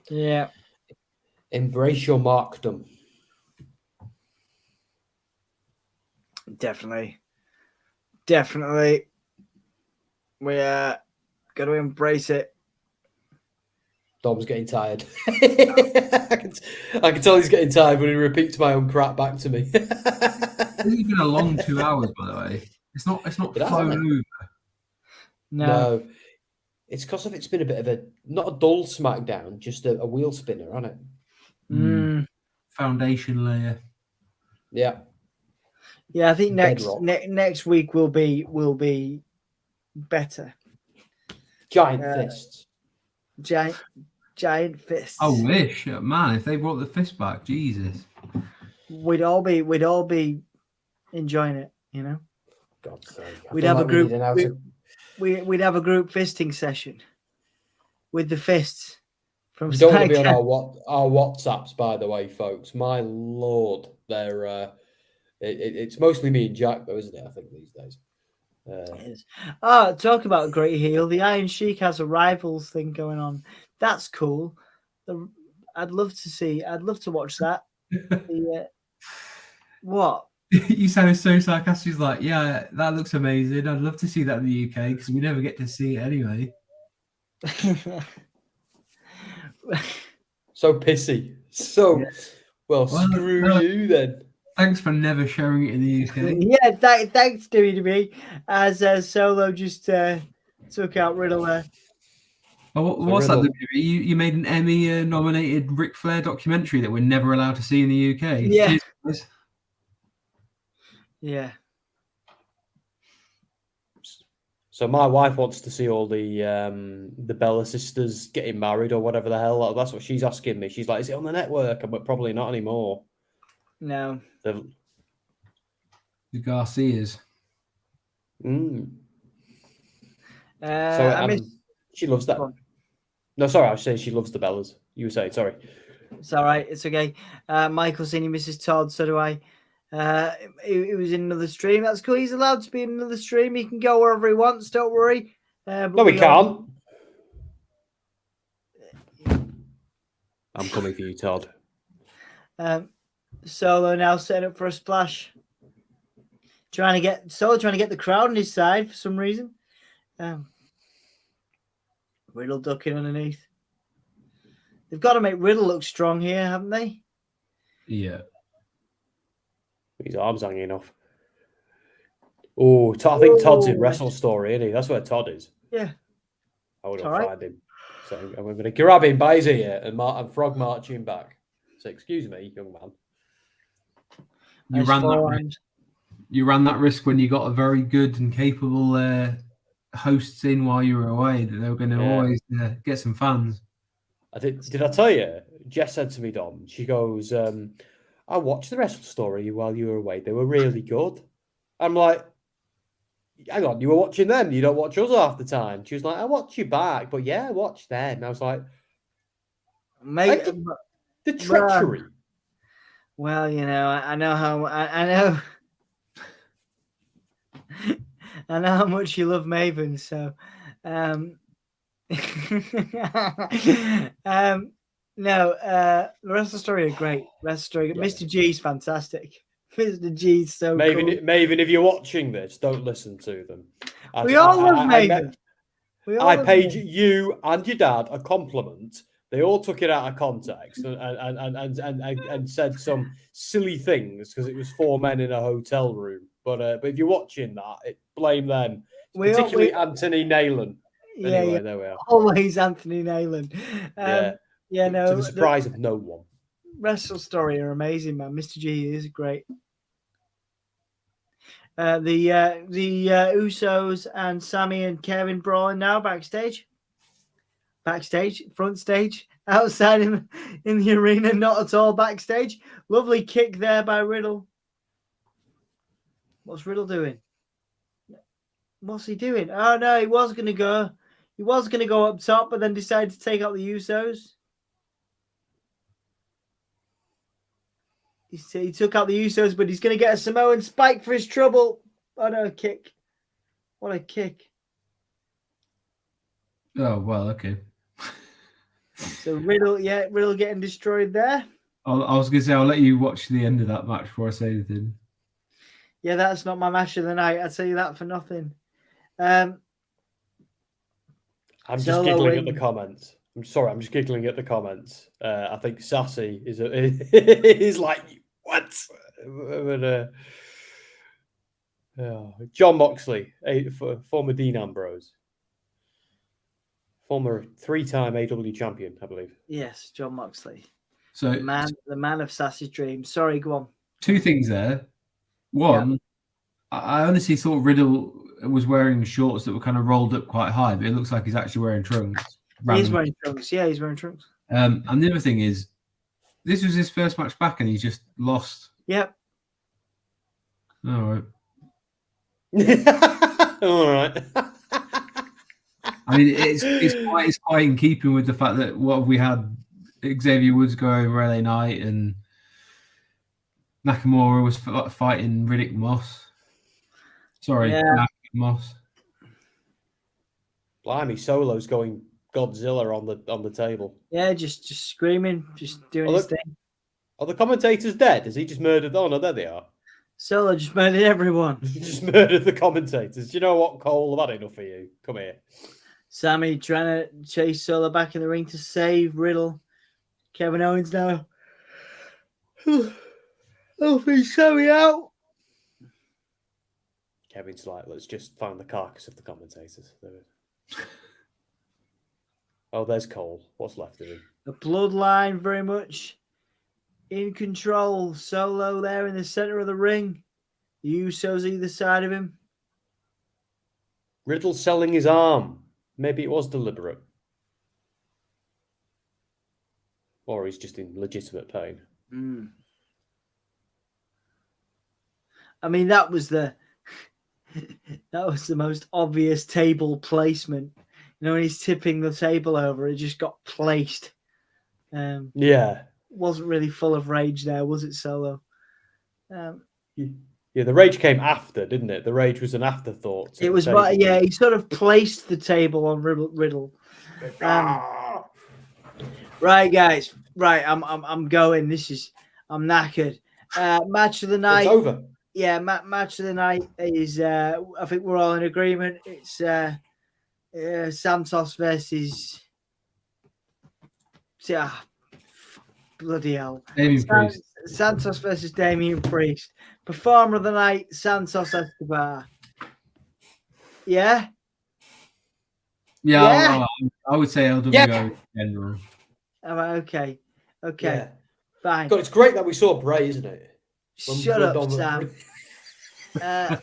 Yeah. Embrace your markdom. Definitely. We're got to embrace it. Dom's getting tired. I can tell he's getting tired when he repeats my own crap back to me. It's been a long 2 hours, by the way. It's not flown over. No. It's because it's been a bit of a, not a dull SmackDown, just a wheel spinner, hasn't it? Foundation layer. Yeah. Yeah, I think next week will be better. Giant fists. Giant fists. I wish, man, if they brought the fist back, Jesus. We'd all be enjoying it, you know. God's sake. We'd have a group. We'd have a group fisting session with the fists from. You don't want to be on our WhatsApps, by the way, folks. My lord, they're it's mostly me and Jack, though, isn't it? I think these days. Talk about a great heel. The Iron Sheik has a rivals thing going on. That's cool. I'd love to watch that. What? You sounded so sarcastic. He's like, yeah, that looks amazing. I'd love to see that in the UK because we never get to see it anyway. So pissy. Well, screw you then. Thanks for never sharing it in the UK. Yeah, thanks, WWE. As Solo just took out Riddle there. Oh, what's that? You made an Emmy-nominated Ric Flair documentary that we're never allowed to see in the UK. Yeah. Cheers, guys. Yeah. So my wife wants to see all the Bella sisters getting married or whatever the hell. That's what she's asking me. She's like, "Is it on the network?" But probably not anymore. No. The Garcias. She loves that. No, sorry, I was saying she loves the Bellas. You were saying, sorry. It's all right. It's okay. Michael seen Mrs. Todd. So do I. He was in another stream. That's cool. He's allowed to be in another stream. He can go wherever he wants. Don't worry. No, he can't. I'm coming for you, Todd. Solo now setting up for a splash. Trying to get the crowd on his side for some reason. Riddle ducking underneath. They've got to make Riddle look strong here, haven't they? Yeah. His arms hanging off. Oh, I think Todd's in Wrestle Story, isn't he? That's where Todd is. Yeah. I would find him. So I'm going to grab him by his ear and frog march him back. So, excuse me, young man. You ran that risk when you got a very good and capable hosts in while you were away, that they were going to always get some fans. Did I tell you? Jess said to me, Dom, she goes, I watched the Wrestle Story while you were away. They were really good. I'm like, hang on, you were watching them. You don't watch us half the time. She was like, I watch you back, but yeah, watch them. And I was like, mate, the treachery. Well, you know, I know how I know. I know how much you love Maven, so no, the rest of the story are great. Rest story, yeah. Mr. G's fantastic. Mr. G's so Maven, cool. Maven, if you're watching this, don't listen to them. We all love Maven. I paid you and your dad a compliment. They all took it out of context and said some silly things because it was 4 men in a hotel room. But if you're watching that, blame them. Particularly Anthony Nayland. Anyway, there we are. Always Anthony Nayland. Yeah, no. To the surprise of no one. Wrestle Story are amazing, man. Mr. G is great. The Usos and Sammy and Kevin Braun now backstage, front stage, outside in the arena, not at all backstage. Lovely kick there by Riddle. What's Riddle doing? What's he doing? Oh no, he was going to go up top, but then decided to take out the Usos. He took out the Usos, but he's going to get a Samoan spike for his trouble. Oh no, kick. What a kick. Oh, well, okay. So Riddle getting destroyed there. I was going to say, I'll let you watch the end of that match before I say anything. Yeah, that's not my match of the night. I'll tell you that for nothing. I'm just giggling at the comments. I'm sorry, I'm just giggling at the comments. I think Sassy is like, what? But, John Moxley, former Dean Ambrose. Former 3-time AW champion, I believe. Yes, John Moxley. So the man of Sassy's dreams. Sorry, go on. 2 things there. One, I honestly thought Riddle was wearing shorts that were kind of rolled up quite high, but it looks like he's actually wearing trunks. He's wearing trunks. Yeah, he's wearing trunks. And the other thing is, this was his first match back, and he just lost. Yep. All right. All right. I mean, it's quite in keeping with the fact that what we had Xavier Woods go over LA Knight and Nakamura was fighting Riddick Moss. Sorry, Moss. Blimey, Solo's going Godzilla on the table. Yeah, just screaming, just doing his thing. Are the commentators dead? Has he just murdered? Oh no, there they are. Solo just murdered everyone. Just murdered the commentators. Do you know what, Cole? I've had enough of you. Come here. Sammy trying to chase Solo back in the ring to save Riddle. Kevin Owens now. Helping Sammy out. Kevin's like, let's just find the carcass of the commentators. Oh, there's Cole. What's left of him? The bloodline very much in control. Solo there in the center of the ring. The Usos either side of him. Riddle selling his arm. Maybe it was deliberate. Or he's just in legitimate pain. I mean, that was the most obvious table placement. You know, when he's tipping the table over, it just got placed. Yeah. Wasn't really full of rage there, was it, Solo? Yeah, the rage came after, didn't it? The rage was an afterthought. It was, yeah, he sort of placed the table on Riddle. Right, guys. Right, I'm going. I'm knackered. Match of the night. It's over. Yeah, match of the night is. I think we're all in agreement. It's Santos versus. Bloody hell! Priest. Santos versus Damian Priest. Performer of the night, Santos Escobar. Yeah. Yeah. I would say LWO in general. Okay. Yeah. Fine. God, it's great that we saw Bray, isn't it? Shut up, Sam. I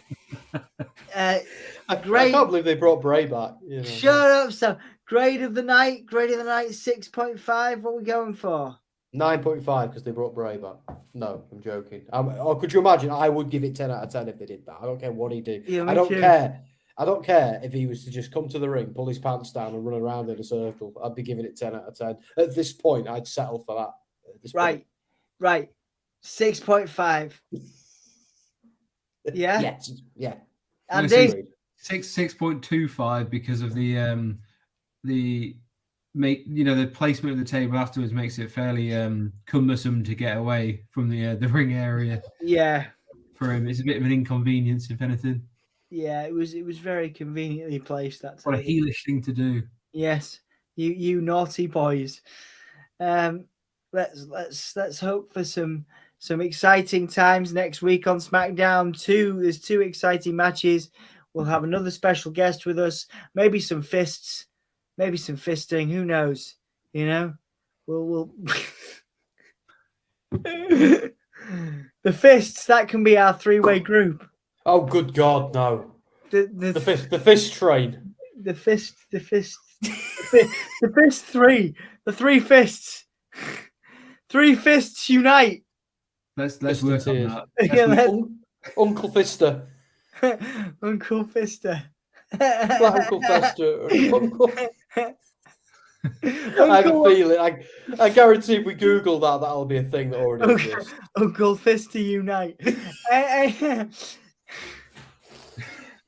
can't believe they brought Bray back. You know. Shut up, Sam. Grade of the night, 6.5. What are we going for? 9.5 because they brought Bray back. No, I'm joking. Or could you imagine? I would give it 10 out of 10 if they did that. I don't care what he did. Yeah, I don't care. I don't care if he was to just come to the ring, pull his pants down, and run around in a circle. I'd be giving it 10 out of 10. At this point, I'd settle for that. Right. 6.5. Yeah. Yeah. And 6.25 because of the placement of the table afterwards makes it fairly cumbersome to get away from the ring area. Yeah. For him, it's a bit of an inconvenience, if anything. Yeah, it was very conveniently placed. That what a heelish thing to do. Yes, you naughty boys. Let's hope for some exciting times next week on SmackDown. There's 2 exciting matches. We'll have another special guest with us. Maybe some fists. Maybe some fisting. Who knows? You know, we'll the fists. That can be our 3-way group. Oh, good God, no! The fist train. The fist 3. The 3 fists. 3 fists unite. Let's work on that. Uncle Fister. Uncle Fister. Uncle Fester. I have a feeling. I guarantee if we Google that, that'll be a thing that already exists. Uncle Fister unite.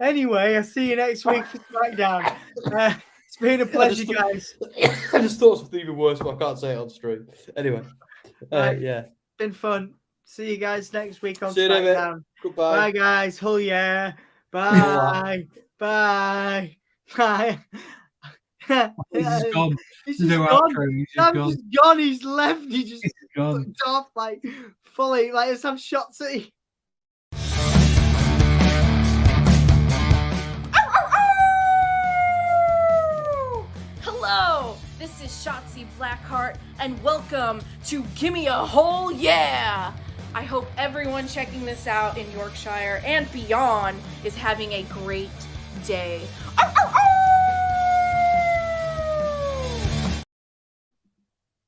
Anyway, I'll see you next week for SmackDown. It's been a pleasure, guys. I just thought something even worse, but I can't say it on stream. Anyway, yeah. Been fun. See you guys next week on See SmackDown. Goodbye. Bye, guys. Oh, yeah. Bye. Bye. Bye. He's just gone. He's just gone. He's left. He just looked off like fully. Like, let's have shots at you. Hello, this is Shotzi Blackheart, and welcome to Gimme a Whole Yeah! I hope everyone checking this out in Yorkshire and beyond is having a great day.